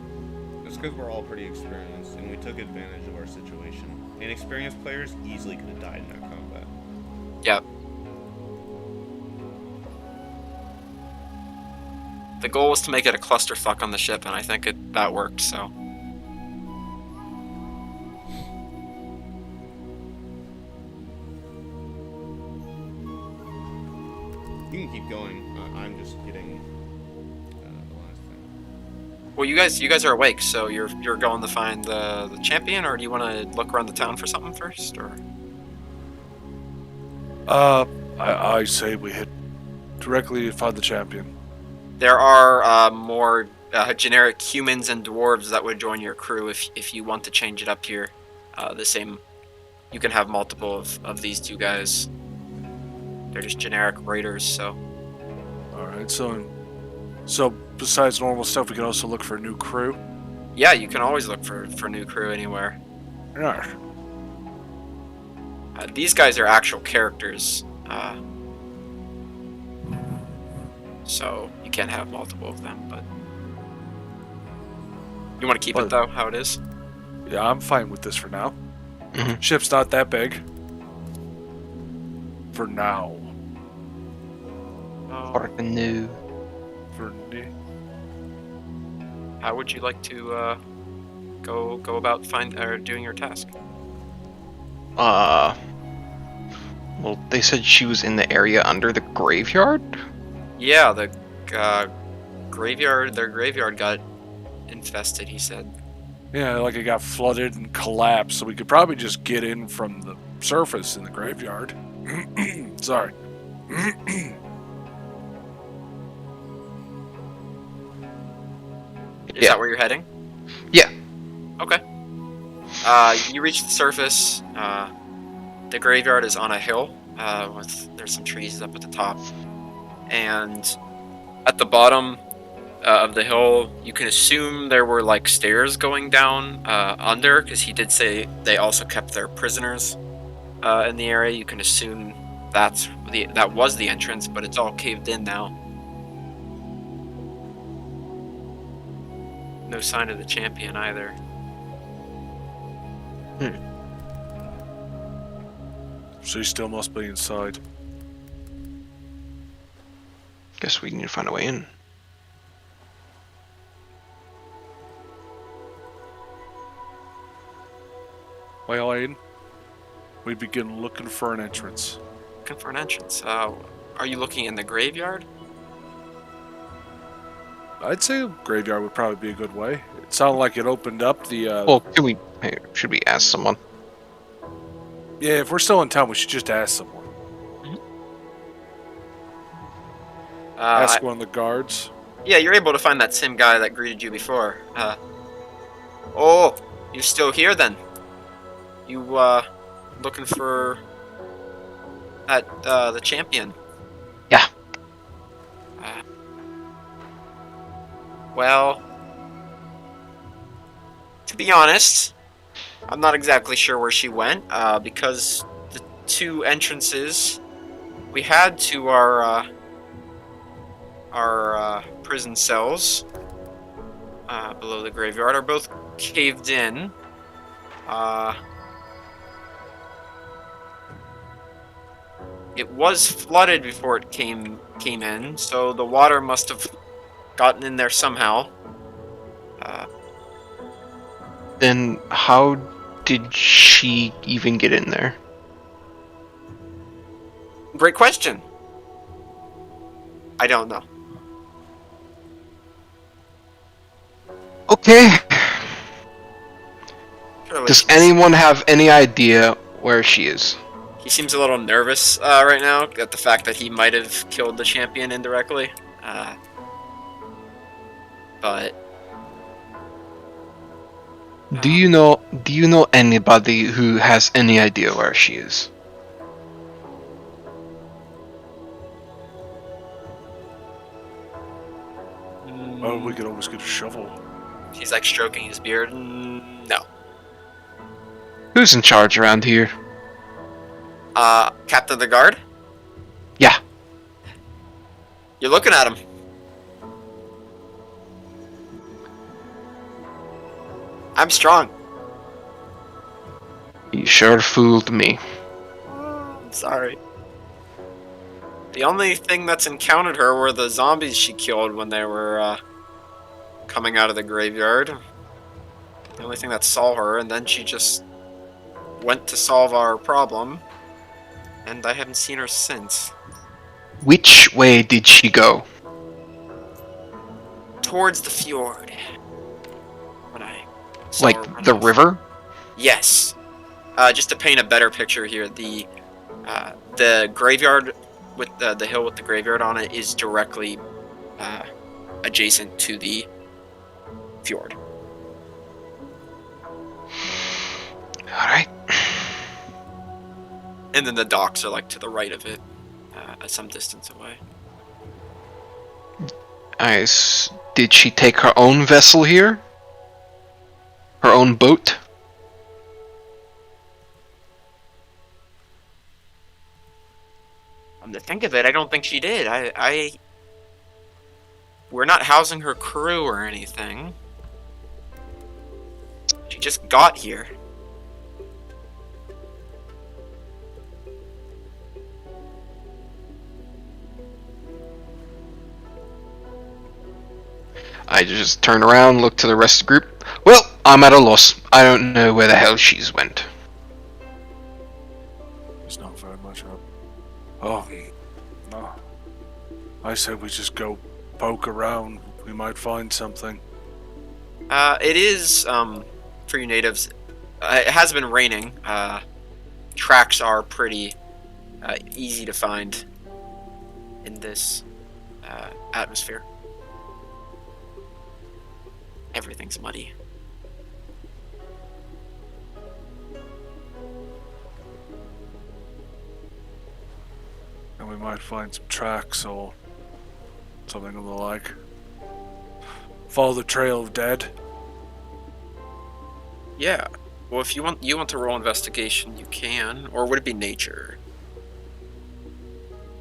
It's because we're all pretty experienced, and we took advantage of our situation. Inexperienced players easily could have died in that combat. Yep. The goal was to make it a clusterfuck on the ship, and I think that worked. So. You can keep going. I'm just getting the last thing. Well, you guys are awake, so you're going to find the champion, or do you want to look around the town for something first, or? I say we hit directly and find the champion. There are more generic humans and dwarves that would join your crew if you want to change it up here. The same, you can have multiple of these two guys. They're just generic raiders, so. Alright, so besides normal stuff, we can also look for a new crew? Yeah, you can always look for new crew anywhere. Alright. These guys are actual characters, so you can't have multiple of them, but... You want to keep it, though, how it is? Yeah, I'm fine with this for now. Mhm. Ship's not that big. For now. Or a new. How would you like to go about doing your task? Well, they said she was in the area under the graveyard? Yeah, the graveyard. Their graveyard got infested. He said. Yeah, like it got flooded and collapsed, so we could probably just get in from the surface in the graveyard. Sorry. Is that where you're heading? Yeah. Okay. You reach the surface. The graveyard is on a hill. There's some trees up at the top, and at the bottom of the hill, you can assume there were like stairs going down under, because he did say they also kept their prisoners in the area. You can assume that was the entrance, but it's all caved in now. No sign of the champion either. So he still must be inside. Guess we need to find a way in. Well, Aiden, we begin looking for an entrance. Looking for an entrance. Are you looking in the graveyard? I'd say a graveyard would probably be a good way. It sounded like it opened up the. Well, should we ask someone? Yeah, if we're still in town, we should just ask someone. Ask one of the guards. Yeah, you're able to find that same guy that greeted you before. Oh, you're still here then? You looking for the champion? Yeah. Well, to be honest, I'm not exactly sure where she went, because the two entrances we had to our prison cells below the graveyard are both caved in. It was flooded before it came in, so the water must have gotten in there somehow. Then how did she even get in there? Great question. I don't know. Okay. Surely Does she's- anyone have any idea where she is? He seems a little nervous right now at the fact that he might have killed the champion indirectly. But Do you know anybody who has any idea where she is? Oh, we could always get a shovel. he's like stroking his beard. No. Who's in charge around here? Captain of the guard? Yeah. You're looking at him. I'm strong. You sure fooled me. Sorry. The only thing that's encountered her were the zombies she killed when they were coming out of the graveyard. The only thing that saw her, and then she just went to solve our problem, and I haven't seen her since. Which way did she go? Towards the fjord. When I saw her run Like the off. river? Yes. Just to paint a better picture here, the graveyard with the hill with the graveyard on it is directly adjacent to the fjord. Alright. And then the docks are like to the right of it, some distance away. Did she take her own vessel here? Her own boat? To think of it, I don't think she did. We're not housing her crew or anything. She just got here. I just turn around, look to the rest of the group. Well, I'm at a loss. I don't know where the hell she's went. There's not very much up. Oh, no. I said we just go poke around. We might find something. It is, for you natives, it has been raining. Tracks are pretty easy to find in this atmosphere. Everything's muddy. And we might find some tracks or something of the like. Follow the trail of dead. Yeah. Well, if you want to roll investigation, you can. Or would it be nature?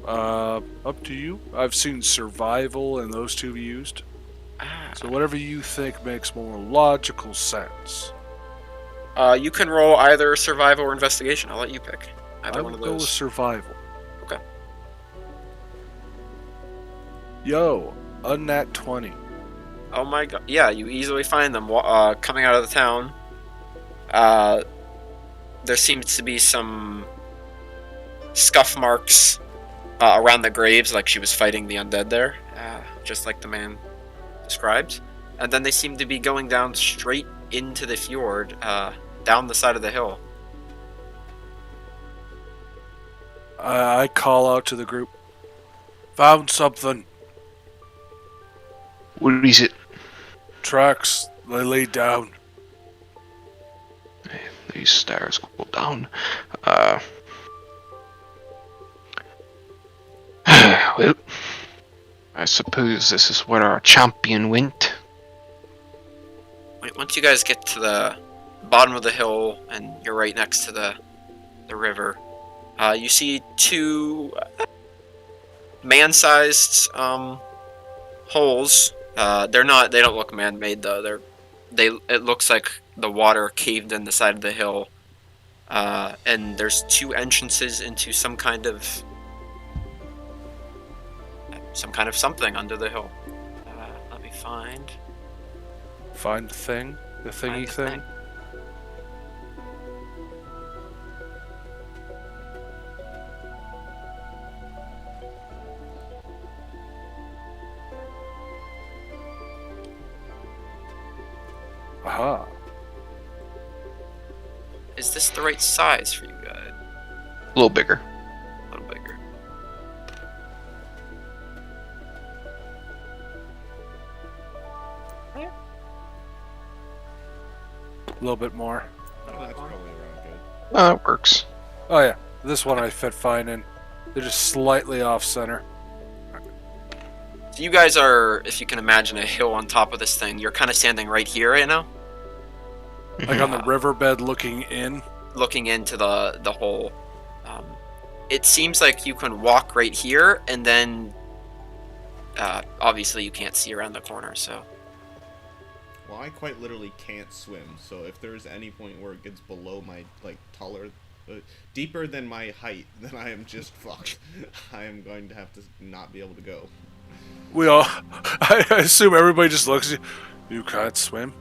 Up to you. I've seen survival and those two used. So whatever you think makes more logical sense. You can roll either survival or investigation. I'll let you pick. Either I one would of go with those. survival. Okay. Yo, unnat 20. Oh my god. Yeah, you easily find them coming out of the town. There seems to be some scuff marks around the graves, like she was fighting the undead there, just like the man described. And then they seem to be going down straight into the fjord, down the side of the hill. I call out to the group. Found something. What is it? Tracks. They laid down. These stairs go down. Well, I suppose this is where our champion went. Wait, once you guys get to the bottom of the hill and you're right next to the river, you see two man-sized holes. They don't look man-made though. It looks like the water caved in the side of the hill, and there's two entrances into some kind of something under the hill. Let me find Find the thing. The thingy the thing. Aha. Is this the right size for you guys? A little bigger. A little bigger. A little bit more. Oh, that's probably around good. It works. Oh yeah. This one I fit fine in. They're just slightly off center. So you guys are, if you can imagine a hill on top of this thing, you're kind of standing right here, you know? Like on the riverbed looking in. Looking into the hole. It seems like you can walk right here, and then obviously you can't see around the corner, so... Well, I quite literally can't swim, so if there's any point where it gets below my, like, deeper than my height, then I am just fucked. I am going to have to not be able to go. We all, I assume everybody just looks at you. You can't swim?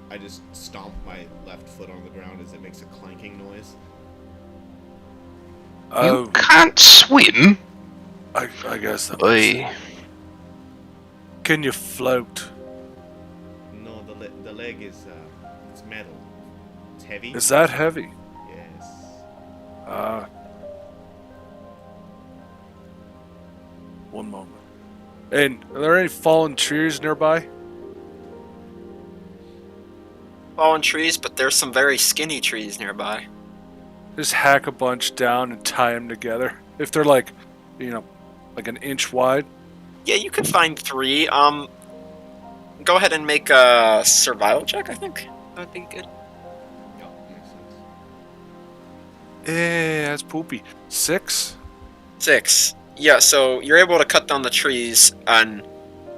I just stomp my left foot on the ground as it makes a clanking noise. You can't swim? I guess that Oi. makes sense. Can you float? No, the leg is, it's metal. It's heavy. Is that heavy? Yes. One moment. And are there any fallen trees nearby? Fallen trees, but there's some very skinny trees nearby. Just hack a bunch down and tie them together. If they're like, like an inch wide. Yeah, you could find 3. Go ahead and make a survival check, I think. That would be good. Yep, makes sense. That's poopy. 6? 6. Yeah, so you're able to cut down the trees and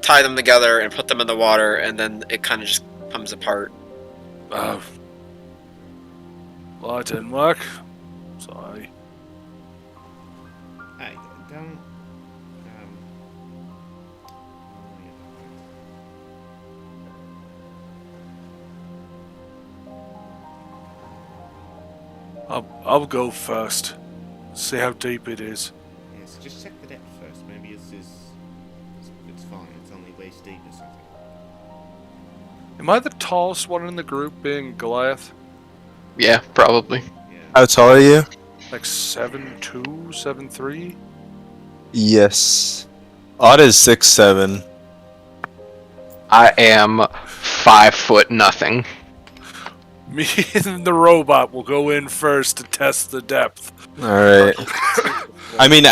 tie them together and put them in the water, and then it kind of just comes apart. Well, it didn't work. Sorry. I don't. I'll go first. See how deep it is. Yes, just check the depth first. Maybe it's fine. It's only waist deep or something. Am I the tallest one in the group, being Goliath? Yeah, probably. Yeah. How tall are you? Like 7'2", 7'3"? Yes. Odd is 6'7". I am 5 foot nothing. Me and the robot will go in first to test the depth. Alright. I mean,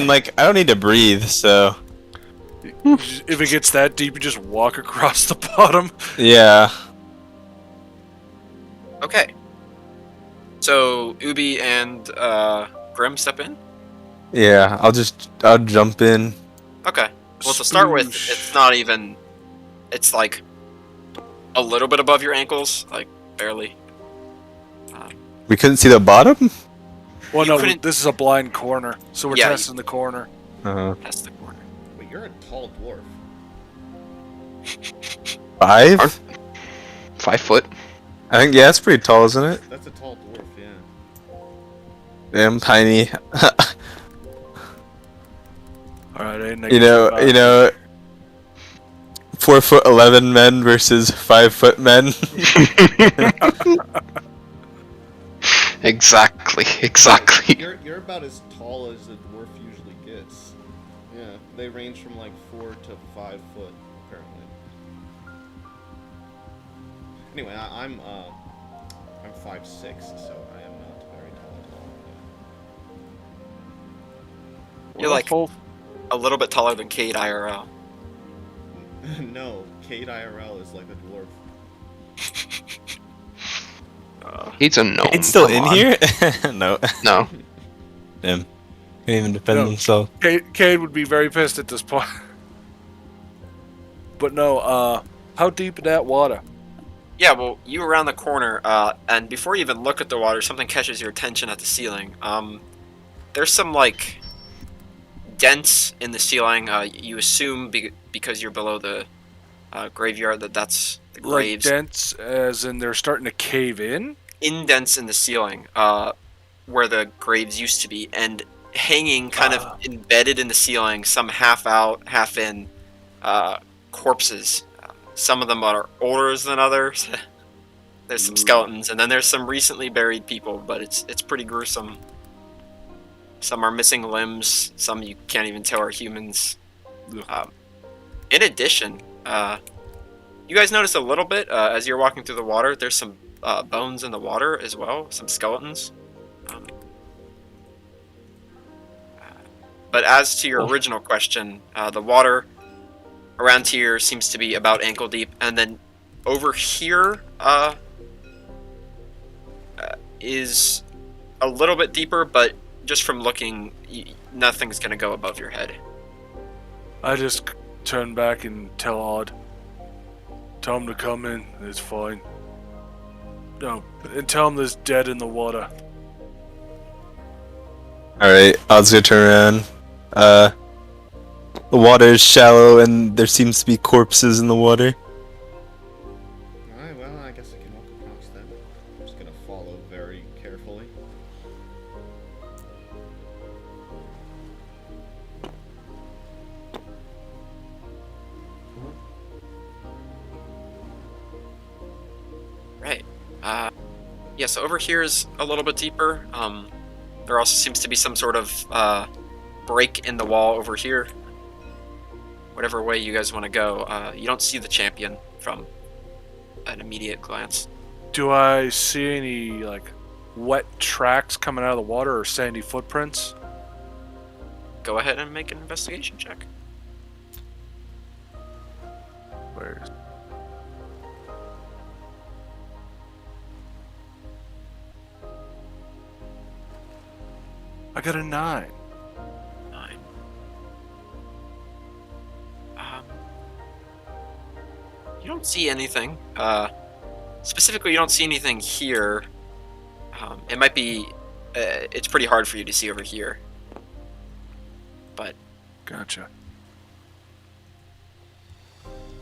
like, I don't need to breathe, so... If it gets that deep, you just walk across the bottom. Yeah. Okay. So, Ubi and Grim step in? Yeah, I'll jump in. Okay. Well, to start with, Sploosh. it's not even... It's like a little bit above your ankles, like barely. We couldn't see the bottom? Well, You no, couldn't- this is a blind corner, so we're Yeah, testing the corner. That's the corner. Wait, you're a tall dwarf. 5? 5 foot. I think, yeah, that's pretty tall, isn't it? That's a tall dwarf, yeah. Damn tiny. Alright, you know, 4'11" men versus 5 foot men. Exactly. You're about as tall as a dwarf usually gets. Yeah, they range from like 4 to 5 foot, apparently. Anyway, I'm 5'6", so I am not very tall at all. You're like a little bit taller than Cade IRL. Yeah. No, Cade IRL is like a dwarf. He's a gnome. It's still come in on. here? No. No. Damn. Can't even defend No. himself. Cade would be very pissed at this point. But no, how deep in that water? Yeah, well, you around the corner, and before you even look at the water, something catches your attention at the ceiling. There's some, like, dents in the ceiling. You assume because you're below the graveyard that's the Like graves. dents, as in they're starting to cave in? Indents in the ceiling, where the graves used to be, and hanging kind of embedded in the ceiling, some half out, half in, corpses. Some of them are older than others. There's some skeletons, and then there's some recently buried people, but it's pretty gruesome. Some are missing limbs, some you can't even tell are humans. In addition, you guys notice a little bit as you're walking through the water, there's some bones in the water as well, some skeletons. But as to your original question, the water around here seems to be about ankle deep, and then over here is a little bit deeper, but just from looking, nothing's going to go above your head. I just turn back and tell Odd. Tell him to come in. It's fine. No, and tell him there's dead in the water. Alright, Odd's gonna turn around. The water is shallow and there seems to be corpses in the water. Alright, well, I guess I can walk across them. I'm just gonna follow very carefully. Right. Yeah, so over here is a little bit deeper. There also seems to be some sort of break in the wall over here. Whatever way you guys want to go. You don't see the champion from an immediate glance. Do I see any, like, wet tracks coming out of the water or sandy footprints? Go ahead and make an investigation check. Where's... I got a 9. 9. You don't see anything. Specifically, you don't see anything here. It might be... it's pretty hard for you to see over here. But... Gotcha.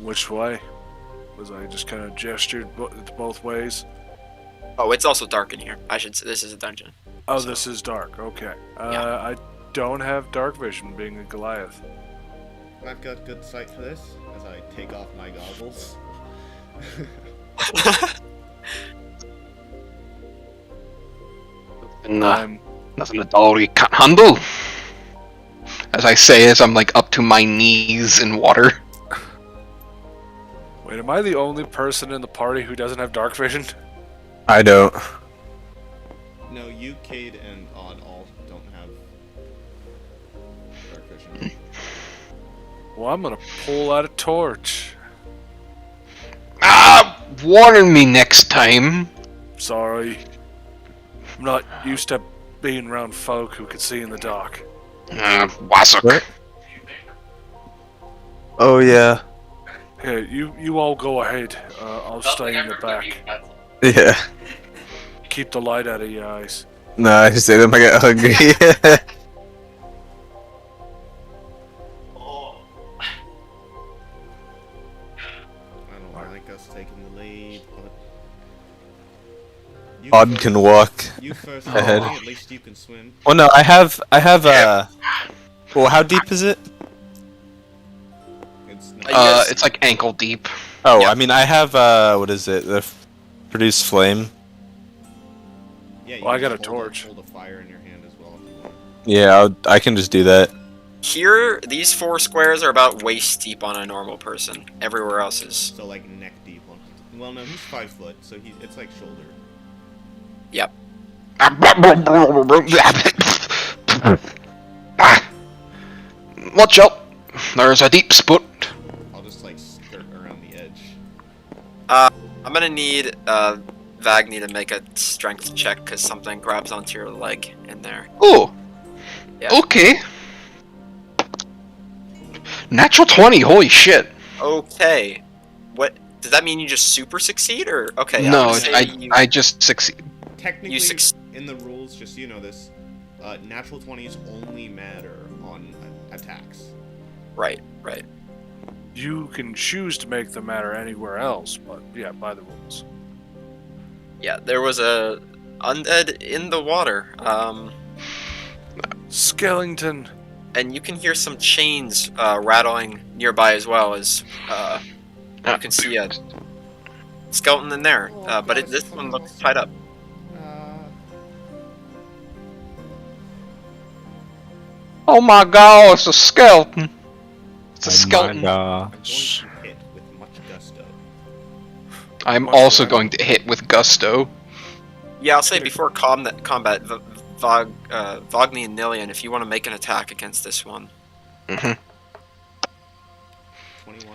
Which way? Was I just kind of gestured both ways? Oh, it's also dark in here. I should say this is a dungeon. Oh, So- this is dark. Okay. Yeah. I don't have dark vision, being a Goliath. I've got good sight for this as I take off my goggles. And, nothing a doll you can't handle. As I say, as I'm like up to my knees in water. Wait, am I the only person in the party who doesn't have dark vision? I don't. No, you, Cade, and Odd all don't have dark vision. Well, I'm gonna pull out a torch. Warn me next time. Sorry. I'm not used to being around folk who can see in the dark. Wassock. What? Oh yeah. Here, you all go ahead. I'll stay in the back. Yeah. Keep the light out of your eyes. No, I just say them I get hungry. I don't like us taking the lead, but... You Odd first- can walk. You first, ahead. At least you can swim. Oh no, I have well, how deep is it? It's You not... guys- It's like ankle deep. Oh, Yeah. I mean, I have what is it? The produce flame. Yeah, you Well, I can got a just hold torch. Hold a fire in your hand as well if you want. Yeah, I can just do that. Here, these 4 squares are about waist deep on a normal person. Everywhere else is... So like neck deep on. Well, no, he's 5 foot, so it's like shoulder. Yep. Watch out! There's a deep spot. I'll just like skirt around the edge. I'm gonna need Vagni to make a strength check because something grabs onto your leg in there. Oh, Yeah. okay. Natural 20, holy shit. Okay. What does that mean? You just super succeed, or okay? I'm No, gonna say I just succeed. Technically, suc- in the rules, just so you know this, natural 20s only matter on attacks. right. You can choose to make them matter anywhere else, but yeah, by the rules. Yeah, there was a undead in the water. Skellington. And you can hear some chains rattling nearby as well as you can see a skeleton in there. But this one looks tied up. Oh my god, it's a skeleton. It's a skeleton. I'm going to hit with much gusto. I'm Much also what? going to hit with gusto. Yeah, I'll say before combat, Vagni and Nilian, if you want to make an attack against this one. 21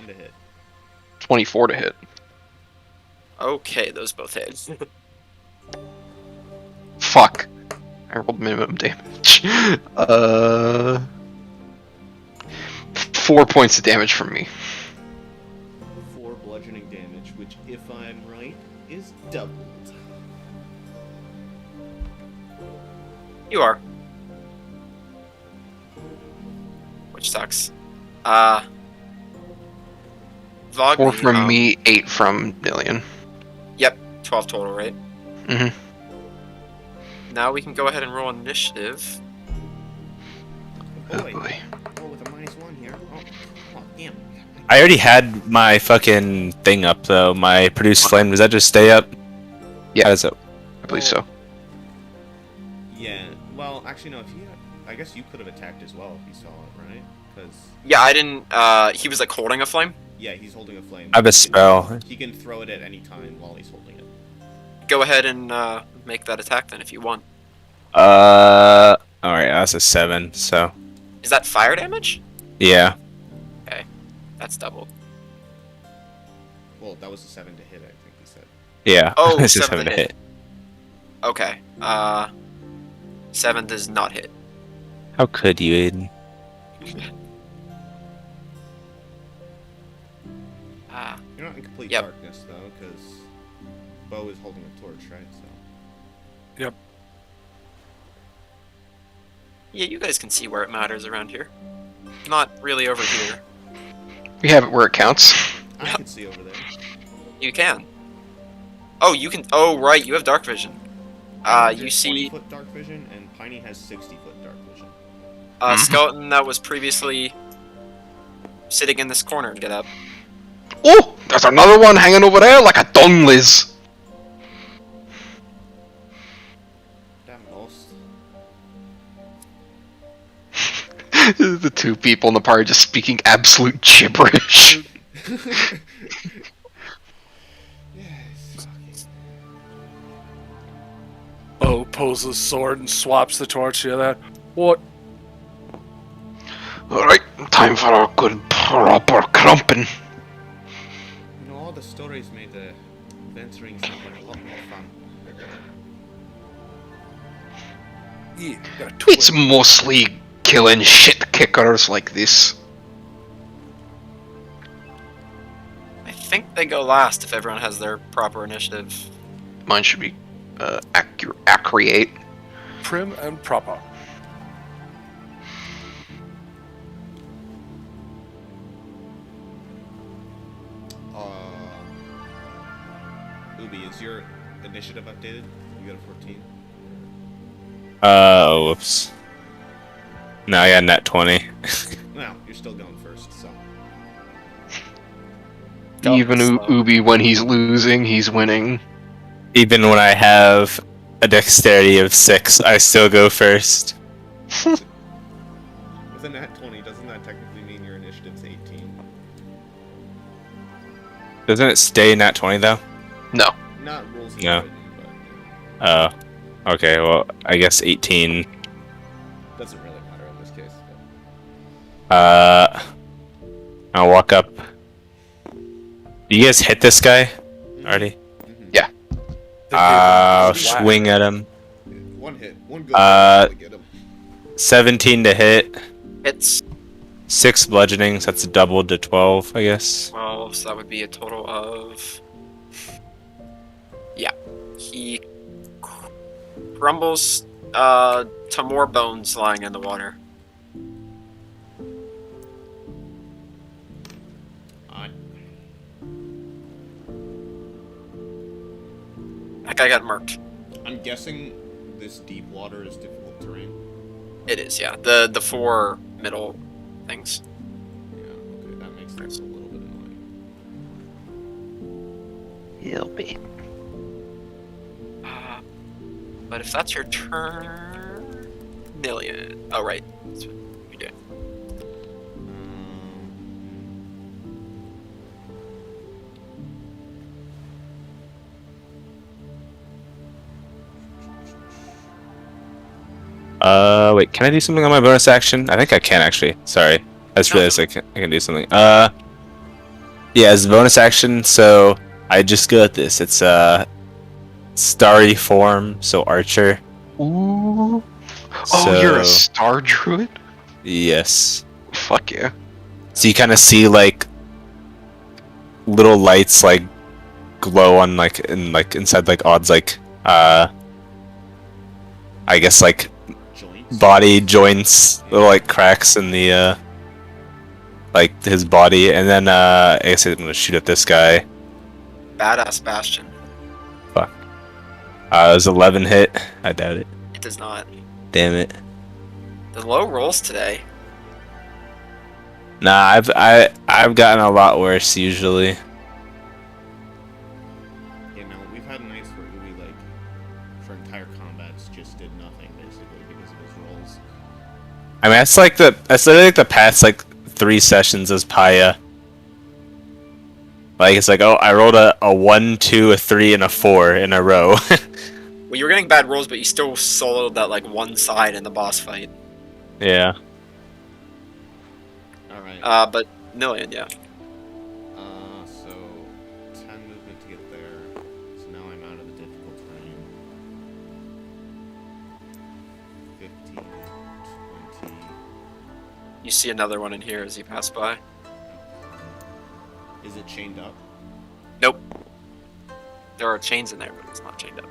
to hit. 24 to hit. Okay, those both hit. Fuck. I rolled minimum damage. 4 points of damage from me. 4 bludgeoning damage, which, if I'm right, is doubled. You are. Which sucks. 4 Vogny, from me, 8 from Nillian. Yep, 12 total, right? Mm-hmm. Now we can go ahead and roll initiative. Oh Oh boy. boy. Oh, with a -1 here. Oh damn. I already had my fucking thing up though. My produce flame. Does that just stay up? Yeah. How does it? I believe so. Yeah. Well, actually, no. If you, I guess you could have attacked as well if you saw it, right? Because Yeah, I didn't. He was like holding a flame. yeah, he's holding a flame. I have a He can- spell. He can throw it at any time while he's holding it. Go ahead and make that attack then if you want. All right. That's a 7. So Is that fire damage? yeah. That's doubled. Well, that was a 7 to hit, I think he said. Yeah. Oh, this is 7 7 to to hit. hit. Okay. 7 does not hit. How could you, Aiden? You're not in complete Yep. darkness though, because Bo is holding a torch, right? So Yeah, you guys can see where it matters around here. Not really over here. We have it where it counts. I can see over there. You can. Oh, you can. Oh, right. You have dark vision. You see 20-foot dark vision, and Piney has 60-foot dark vision. a skeleton that was previously sitting in this corner. Get up. Oh, there's another one hanging over there like a dung liz. Damn lost. The 2 people in the party just speaking absolute gibberish. Yes. Bo pulls his sword and swaps the torch to that. What? Alright, time for a good proper crumping. You know, all the stories made the venturing somewhere a lot more fun. Yeah, got a It's twin. mostly killing shit kickers like this. I think they go last if everyone has their proper initiative. Mine should be accurate. Prim and proper. Ubi, is your initiative updated? You got a 14? Whoops. No, I got net 20. Well, you're still going first, so. Go Even slow. Ubi, when he's losing, he's winning. Even when I have a dexterity of 6, I still go first. With a nat 20, doesn't that technically mean your initiative's 18? Doesn't it stay nat 20 though? No. Not rules as No. written, but Okay, well, I guess 18. doesn't really matter in this case. I'll walk up. You guys hit this guy already? I'll swing at him. One hit, one good Uh, hit to get him. 17 to hit. It's 6 bludgeoning, so that's doubled to 12, I guess. 12, so that would be a total of. Yeah. He crumbles to more bones lying in the water. That guy got murked. I'm guessing this deep water is difficult terrain. It is, yeah. The 4 middle things. Yeah, okay, that makes things a little bit annoying. He'll be. But if that's your turn, Nillian. Oh right, that's what you're doing. Wait, can I do something on my bonus action? I think I can actually. Sorry. I just realized I can do something. Yeah, as a bonus action, so I just go at this. It's starry form, so archer. Ooh. Oh, you're a So- star druid? Yes. Fuck yeah. So you kind of see like little lights like glow on like inside like Odd's like I guess like Joints. body joints, little like cracks in the like his body, and then I guess I'm gonna shoot at this guy. Badass Bastion. Fuck. It was 11 hit. I doubt it. It does not. Damn it. The low rolls today. Nah, I've gotten a lot worse usually. You know, we've had nights where we like for entire combats just did nothing basically because of his rolls. I mean, that's literally like the past like 3 sessions as Paya. Like it's like, oh, I rolled a 1, 2, a 3, and a 4 in a row. Well, you were getting bad rolls, but you still soloed that like one side in the boss fight. Yeah. All right. But million, yeah. So 10 movement to get there. So now I'm out of the difficult terrain. 15, 20. You see another one in here as you pass by. Is it chained up? Nope. There are chains in there, but it's not chained up.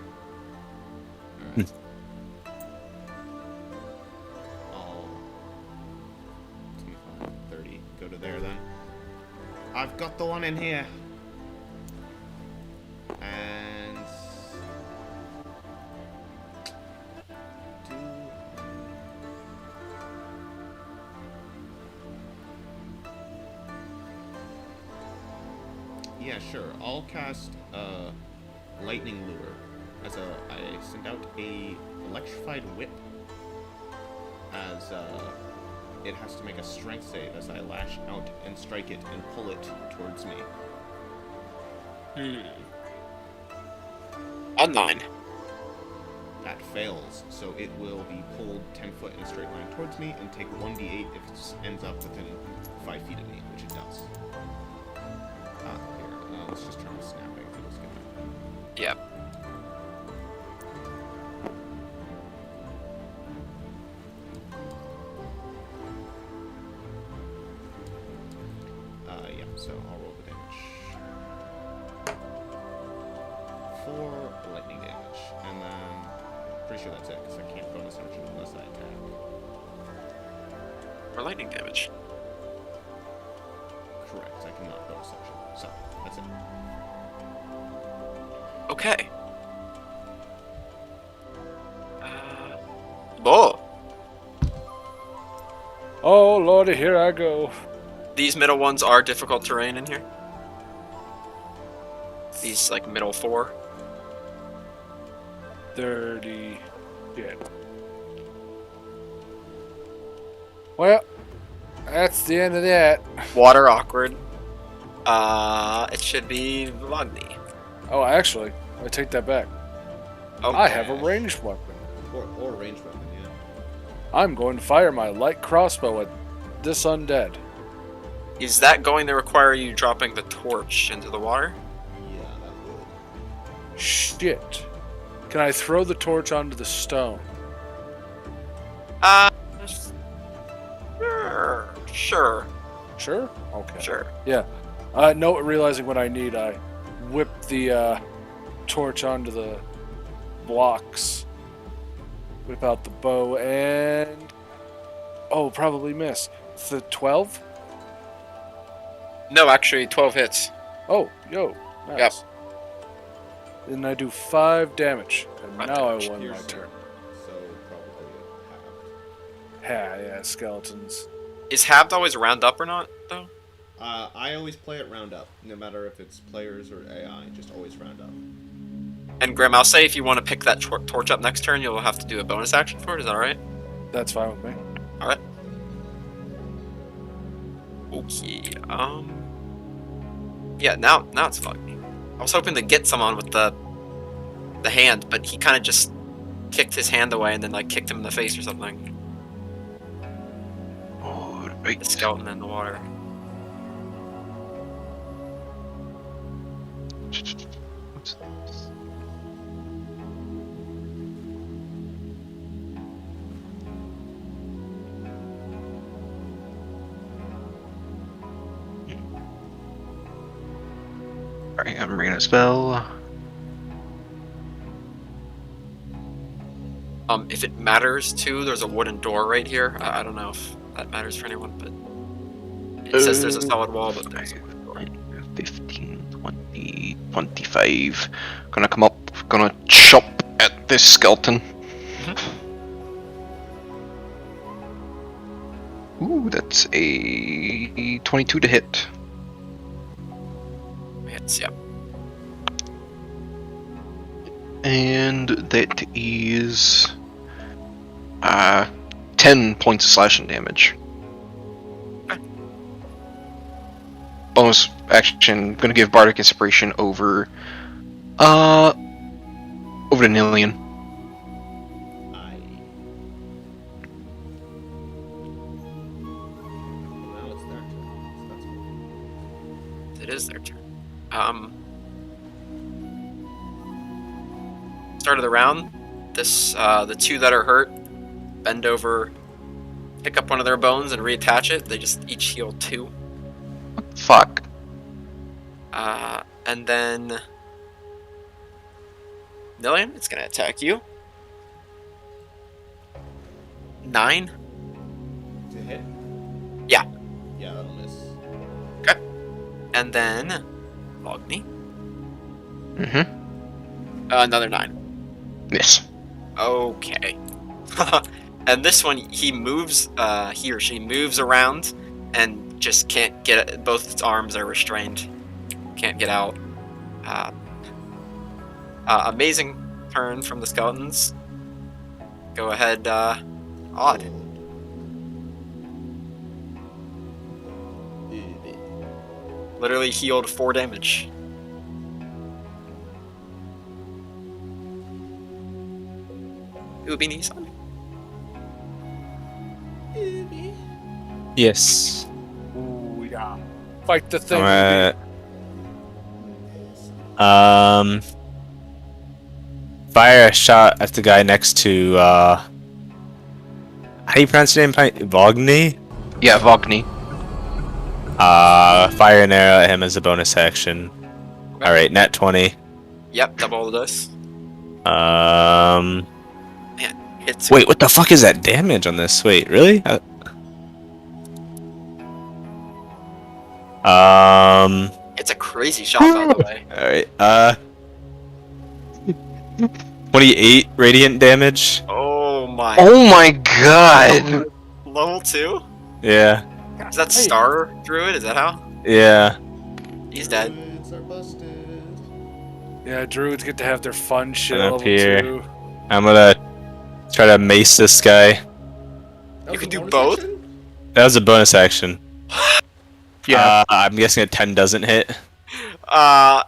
Alright. I'll 25, 30. Go to there then. I've got the one in here. And do yeah, sure. I'll cast lightning lure as I send out a electrified whip as it has to make a strength save as I lash out and strike it and pull it towards me. On 9. That fails, so it will be pulled 10 foot in a straight line towards me and take 1d8 if it ends up within 5 feet of me, which it does. Here, let's just try snapping. Feels good. Yep. Yeah, so I'll roll the damage. 4 lightning damage, and then pretty sure that's it because I can't bonus action unless I attack. For lightning damage. Correct, I cannot bonus action. So that's it. Okay. Whoa. Oh lordy, here I go. These middle ones are difficult terrain in here. These like middle 4. 30. Yeah. Well, that's the end of that. Water awkward. It should be Vlogny. Oh, actually, I take that back. Oh, I have a ranged weapon. Or range weapon, yeah. I'm going to fire my light crossbow at this undead. Is that going to require you dropping the torch into the water? Yeah, that would. Shit. Can I throw the torch onto the stone? Sure. Sure. Sure? Okay. Sure. Yeah. No, realizing what I need, I whip the torch onto the blocks. Whip out the bow and... Oh, probably miss. It's the 12? No, actually, 12 hits. Oh, yo. Nice. Yep. Then I do 5 damage. And 5 now damage. I won my Piercing. turn. So probably half. Yeah, skeletons. Is halved always round up or not, though? I always play it round up, no matter if it's players or AI, just always round up. And Grim, I'll say if you want to pick that torch up next turn, you'll have to do a bonus action for it. Is that alright? That's fine with me. Alright. Okay, yeah, now it's fucking. I was hoping to get someone with the hand, but he kind of just kicked his hand away and then like kicked him in the face or something. Oh, right. The skeleton in the water. What's this? Alright, I'm reading a spell. If it matters too, there's a wooden door right here. I don't know if that matters for anyone, but it says there's a solid wall, but there's a wooden door. 15, 20, 25. Gonna come up, gonna chop at this skeleton. Ooh, that's a 22 to hit. Hits, yep. And that is 10 points of slashing damage. Okay. Bonus action, gonna give Bardic Inspiration over to Nillian. Now it's their turn. So that's cool. It is their turn. Start of the round. The two that are hurt bend over, pick up one of their bones and reattach it. They just each heal 2. Fuck. And then Nillian, it's gonna attack you. 9. To hit? Yeah. Yeah, that'll miss. Okay. And then Ogni. Another 9. Miss. Okay. And this one, he or she moves around and just can't get it. Both its arms are restrained. Can't get out. Amazing turn from the skeletons. Go ahead, Odd. Literally healed 4 damage. It would be Nissan. Yes. Ooh, yeah. Fight the thing. Fire a shot at the guy next to how do you pronounce your name? Vogny? Yeah, Vogny. Fire an arrow at him as a bonus action. Alright, nat 20. Yep, double this. Man, hits. Wait, what the fuck is that damage on this? Wait, really? It's a crazy shot, by the way. Alright, 28 radiant damage. Oh my. Oh my god! Level 2? Yeah. Is that Star Druid? Is that how? Yeah. He's dead. Druids are busted. Yeah, druids get to have their fun shit And up level here. 2. I'm gonna try to mace this guy. That You was can a do bonus both? action? That was a bonus action. Yeah. I'm guessing a 10 doesn't hit. I'm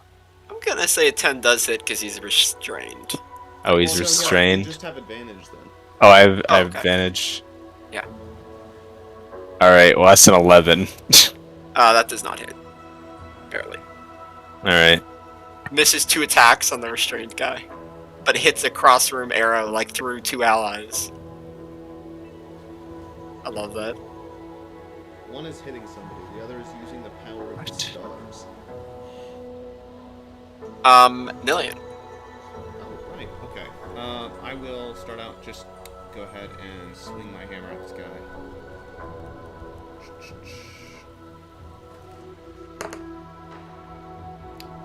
gonna say a 10 does hit because he's restrained. Oh, he's Well, no, You restrained. just have advantage then. Oh, I have Oh, okay. advantage. Yeah. Alright, well that's an 11. That does not hit. Barely. Alright. Misses 2 attacks on the restrained guy. But hits a cross-room arrow, like, through 2 allies. I love that. One is hitting somebody, the other is using the power of the stars. Nillian. Oh, right, okay. I will start out, just go ahead and swing my hammer at this guy.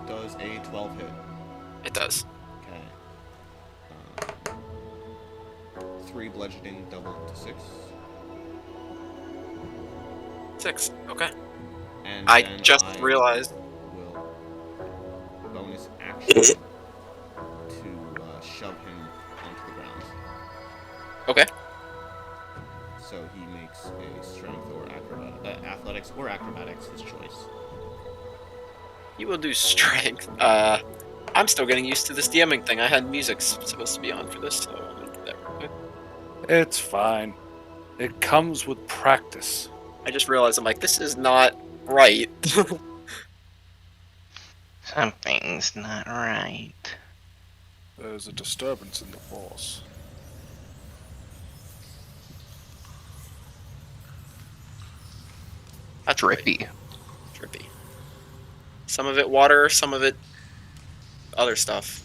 Does a 12 hit? It does. Okay. 3 bludgeoning, double to 6. 6. Okay. And I then just I realized. will bonus action to shove him onto the ground. Okay. So he makes a strength or athletics or acrobatics, his choice. You will do strength. I'm still getting used to this DMing thing. I had music supposed to be on for this, so I'm gonna do that real quick. It's fine. It comes with practice. I just realized I'm like, this is not right. Something's not right. There's a disturbance in the force. That's Drippy. Drippy. Some of it water, some of it other stuff.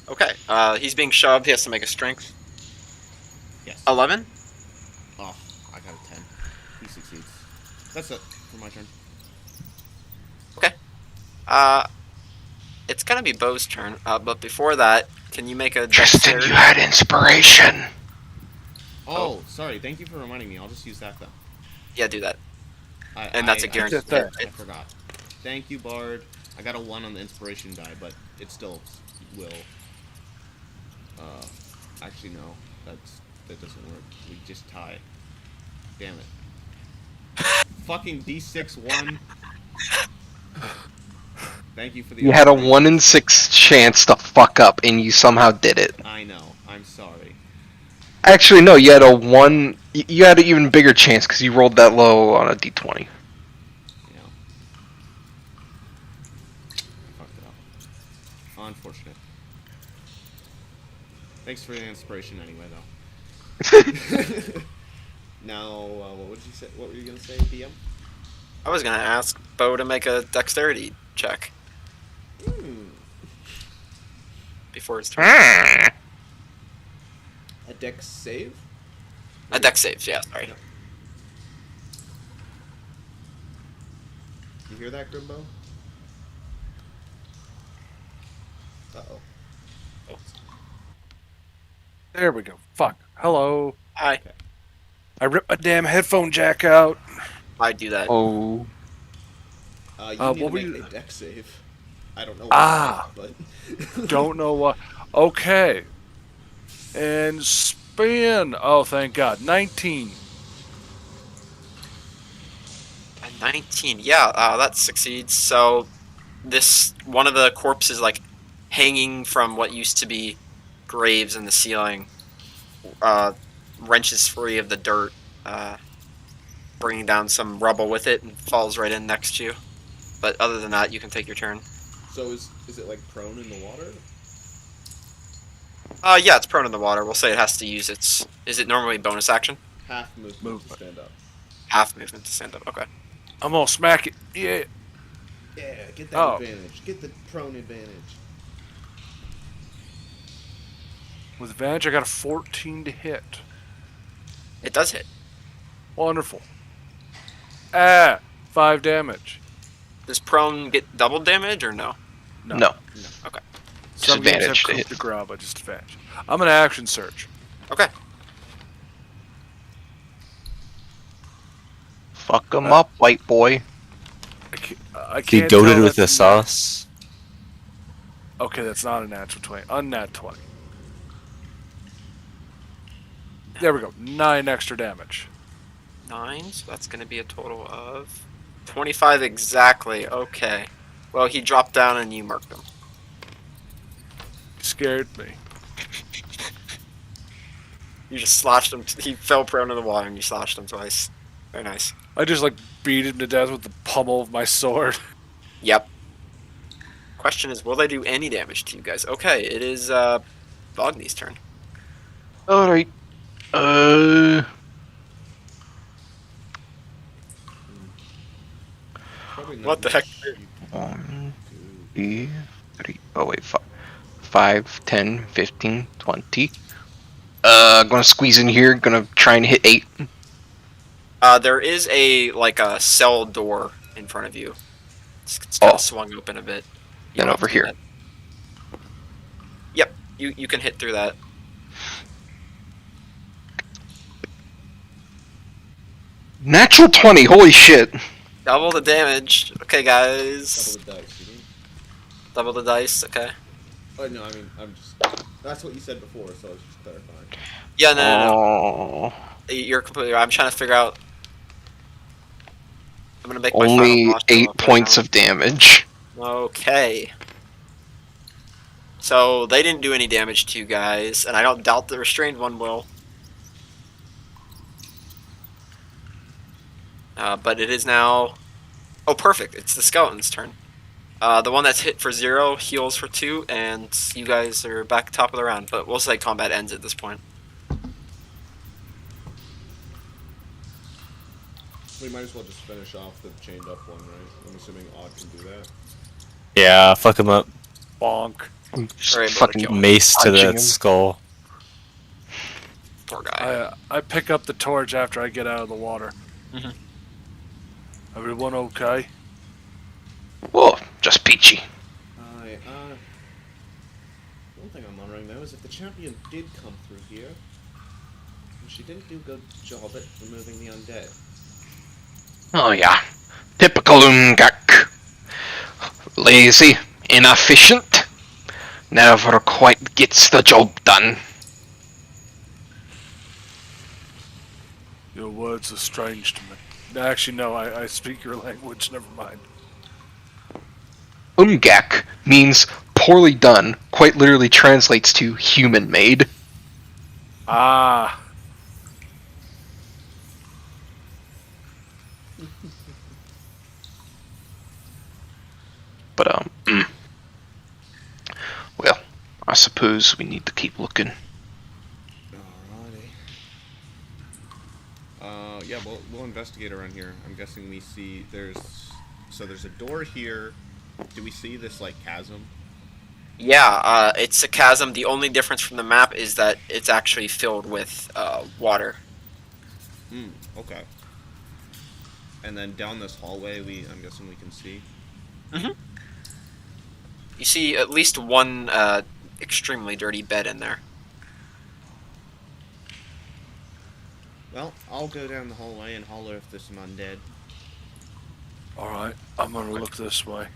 Okay, he's being shoved. He has to make a strength. Yes. 11? Oh, I got a 10. He succeeds. That's it for my turn. Okay. It's gonna be Bo's turn, but before that, can you make a Tristan, dexterity? you had inspiration. Oh, sorry. Thank you for reminding me. I'll just use that then. Yeah, do that. And that's a guarantee. I forgot. Thank you, Bard. I got a 1 on the inspiration die, but it still will. Actually, no. That doesn't work. We just tie. Damn it. Fucking D6 1. Thank you for the. You had a 1 in 6 chance to fuck up, and you somehow did it. I know. I'm sorry. Actually, no. You had a 1. You had an even bigger chance because you rolled that low on a D20. Yeah. I fucked it up. Unfortunate. Thanks for the inspiration anyway, though. Now, what would you say? What were you gonna say, DM? I was gonna ask Bo to make a dexterity check before his turn. A dex save? A dex save, yeah, sorry. No. You hear that, Grimbo? Uh-oh. There we go. Fuck. Hello. Hi. Okay. I ripped my damn headphone jack out. I do that. Oh. You need what to were make you- a dex save. I don't know Ah. why, but... Don't know what. Okay. And spin. Oh, thank God. 19. A 19, yeah, that succeeds. So, this one of the corpses, like, hanging from what used to be graves in the ceiling, wrenches free of the dirt, bringing down some rubble with it, and falls right in next to you. But other than that, you can take your turn. So is it like prone in the water? Yeah, it's prone in the water. We'll say it has to use its. Is it normally bonus action? Half movement to stand up. Half movement to stand up. Okay. I'm gonna smack it. Yeah. Yeah, get that Oh. advantage. Get the prone advantage. With advantage, I got a 14 to hit. It does hit. Wonderful. 5 damage. Does prone get double damage or no? No. Okay. Some games have Disadvantage to coup hit. de grace, but just advantage. I'm gonna action search. Okay. Fuck 'em up, white boy. I He can't goaded tell with the that's sauce. Okay, that's not a natural 20. Unnat 20. There we go. 9 extra damage. 9, so that's going to be a total of 25 exactly. Okay. Well, he dropped down and you marked him. You scared me. You just sloshed him. He fell prone in the water and you sloshed him twice. Very nice. I just like beat him to death with the pummel of my sword. Yep. Question is, will they do any damage to you guys? Okay, it is Bogny's turn. Alright. Probably not What the heck? much. 1, 2, 3. Oh, wait. 5, 10, 15, 20. Gonna squeeze in here. Gonna try and hit 8. There is a cell door in front of you. It's kind of swung open a bit. You Then don't have over to do here. that. Yep, you can hit through that. Natural 20. Holy shit. Double the damage. Okay, guys. Double the dice, you mean? Double the dice. Okay. Oh, no, I mean, I'm just... That's what you said before, so I was just clarifying. Yeah, no. Oh. You're completely right. I'm trying to figure out. I'm gonna make my Only final boss 8 roll right points now. of damage. Okay. So they didn't do any damage to you guys, and I don't doubt the restrained one will. But it is now. Oh, perfect! It's the skeleton's turn. The one that's hit for 0 heals for 2, and you guys are back top of the round. But we'll say combat ends at this point. We might as well just finish off the chained up one, right? I'm assuming Odd can do that. Yeah, fuck him up. Bonk. Just We're able to fucking kill him. Mace to punching that him. skull. Poor guy. I pick up the torch after I get out of the water. Mhm. Everyone okay? Whoa, just peachy. One thing I'm wondering though is if the champion did come through here, and she didn't do a good job at removing the undead. Oh yeah, typical Ungak. Lazy, inefficient, never quite gets the job done. Your words are strange to me. Actually, no, I speak your language, never mind. Ungak means poorly done, quite literally translates to human made. Ah, But, well, I suppose we need to keep looking. Alrighty. Yeah, we'll investigate around here. I'm guessing we see there's a door here. Do we see this like chasm? Yeah, it's a chasm. The only difference from the map is that it's actually filled with water. Okay. And then down this hallway, I'm guessing we can see. You see at least one extremely dirty bed in there. Well, I'll go down the hallway and holler if there's some undead. alright. I'm gonna look this way.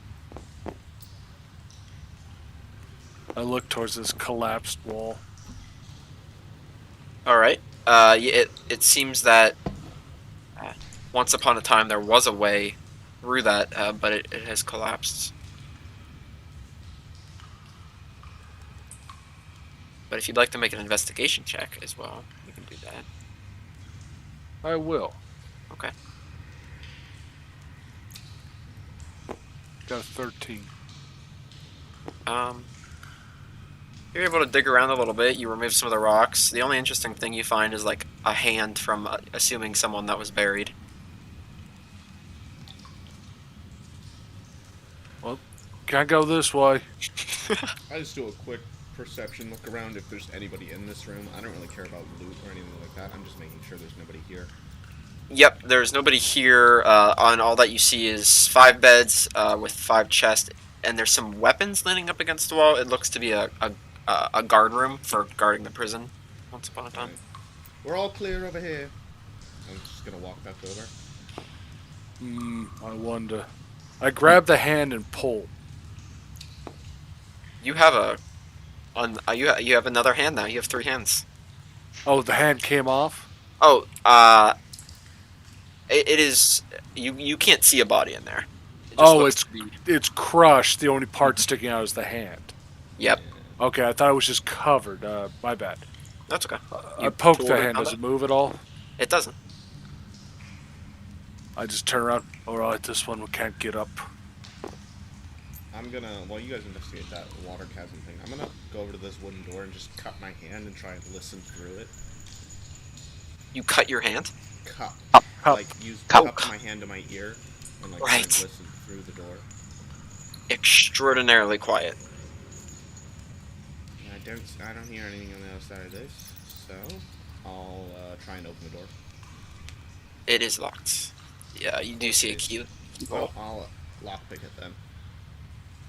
I look towards this collapsed wall. All right. It seems that once upon a time there was a way through that, but it has collapsed. But if you'd like to make an investigation check as well, you can do that. I will. Okay. Got a 13. You're able to dig around a little bit. You remove some of the rocks. The only interesting thing you find is like a hand from, assuming someone that was buried. Well, can't go this way. I just do a quick perception look around if there's anybody in this room. I don't really care about loot or anything like that. I'm just making sure there's nobody here. Yep, there's nobody here. On all that you see is 5 beds with 5 chests, and there's some weapons leaning up against the wall. It looks to be a guard room for guarding the prison. Once upon a time. Right. We're all clear over here. I'm just gonna walk back over. I wonder. I grab the hand and pull. You have you have another hand now. You have 3 hands. Oh, the hand came off? Oh, it is you can't see a body in there. It just Oh, looks to be- it's crushed. The only part sticking out is the hand. Yep, Okay, I thought it was just covered. My bad. that's okay. I You poked pulled the it hand. out Does of- it move at all? It doesn't. I just turn around. Alright, this one we can't get up. I'm gonna, while you guys investigate that water chasm thing, I'm gonna go over to this wooden door and just cut my hand and try and listen through it. You cut your hand. Cup. Cup. Like, use Cup. cup my hand to my ear and like try Right. and listen through the door. Extraordinarily quiet. And I don't hear anything on the other side of this, so I'll try and open the door. It is locked. Yeah, you do see a key. Well, I'll lockpick it then.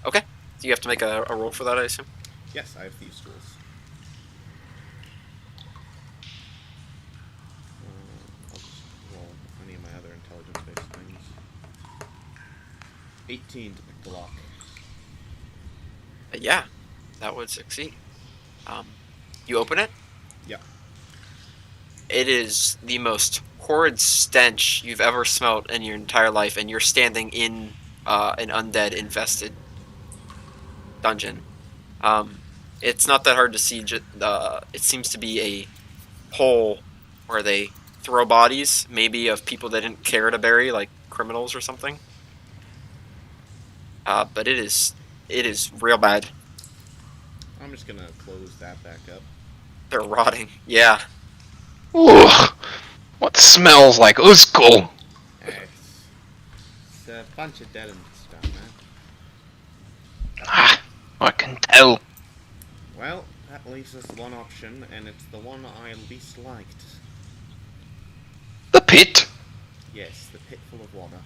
Okay. Do you have to make a roll for that, I assume? Yes, I have thieves' tools. I'll just roll any of my other intelligence-based things. 18 to pick the lock. Yeah, that would succeed. You open it. Yep. It is the most horrid stench you've ever smelt in your entire life, and you're standing in an undead-infested dungeon. It's not that hard to see. It seems to be a hole where they throw bodies, maybe of people they didn't care to bury, like criminals or something. But it is real bad. I'm just gonna close that back up. They're rotting. Yeah. Ugh, what smells like Uzko? a bunch of dead and stuff, man. Ah, I can tell. Well, that leaves us one option, and it's the one I least liked. The pit. Yes, the pit full of water.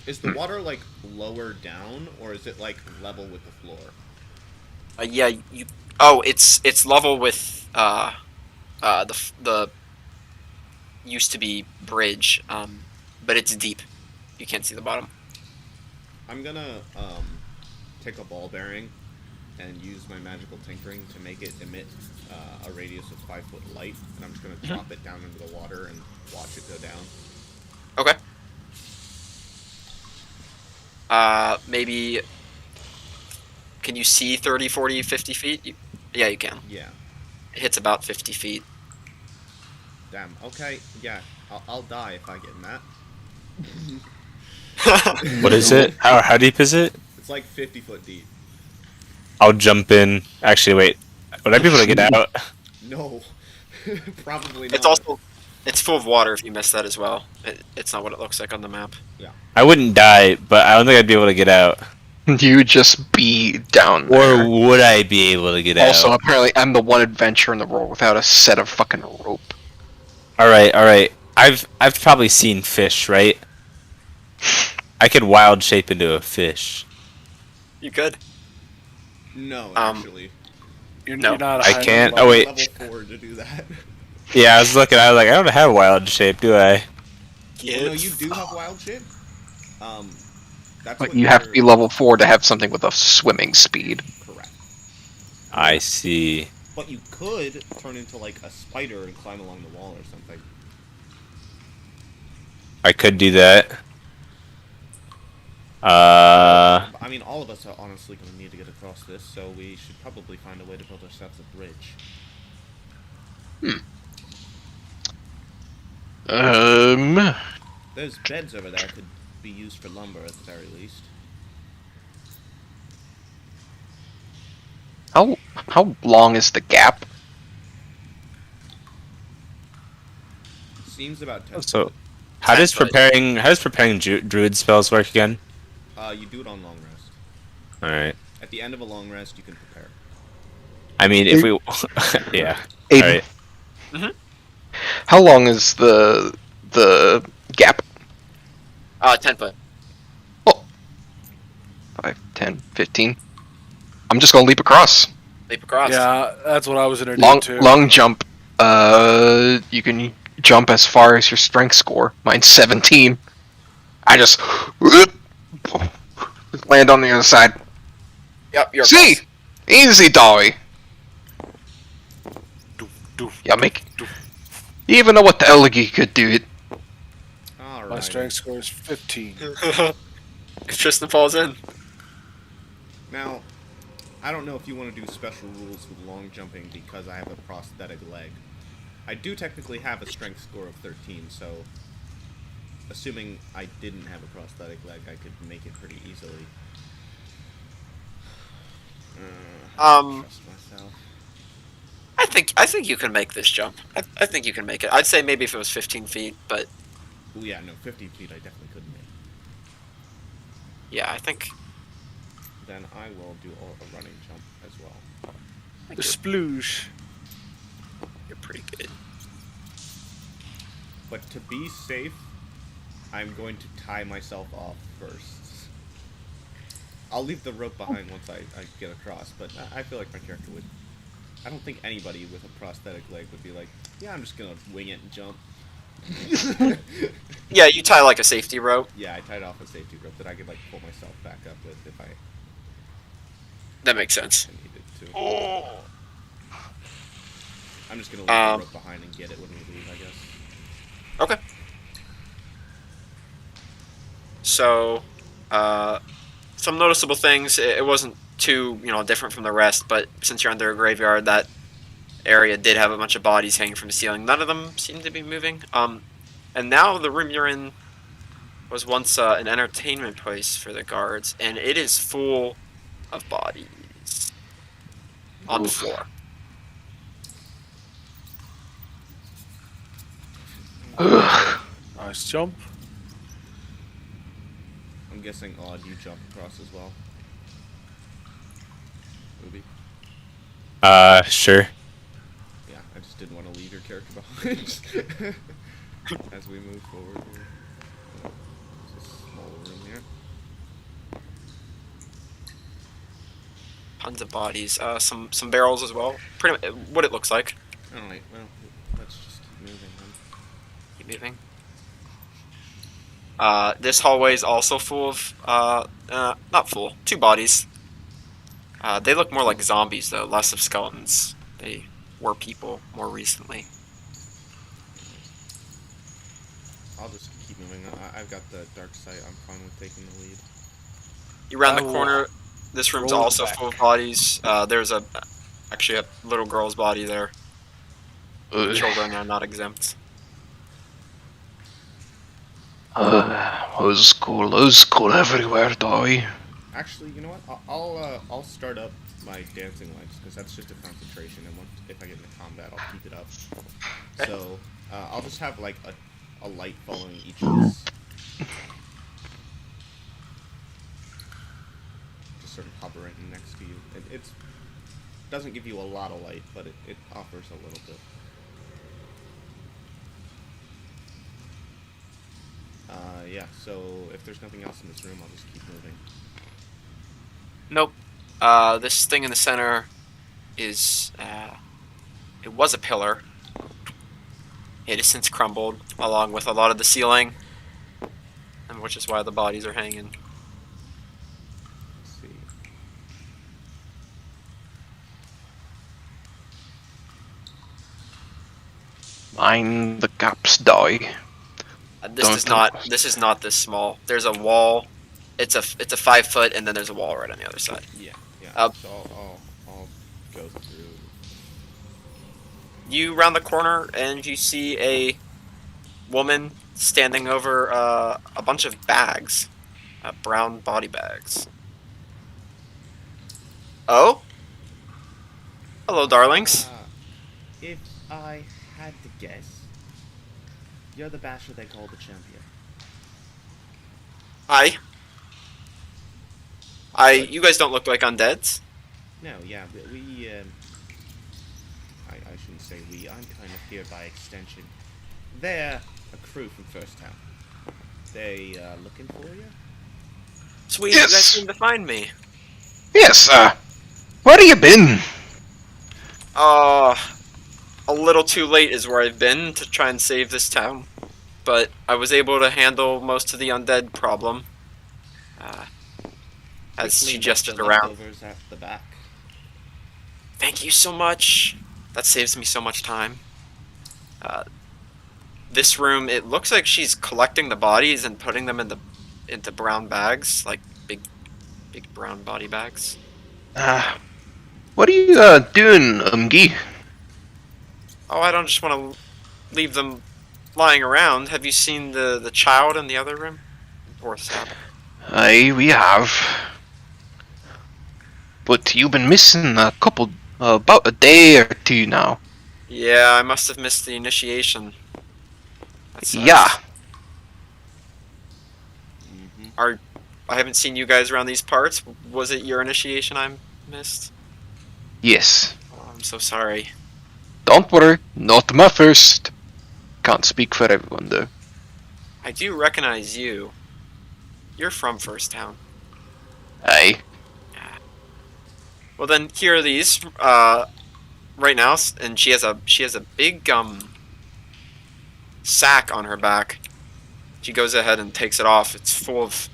Is the water, like, lower down, or is it, like, level with the floor? Yeah, you. Oh, it's level with the used to be bridge, but it's deep. You can't see the bottom. I'm gonna, take a ball bearing and use my magical tinkering to make it emit a radius of 5-foot light, and I'm just gonna drop it down into the water and watch it go down. Okay. Maybe. Can you see 30, 40, 50 feet? Yeah, you can. Yeah. It hits about 50 feet. Damn. Okay. Yeah. I'll die if I get in that. What is it? How deep is it? It's like 50-foot deep. I'll jump in. Actually, wait. Would I be able to get out? No. Probably not. It's full of water if you miss that as well. It's not what it looks like on the map. Yeah. I wouldn't die, but I don't think I'd be able to get out. You would just be down Or there. would I be able to get Also, out? apparently, I'm the one adventurer in the world without a set of fucking rope. Alright. I've probably seen fish, right? I could wild shape into a fish. You could. No, actually. You're No, not. I high can't. enough Oh, wait. Level 4 to do that. Yeah, I was looking. I was like, I don't have wild shape, do I? Well, no, you do have wild shape. That's But what you have to you're- be level 4 to have something with a swimming speed. Correct. I see. But you could turn into like a spider and climb along the wall or something. I could do that. I mean, all of us are honestly going to need to get across this, so we should probably find a way to build ourselves a bridge. Those beds over there could be used for lumber at the very least. How long is the gap? Seems about 10. So, how does preparing druid spells work again? You do it on long rest. All right. At the end of a long rest, you can prepare. I mean, if we, yeah. Aiden, All right. how long is the gap? 10 foot. 5, 10, 15. I'm just gonna leap across. Leap across. Yeah, that's what I was gonna Long do too. long jump. You can jump as far as your strength score. Mine's 17. I just land on the other side. Yep, you're See, across. easy, Dolly. Doof, Yeah, make. You even know what the Elegy could do? It. Alright. My strength score is 15. If Tristan falls in. Now, I don't know if you want to do special rules with long jumping because I have a prosthetic leg. I do technically have a strength score of 13, so assuming I didn't have a prosthetic leg, I could make it pretty easily. I trust myself. I think you can make this jump. I think you can make it. I'd say maybe if it was 15 feet, but Oh yeah, no, 15 feet I definitely couldn't make. yeah, I think Then I will do a running jump as well. The sploosh. you're pretty good. But to be safe, I'm going to tie myself off first. I'll leave the rope behind once I get across, but I feel like my character would... I don't think anybody with a prosthetic leg would be like, yeah, I'm just gonna wing it and jump. Yeah, you tie like a safety rope. Yeah, I tied off a safety rope that I could like pull myself back up with if I That makes sense. needed to. I'm just gonna leave the rope behind and get it when we leave, I guess. Okay. So, some noticeable things. It wasn't too, different from the rest, but since you're under a graveyard, that area did have a bunch of bodies hanging from the ceiling. None of them seem to be moving. And now the room you're in was once an entertainment place for the guards, and it is full of bodies on the floor. Nice jump. I'm guessing Odd, you jump across as well. Ruby? Sure. Yeah, I just didn't want to leave your character behind as we move forward here. It's a small room here. Tons of bodies. Some barrels as well. Pretty much what it looks like. Alright, well, let's just keep moving then. Keep moving. This hallway is also full of, not full, 2 bodies. They look more like zombies, though, less of skeletons. They were people more recently. I'll just keep moving. I've got the dark sight. I'm fine with taking the lead. You round I the will corner. This room's roll also back. full of bodies. There's actually a little girl's body there. Children are not exempt. Old school everywhere, doy. Actually, you know what? I'll start up my dancing lights because that's just a concentration, and once if I get into combat, I'll keep it up. So I'll just have like a light following each of us. Just sort of hovering next to you. It doesn't give you a lot of light, but it offers a little bit. Yeah, so if there's nothing else in this room, I'll just keep moving. Nope. This thing in the center is, it was a pillar. It has since crumbled, along with a lot of the ceiling, and which is why the bodies are hanging. Let's see. Mind the gaps, doy. This is not this small. There's a wall. It's a 5 foot, and then there's a wall right on the other side. Yeah. So I'll go through. You round the corner and you see a woman standing over a bunch of bags, brown body bags. Oh, hello, darlings. If I had to guess, you're the basher they call the champion. Hi. You guys don't look like undeads. No, yeah, we I shouldn't say we. I'm kind of here by extension. They're a crew from First Town. They looking for you? Sweet, Yes. you guys seem to find me. Yes, where have you been? A little too late is where I've been to try and save this town, but I was able to handle most of the undead problem. As she Cleaned up gestured the around. leftovers at the back. Thank you so much. That saves me so much time. This room, it looks like she's collecting the bodies and putting them into brown bags, like big brown body bags. What are you doing, Umgi? Oh, I don't just want to leave them lying around. Have you seen the child in the other room? Poor sap. Aye, we have. But you've been missing about a day or two now. Yeah, I must have missed the initiation. That sucks. Yeah. I haven't seen you guys around these parts. Was it your initiation I missed? Yes. Oh, I'm so sorry. Don't worry, not my first. Can't speak for everyone though. I do recognize you. You're from First Town. Aye. Well then, here are these. Right now, and she has a big sack on her back. She goes ahead and takes it off. It's full of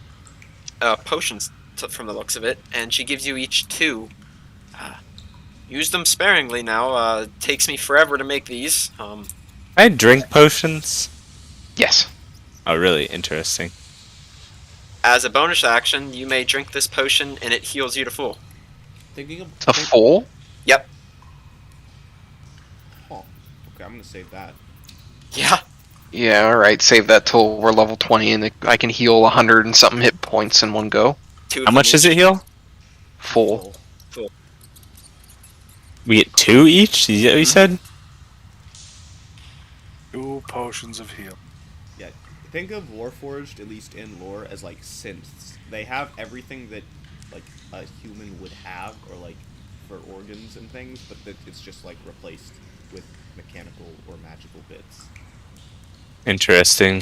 potions from the looks of it, and she gives you each 2. Use them sparingly now. It takes me forever to make these. I drink potions. Yes. Oh, really interesting. As a bonus action, you may drink this potion, and it heals you to full. Thinking of A full? Yep. Oh, okay, I'm gonna save that. Yeah. Yeah, alright, save that till we're level 20 and I can heal 100 and something hit points in one go. 2 How much does it heal? Full. We get 2 each? Is that what you said? 2 potions of heal. Yeah, Think of Warforged, at least in lore, as like synths. They have everything that like a human would have, or like for organs and things, but that it's just like replaced with mechanical or magical bits. Interesting.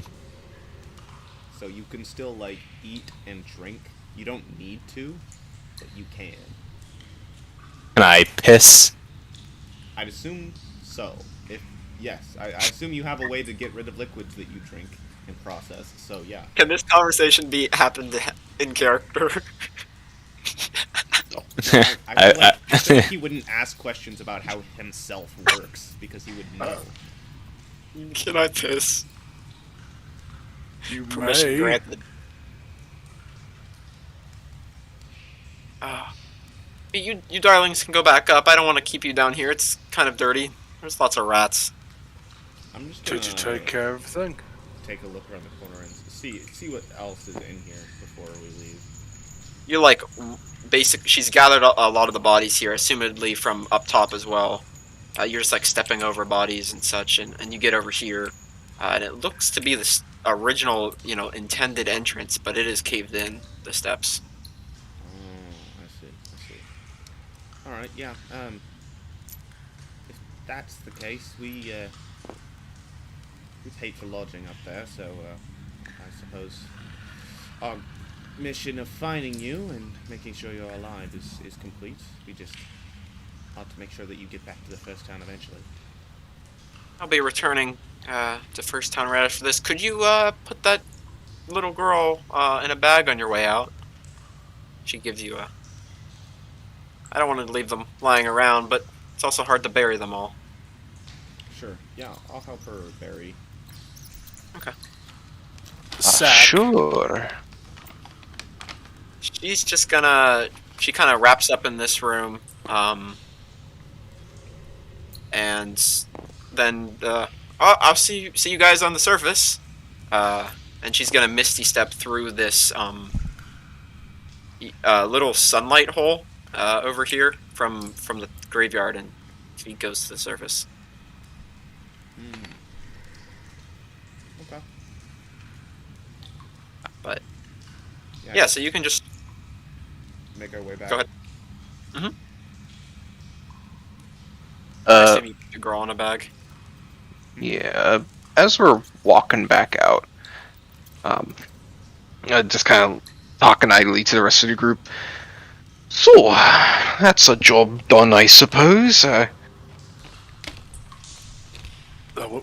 So you can still like eat and drink. You don't need to, but you can. Can I piss? I'd assume so. If yes, I assume you have a way to get rid of liquids that you drink and process. So yeah. Can this conversation be happened in character? No, I I- feel like he wouldn't ask questions about how himself works because he would know. Can I piss? You Permission may. granted. You darlings can go back up. I don't want to keep you down here. It's kind of dirty. There's lots of rats. I'm just gonna Did you take care of everything? take a look around the corner and see what else is in here before we leave. You're like she's gathered a lot of the bodies here, assumedly from up top as well. You're just like stepping over bodies and such, and you get over here, and it looks to be the original, intended entrance, but it is caved in, the steps. Oh, I see. All right, yeah. If that's the case, we paid for lodging up there, so I suppose our mission of finding you and making sure you're alive is complete. We just ought to make sure that you get back to the first town eventually. I'll be returning to First Town right after this. Could you put that little girl in a bag on your way out? She gives you a... I don't want to leave them lying around, but it's also hard to bury them all. Sure. Yeah, I'll help her bury. Okay. Sack. Sure. She's just gonna... She kind of wraps up in this room, and then I'll see you guys on the surface. And she's gonna misty step through this little sunlight hole over here from the graveyard, and she goes to the surface. Okay. But yeah, so you can just make our way back. go ahead. I assume you put the girl in a bag. Yeah, as we're walking back out, just kind of talking idly to the rest of the group. So, that's a job done, I suppose.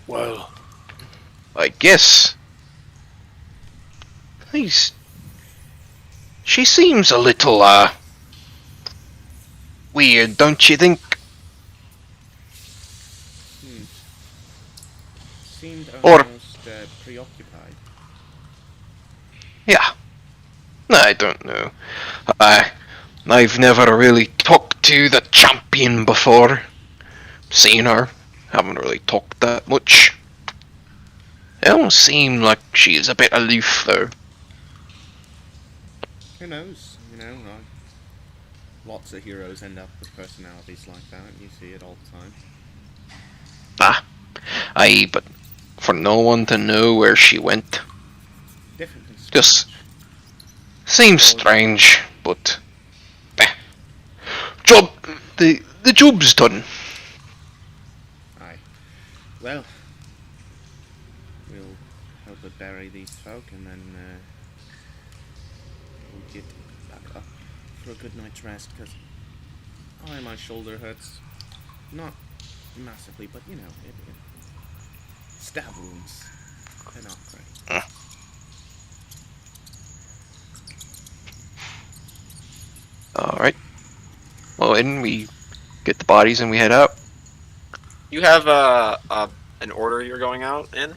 Well, I guess. She seems a little, weird, don't you think? Seemed Or- almost preoccupied. Yeah. I don't know. I've never really talked to the champion before. Seen her. Haven't really talked that much. It almost seemed like she's a bit aloof, though. Who knows? Lots of heroes end up with personalities like that. You see it all the time. Aye, but for no one to know where she went, Different. just seems strange, but job the job's done. Aye. Well, we'll help her bury these folk, and then we'll get back up for a good night's rest, because my shoulder hurts. Not massively, but it stab wounds. They're not great. Alright. Well, then we get the bodies and we head out. You have an order you're going out in?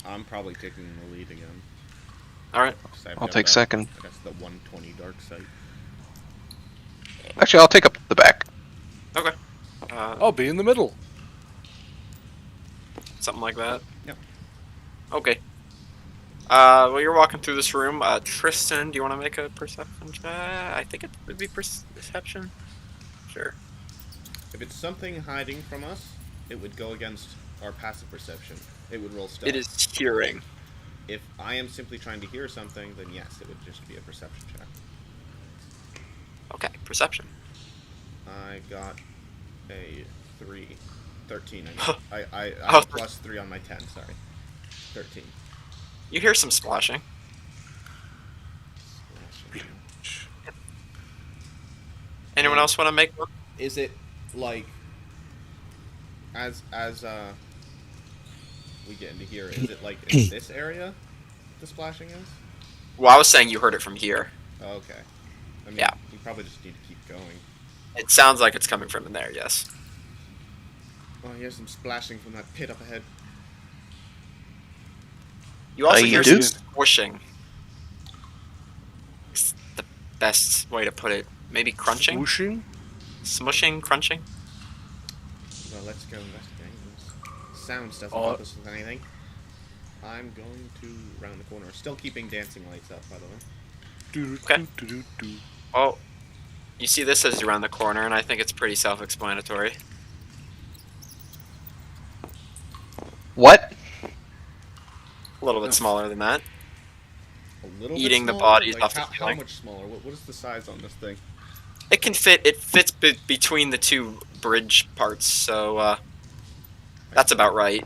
I'm probably taking the lead again. Alright. I'll take second. That's the 120 dark side. Actually, I'll take up the back. Okay. I'll be in the middle. Something like that? Yep. Okay. Well, you're walking through this room. Tristan, do you want to make a perception check? I think it would be perception. Sure. If it's something hiding from us, it would go against our passive perception. It would roll stealth. It is hearing. If I am simply trying to hear something, then yes, it would just be a perception check. Okay, perception. I got a 3. 13, I got. I Oh. have plus 3 on my 10, sorry. 13. You hear some splashing. Anyone else want to make one? Is it like as we get into here, is it like in this area the splashing is? Well, I was saying you heard it from here. Oh, okay. I mean, Yeah. we probably just need to keep going. It sounds like it's coming from in there, yes. Oh, here's some splashing from that pit up ahead. You also you hear do? some squishing. It's the best way to put it. Maybe crunching? Whooshing? Smushing? Crunching? Well, let's go investigate. Sounds doesn't Oh. help us with anything. I'm going to round the corner. Still keeping dancing lights up, by the way. Okay. Well, you see this as you round the corner, and I think it's pretty self-explanatory. What? A little bit smaller than that. A little Eating bit the smaller? bodies Like, off the how ceiling. much smaller? What is the size on this thing? It can fit. It fits between the two bridge parts, so that's about right.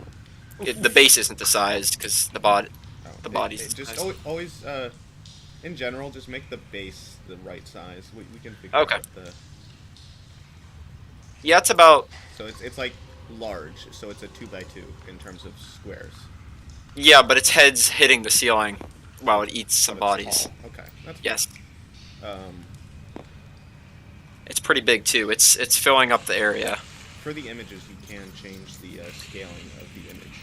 The base isn't the size because the body's the just size. always in general, just make the base the right size. We can figure Okay. out the. Yeah, it's about. So it's like large. So it's a 2x2 in terms of squares. Yeah, but its head's hitting the ceiling while it eats some But it's bodies. tall. Okay. That's Yes, Um, it's pretty big too. It's filling up the area. for the images, you can change the scaling of the image,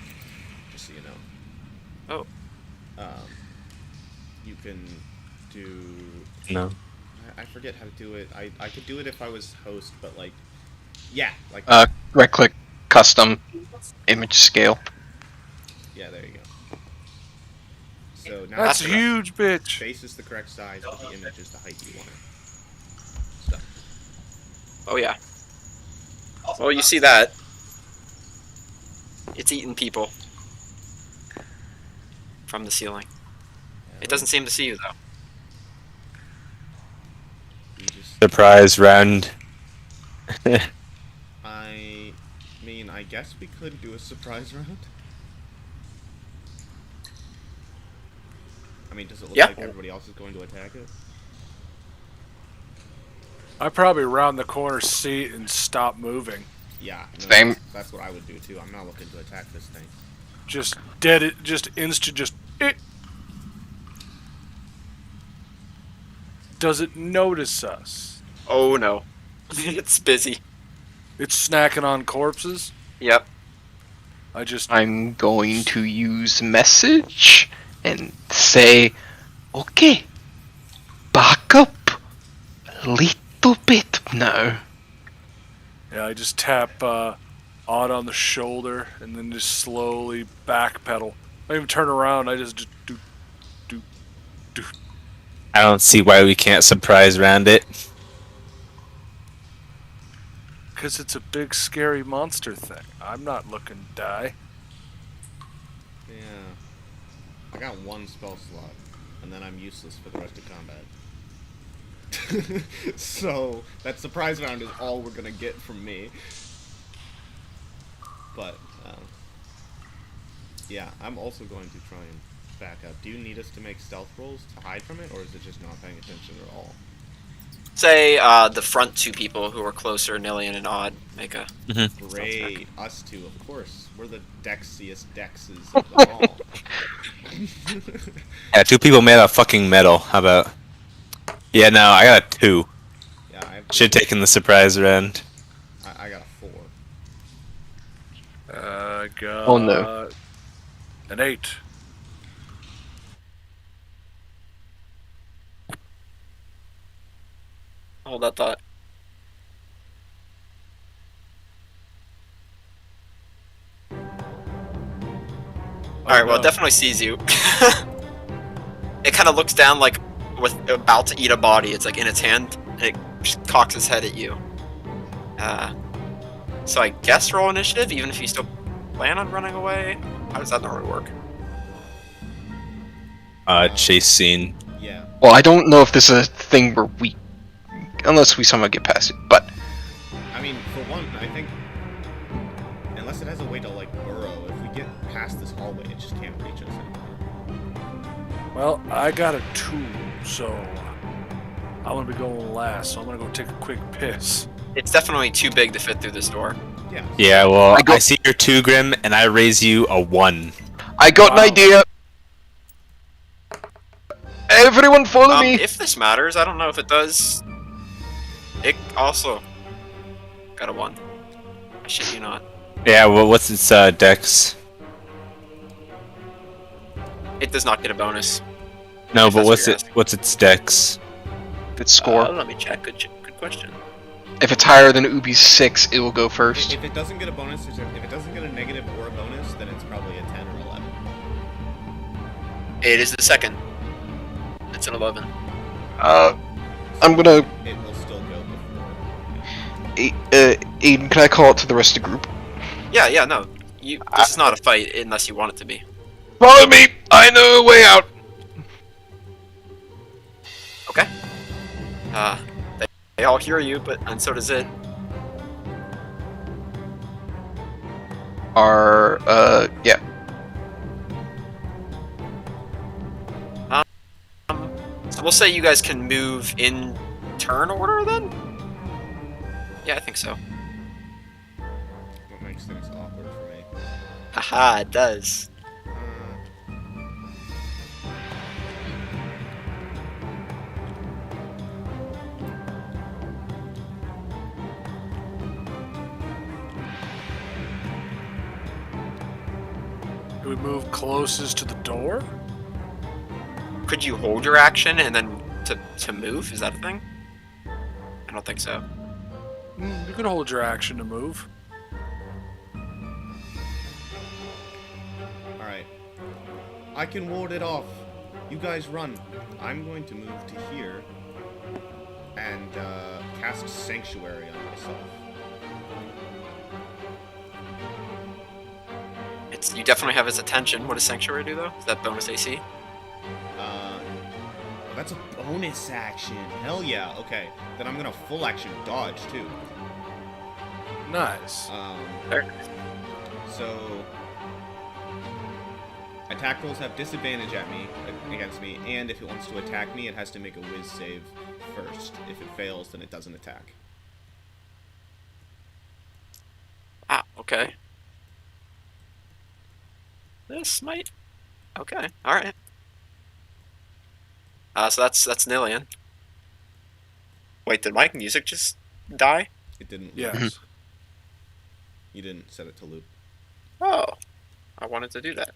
just so you know. Oh, You can do. No. I forget how to do it. I could do it if I was host, but like, yeah, like Right click, custom, image scale. yeah, there you go. So now That's the huge, bitch. face is the correct size, but the image is the height you want it. Stuff. oh yeah. Well, you see that. It's eating people from the ceiling. It doesn't seem to see you though. You just, Surprise round. I mean, I guess we could do a surprise round. I mean, does it look Yeah. like everybody else is going to attack it? I probably round the corner seat and stop moving. Yeah. no, Same. That's what I would do too. I'm not looking to attack this thing. Just dead it, just instant, just it. Does it notice us? Oh no, it's busy. It's snacking on corpses. Yep. I just I'm going to use message and say, okay, back up a little bit now. I just tap Odd on the shoulder and then just slowly backpedal. I don't even turn around. I just do. I don't see why we can't surprise round it. Because it's a big, scary monster thing. I'm not looking to die. Yeah. I got one spell slot, and then I'm useless for the rest of combat. So, that surprise round is all we're gonna get from me. But, yeah, I'm also going to try and back up. Do you need us to make stealth rolls to hide from it, or is it just not paying attention at all? Say the front two people who are closer, Nillian and Odd, make a. Great, us two, of course. We're the dexiest dexes of them all. Yeah, 2 people made out of fucking metal. How about? Yeah, no, I got a 2. Yeah, I have Should have taken the surprise round. I got a 4. I got Oh, no. an 8. Hold that thought. Alright, well, it definitely sees you. It kind of looks down like with about to eat a body. It's like in its hand, and it just cocks its head at you. So I guess roll initiative, even if you still plan on running away. How does that normally work? chase scene. Yeah. Well, I don't know if this is a thing where unless we somehow get past it, but I mean, for one, I think unless it has a way to like burrow, if we get past this hallway, it just can't reach us anymore. Well, I got a 2, so I'm gonna be going last. So I'm gonna go take a quick piss. It's definitely too big to fit through this door. Yeah. Yeah, well, I I see your 2, Grim, and I raise you a 1. I got an Wow. idea. Everyone follow me. If this matters, I don't know if it does. It also got a 1. I shit you not. Yeah, well, what's its dex? It does not get a bonus. No, If but that's what you're what's its dex? Its score. Let me check. Good question. If it's higher than Ubi's 6, it will go first. If it doesn't get a bonus, if it doesn't get a negative or a bonus, then it's probably a 10 or 11. It is the second. It's an 11. I'm gonna. It will still go before. Aiden, can I call it to the rest of the group? Yeah, no. This is not a fight unless you want it to be. Follow me. I know a way out. Okay. They all hear you, and so does it. Yeah. So we'll say you guys can move in turn order then? Yeah, I think so. What makes things awkward for me. Haha, it does. Do we move closest to the door? Could you hold your action and then to move? Is that a thing? I don't think so. You can hold your action to move. Alright. I can ward it off. You guys run. I'm going to move to here and cast Sanctuary on myself. You definitely have his attention. What does Sanctuary do though? Is that bonus AC? That's a bonus action. Hell yeah. Okay. Then I'm gonna full action dodge too. Nice. There. So attack rolls have disadvantage against me, and if it wants to attack me, it has to make a whiz save first. If it fails, then it doesn't attack. Ah, okay. This might. Okay, all right. So that's Nillian. Wait, did my music just die? It didn't. Loop. Yes. You didn't set it to loop. Oh, I wanted to do that.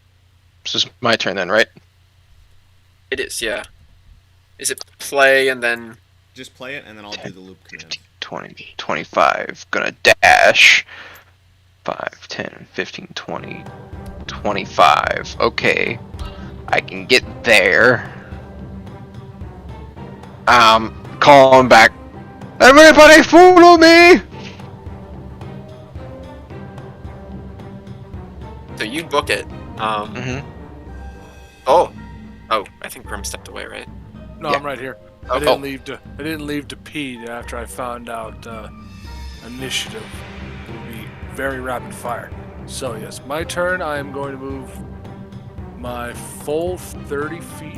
This is my turn then, right? It is, yeah. Is it play and then? Just play it, and then I'll do the loop command. 20, 25. Gonna dash. 5, 10, 15, 20, 25. Okay. I can get there. Calling back. Everybody follow me! So you book it. Mm-hmm. Oh, I think Grim stepped away, right? No, Yeah. I'm right here. Oh. I didn't leave to pee after I found out initiative would be very rapid fire. So yes, my turn. I am going to move my full 30 feet.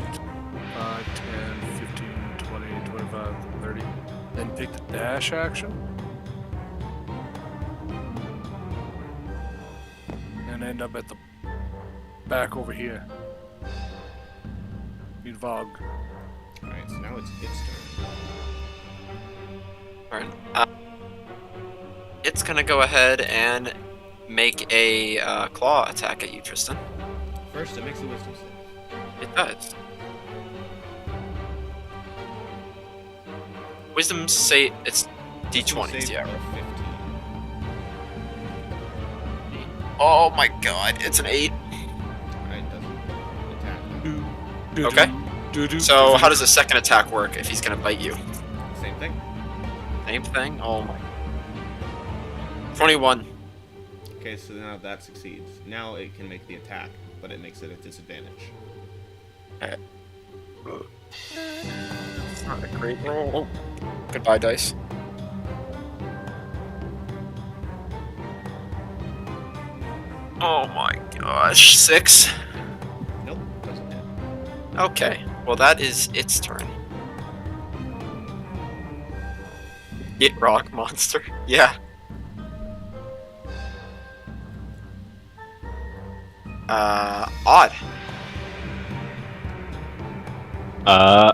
5, 10, 15, 20, 25, 30. Then take the dash action. And end up at the back over here. Need Vog. Alright, so now it's its turn. Alright. It's gonna go ahead and make a claw attack at you, Tristan. First, it makes a wisdom save. It does. Wisdom say it's Wisdom d20s, save yeah. of 15. Oh my god, it's an 8. Alright, doesn't attack. Okay. So how does the second attack work if he's gonna bite you? Same thing. Same thing? Oh my. 21. Okay, so now that succeeds. Now it can make the attack, but it makes it a disadvantage. It's not a great roll. Goodbye, dice. Oh my gosh. 6? Nope, doesn't hit. Okay. Well, that is its turn. Get rock monster. Yeah. Odd. uh,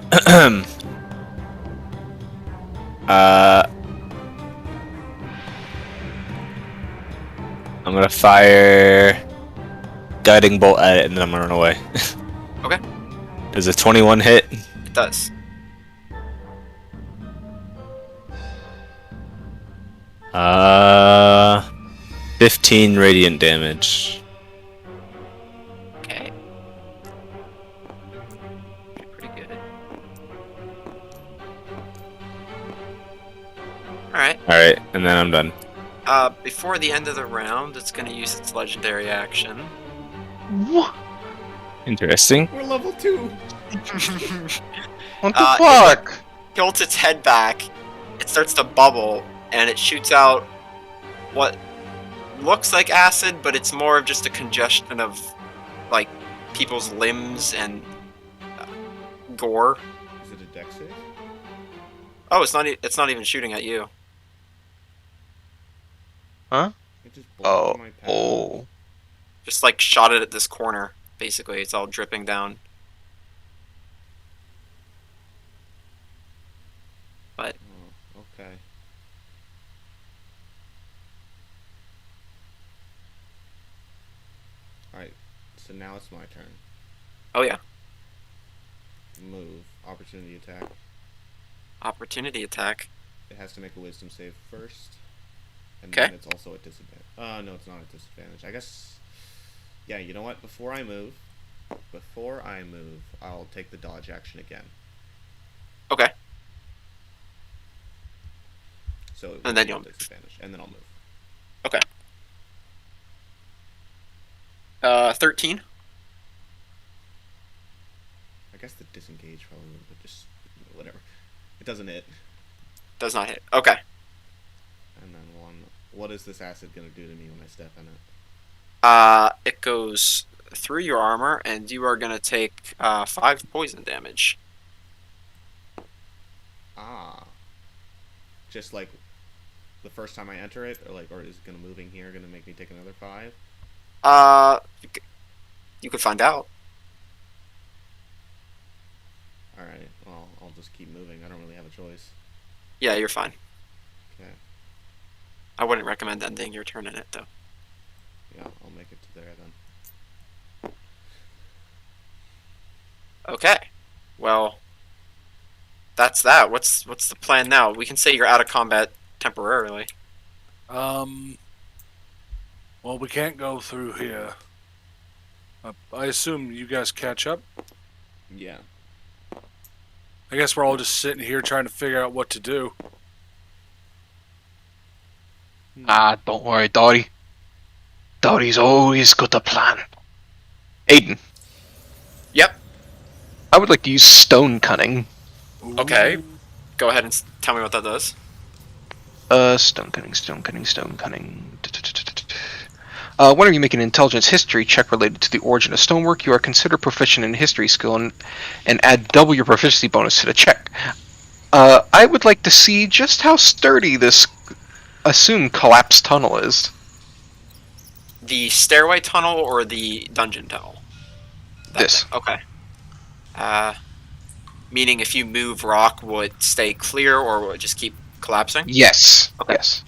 I'm gonna fire guiding bolt at it, and then I'm gonna run away. Okay. Does a 21 hit? It does. 15 radiant damage. Okay. Pretty good. Alright. Alright, and then I'm done. Before the end of the round, it's gonna use its legendary action. What? Interesting. We're level 2! What the It fuck? tilts its head back, it starts to bubble, and it shoots out what looks like acid, but it's more of just a congestion of, like, people's limbs and gore. Is it a dex save? Oh, it's not even shooting at you. Huh? It just Oh, blocked my path. oh. Just, like, shot it at this corner, basically. It's all dripping down. But Oh, okay. Alright, so now it's my turn. oh yeah, Move. Opportunity attack. opportunity attack. It has to make a wisdom save first. And Okay. then it's also at disadvantage. No, it's not at disadvantage. I guess... Yeah, you know what? Before I move, I'll take the dodge action again. Okay. So it And then will you'll be at move. disadvantage, and then I'll move. 13. I guess the disengage probably would just... whatever. It doesn't hit. Does not hit. Okay. And then one... What is this acid gonna do to me when I step in it? It goes through your armor, and you are gonna take 5 poison damage. Ah. Just like the first time I enter it, or is it gonna moving here gonna make me take another 5? You could find out. Alright, well, I'll just keep moving. I don't really have a choice. Yeah, you're fine. Okay. I wouldn't recommend ending your turn in it, though. Yeah, I'll make it to there then. Okay. Well, that's that. What's the plan now? We can say you're out of combat temporarily. Well, we can't go through here. I assume you guys catch up. Yeah. I guess we're all just sitting here trying to figure out what to do. Don't worry, Dory. Dory's always got a plan. Aiden, Yep. I would like to use stone cunning. Okay. Go ahead and tell me what that does. Stone cunning, stone cunning, stone cunning. Whenever you make an intelligence history check related to the origin of stonework, you are considered proficient in history skill and add double your proficiency bonus to the check. I would like to see just how sturdy this assumed collapsed tunnel is. The stairway tunnel or the dungeon tunnel? This. Okay. Meaning if you move rock, will it stay clear or will it just keep collapsing? Yes. Okay. Yes.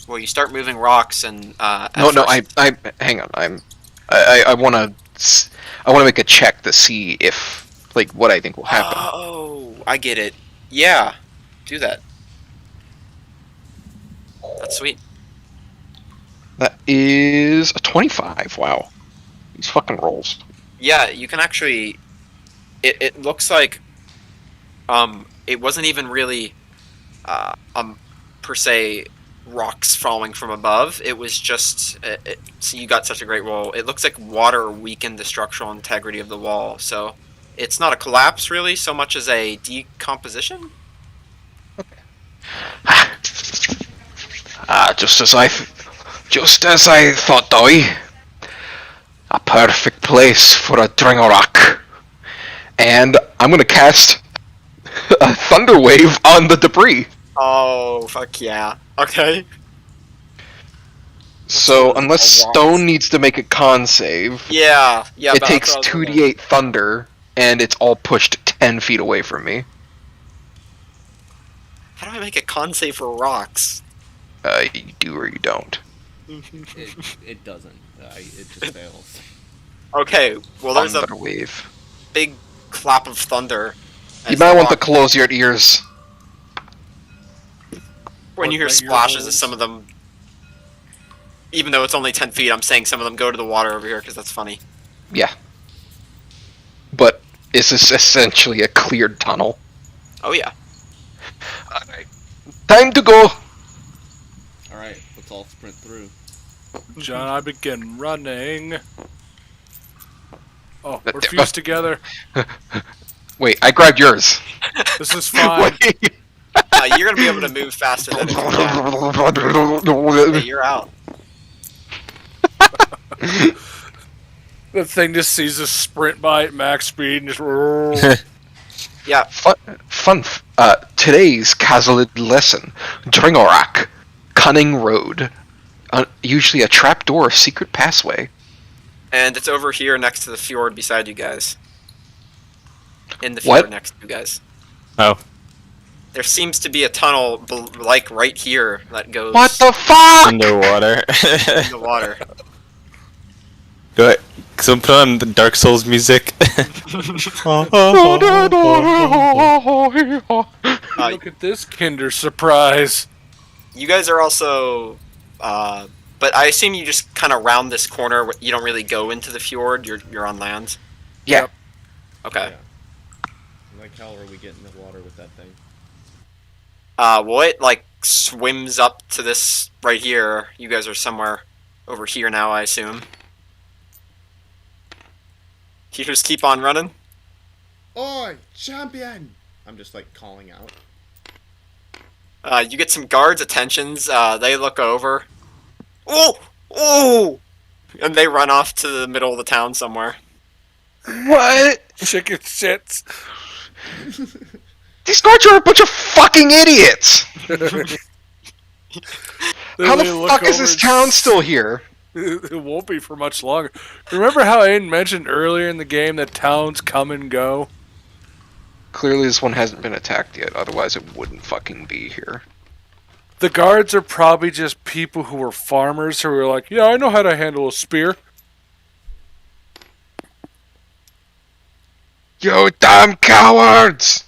Well, you start moving rocks and No, I hang on. I want to make a check to see if what I think will happen. Oh, I get it. Yeah, do that. That's sweet. That is a 25. Wow. These fucking rolls. Yeah, you can actually. It looks like it wasn't even really per se rocks falling from above. It was just so you got such a great roll. It looks like water weakened the structural integrity of the wall, so it's not a collapse really so much as a decomposition. Just as I thought, Doy. A perfect place for a Dringorak. And I'm gonna cast a Thunder Wave on the debris. Oh, fuck yeah. Okay. So, What's unless a Stone needs to make a con save, Yeah, it but takes that's what I was 2d8 Thunder, and it's all pushed 10 feet away from me. How do I make a con save for rocks? You do or you don't. It doesn't. It just fails. Okay, well there's a Thunder Wave. big clap of thunder. You as might the want to rock- close your ears. when you hear Open your splashes, holes. as some of them, even though it's only 10 feet, I'm saying some of them go to the water over here because that's funny. Yeah. But it's essentially a cleared tunnel. Oh yeah. Alright. Time to go! Alright, let's all sprint through. John, I begin running. Oh, That- we're fused together. Wait, I grabbed yours. This is fine. Wait. You're gonna be able to move faster than hey, you're out. The thing just sees us sprint by at max speed and just. Yeah, Today's Kazalid lesson. Dringorak. Cunning Road. Usually a trapdoor or secret passway. and it's over here next to the fjord beside you guys. In the fjord What? next to you guys. Oh. There seems to be a tunnel, like right here, that goes What the fuck?! Underwater. in the water. Go ahead. Someone put on the Dark Souls music. Look at this Kinder surprise. You guys are also, but I assume you just kind of round this corner. You don't really go into the fjord. You're on land. Yeah. Yep. Okay. Yeah. Like hell are we getting the water with that thing? Well, it like swims up to this right here. You guys are somewhere over here now, I assume. You just keep on running. Oi, champion! I'm just like calling out. You get some guards' attentions. They look over. Oh! Oh! And they run off to the middle of the town somewhere. What? Chicken shits. These guards are a bunch of fucking idiots! How the They look fuck is over this and town still here? It won't be for much longer. Remember how Aiden mentioned earlier in the game that towns come and go? Clearly this one hasn't been attacked yet, otherwise it wouldn't fucking be here. The guards are probably just people who were farmers who were like, yeah, I know how to handle a spear. You damn cowards!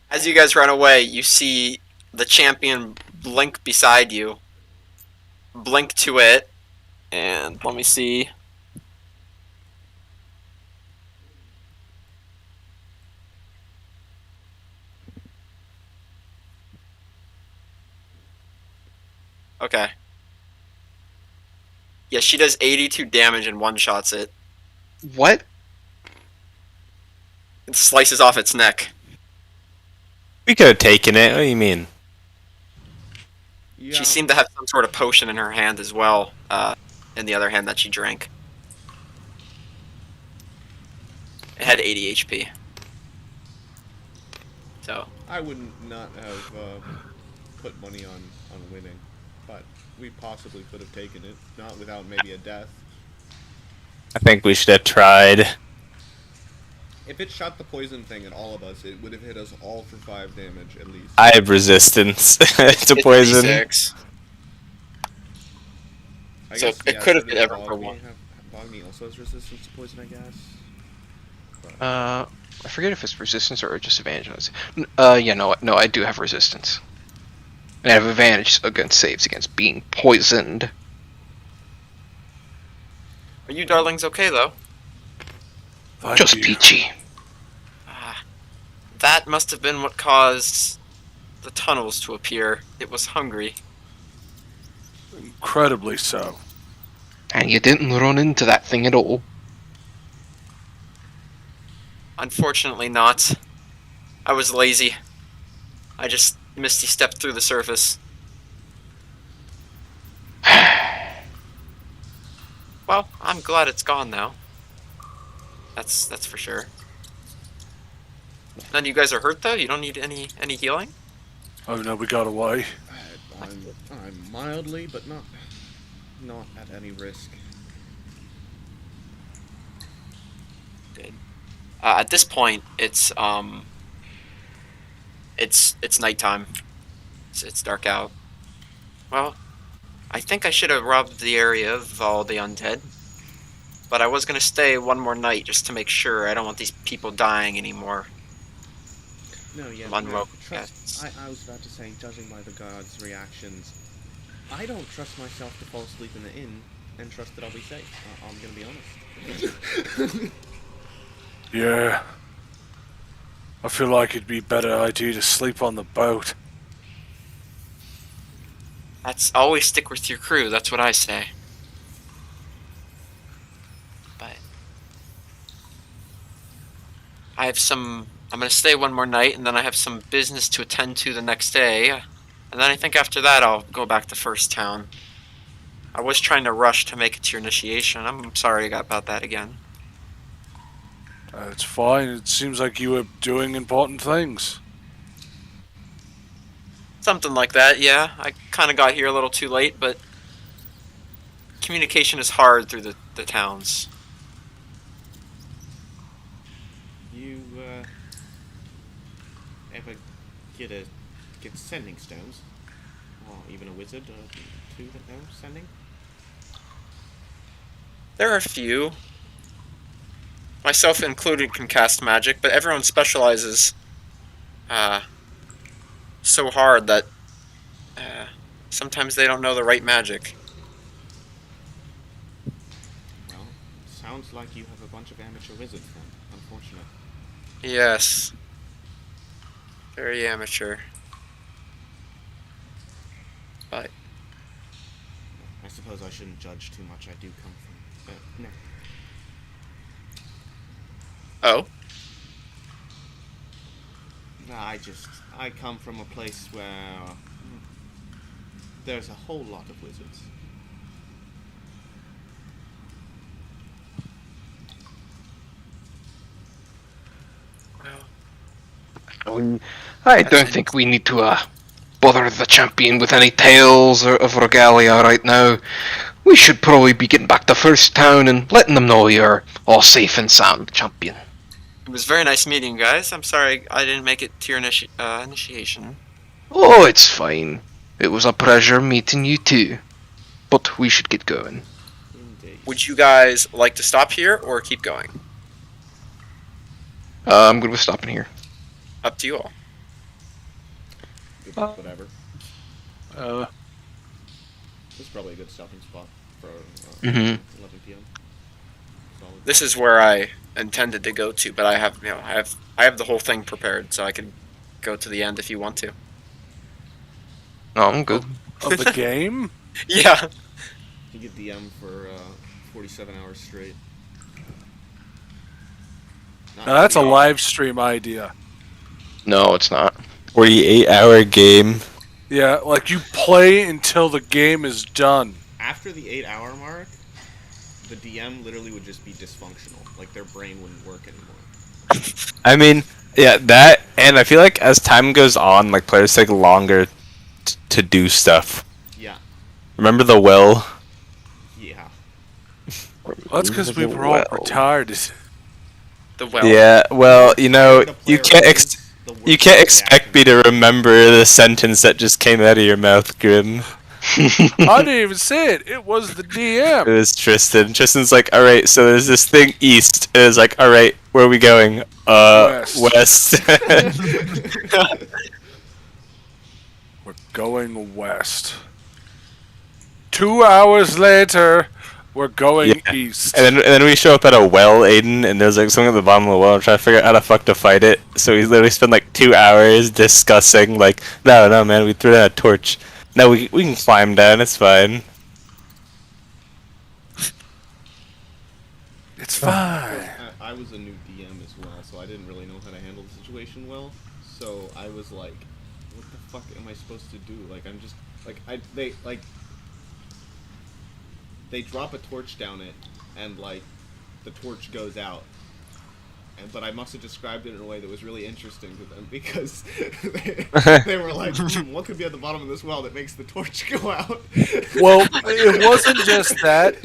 As you guys run away, you see the champion blink beside you. Blink to it, and let me see. Okay. Yeah, she does 82 damage and one-shots it. What? It slices off its neck. We could have taken it. What do you mean? Yeah. She seemed to have some sort of potion in her hand as well, in the other hand that she drank. It had 80 HP. So, I wouldn't not have put money on winning, but we possibly could have taken it, not without maybe a death. I think we should have tried. If it shot the poison thing at all of us, it would have hit us all for 5 damage at least. I have resistance to it's poison. 56. I so guess, it could have so been does everyone for Bogme one. Bogme also has resistance to poison, I guess. I forget if it's resistance or just advantage. Yeah, no, I do have resistance. And I have advantage against saves against being poisoned. Are you darlings okay, though? Thank Just you. peachy. That must have been what caused the tunnels to appear. It was hungry. Incredibly so. And you didn't run into that thing at all. Unfortunately not. I was lazy. I just misty stepped through the surface. Well, I'm glad it's gone now. That's for sure. None of you guys are hurt though? You don't need any healing? Oh no, we got away. I'm mildly, but not at any risk. Good. At this point, it's nighttime. It's dark out. Well, I think I should have robbed the area of all the undead. But I was gonna stay one more night just to make sure. I don't want these people dying anymore. No, yeah, Unwoke trust. I was about to say, judging by the guards' reactions, I don't trust myself to fall asleep in the inn and trust that I'll be safe. I'm gonna be honest. Yeah. I feel like it'd be better idea to sleep on the boat. That's always stick with your crew. That's what I say. But I have some. I'm gonna stay one more night, and then I have some business to attend to the next day. And then I think after that I'll go back to First Town. I was trying to rush to make it to your initiation. I'm sorry about that again. It's fine. It seems like you were doing important things. Something like that, yeah. I kind of got here a little too late, but communication is hard through the towns. You ever get sending stones, or even a wizard or two that know sending? There are a few. Myself included can cast magic, but everyone specializes so hard that sometimes they don't know the right magic. Well, sounds like you have a bunch of amateur wizards then. Unfortunate. Yes. Very amateur. But I suppose I shouldn't judge too much. I do come from... no. oh, No, I come from a place where there's a whole lot of wizards. I don't think we need to bother the champion with any tales of regalia right now. We should probably be getting back to First Town and letting them know you're all safe and sound, champion. it was very nice meeting you guys. I'm sorry I didn't make it to your initiation. Oh, it's fine. It was a pleasure meeting you too. But we should get going. Indeed. Would you guys like to stop here or keep going? I'm good with stopping here. Up to you all. Whatever. Uh, This is probably a good stopping spot for 11 p.m. Solid. This is where I intended to go to, but I have the whole thing prepared, so I can go to the end if you want to. No, I'm good. of the game? Yeah. You get DM for 47 hours straight. Not Now that's a really. live stream idea. No, it's not. 48-hour game. Yeah, like you play until the game is done. After the 8-hour mark, the DM literally would just be dysfunctional. Like their brain wouldn't work anymore. I mean, yeah, that, and I feel like as time goes on, like players take longer to do stuff. Yeah. Remember the well? Yeah. Well, that's because we were all retarded. The well. Yeah, well, you know, The you player can't is the you worst can't expect me reaction. to remember the sentence that just came out of your mouth, Grim. I didn't even say it. It was the It DM. was Tristan. Tristan's like, all right, so there's this thing east. And it's like, all right, where are we going? West. We're going west. 2 hours later, We're going Yeah. east. And then we show up at a well, Aiden, and there's like something at the bottom of the well. I'm trying to figure out how the fuck to fight it. So we literally spend like 2 hours discussing, like, no, man, we threw down a torch. No, we can climb down. It's fine. It's fine. I was a new DM as well, so I didn't really know how to handle the situation well. So I was like, what the fuck am I supposed to do? Like, I'm just they drop a torch down it, and like the torch goes out. But I must have described it in a way that was really interesting to them because they were like, what could be at the bottom of this well that makes the torch go out? Well, it wasn't just that.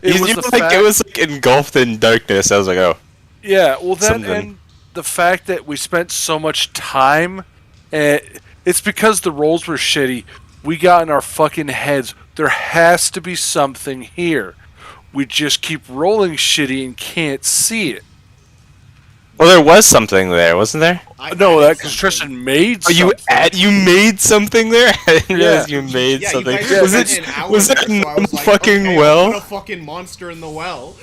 It was the fact. It was like engulfed in darkness. I was like, oh. Yeah, well, that Something. and the fact that we spent so much time, it's because the rolls were shitty. We got in our fucking heads. There has to be something here. We just keep rolling shitty and can't see it. Well, there was something there, wasn't there? No, that because Tristan made Oh, something. you made something there? I didn't realize you made Yeah, something. you guys Was spent it an hour was there, it a so I normal was like, fucking okay, well? Put a fucking monster in the well.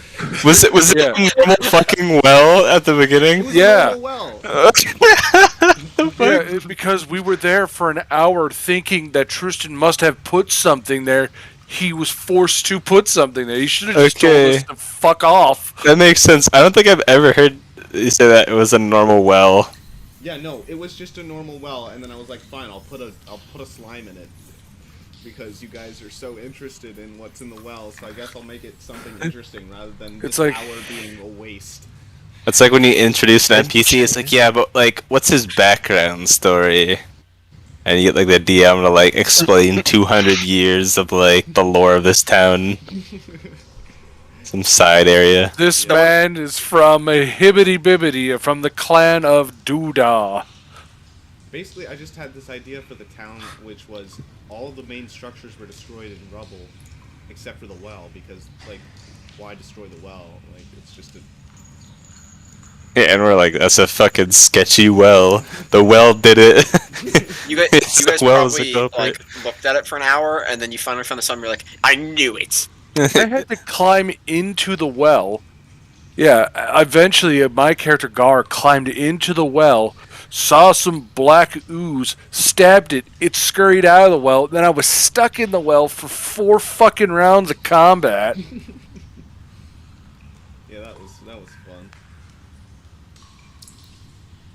Was it Yeah. a normal fucking well at the beginning? It was a Yeah. normal well. The fuck? Yeah, because we were there for an hour thinking that Tristan must have put something there. He was forced to put something there. He should have just told us to fuck off. That makes sense. I don't think I've ever heard you say that it was a normal well. Yeah, no, it was just a normal well, and then I was like, fine, I'll put a slime in it. Because you guys are so interested in what's in the well, so I guess I'll make it something interesting rather than It's this like- hour being a waste. It's like when you introduce an NPC, it's like, yeah, but like, what's his background story? And you get like the DM to like explain 200 years of like the lore of this town. Some side area. This man is from a hibbity bibbity, from the clan of Doodah. Basically, I just had this idea for the town, which was all the main structures were destroyed in rubble, except for the well, because, like, why destroy the well? Like, it's just a... Yeah, and we're like, that's a fucking sketchy well. The well did it. You guys, It's you guys the wells probably appropriate. like looked at it for an hour, and then you finally found the sun. You're like, I knew it. I had to climb into the well. Yeah, eventually my character Gar climbed into the well, saw some black ooze, stabbed it, it scurried out of the well, then I was stuck in the well for 4 fucking rounds of combat. Yeah, that was fun.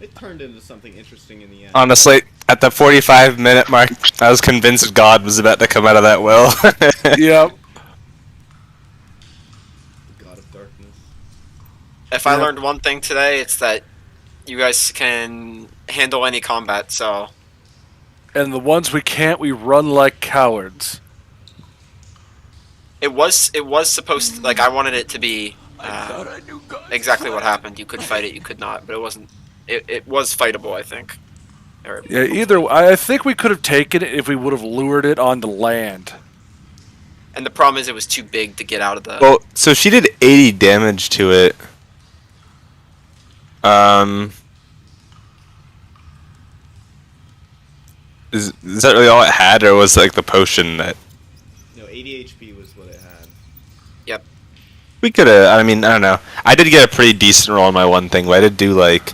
It turned into something interesting in the end. Honestly, at the 45-minute mark, I was convinced God was about to come out of that well. Yep. God of Darkness. If I learned one thing today, it's that you guys can handle any combat. So And the ones we can't, we run like cowards. it was supposed to, like, I wanted it to be exactly what happened. You could fight it, you could not, but it wasn't. It was fightable, I think. Or, Yeah, I think we could have taken it if we would have lured it onto land. and the problem is, it was too big to get out of the. Well, so she did 80 damage to it. Is that really all it had, or was like the potion that No, 80 HP was what it had. Yep. we could have? I mean, I don't know. I did get a pretty decent roll on my one thing, but I did do like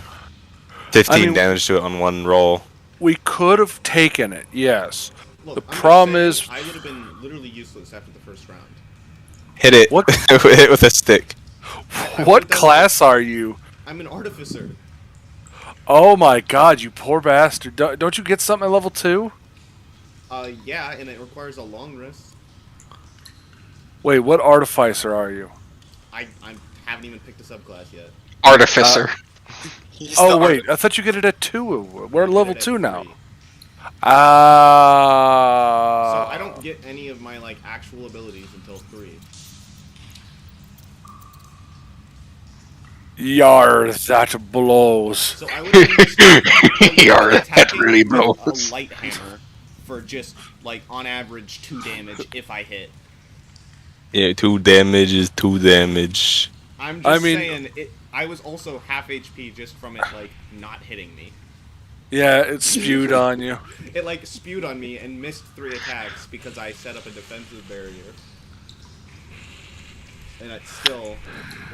15 damage to it on one roll. We could have taken it, yes. Look, The I'm just problem saying, is- I would have been literally useless after the first round. Hit it. What? Hit it with a stick. What class are you? I'm an artificer. Oh my god, you poor bastard. Don't you get something at level 2? Yeah, and it requires a long rest. Wait, what artificer are you? I haven't even picked a subclass yet. Artificer. He's Oh the wait, I thought you get it at 2. We're I at get level it at 2 now. 3. Ah. So I don't get any of my like actual abilities until 3. Yar, that blows. So I would be Yar, that attacking really with blows. a light hammer for just like on average 2 damage if I hit. Yeah, 2 damage is 2 damage. I'm just I mean- saying I was also half HP just from it like not hitting me. Yeah, it spewed on you. It like spewed on me and missed 3 attacks because I set up a defensive barrier. and it's still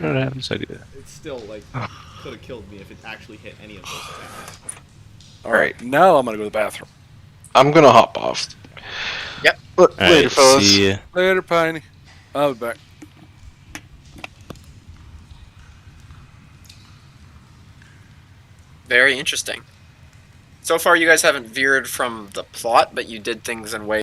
What happens? I do that. like could have killed me if it actually hit any of those attacks. All right, now I'm gonna go to the bathroom. I'm gonna hop off. Yep. Later, Alright, fellas. see ya. Later, Piney. I'll be back. Very interesting. So far, you guys haven't veered from the plot, but you did things in ways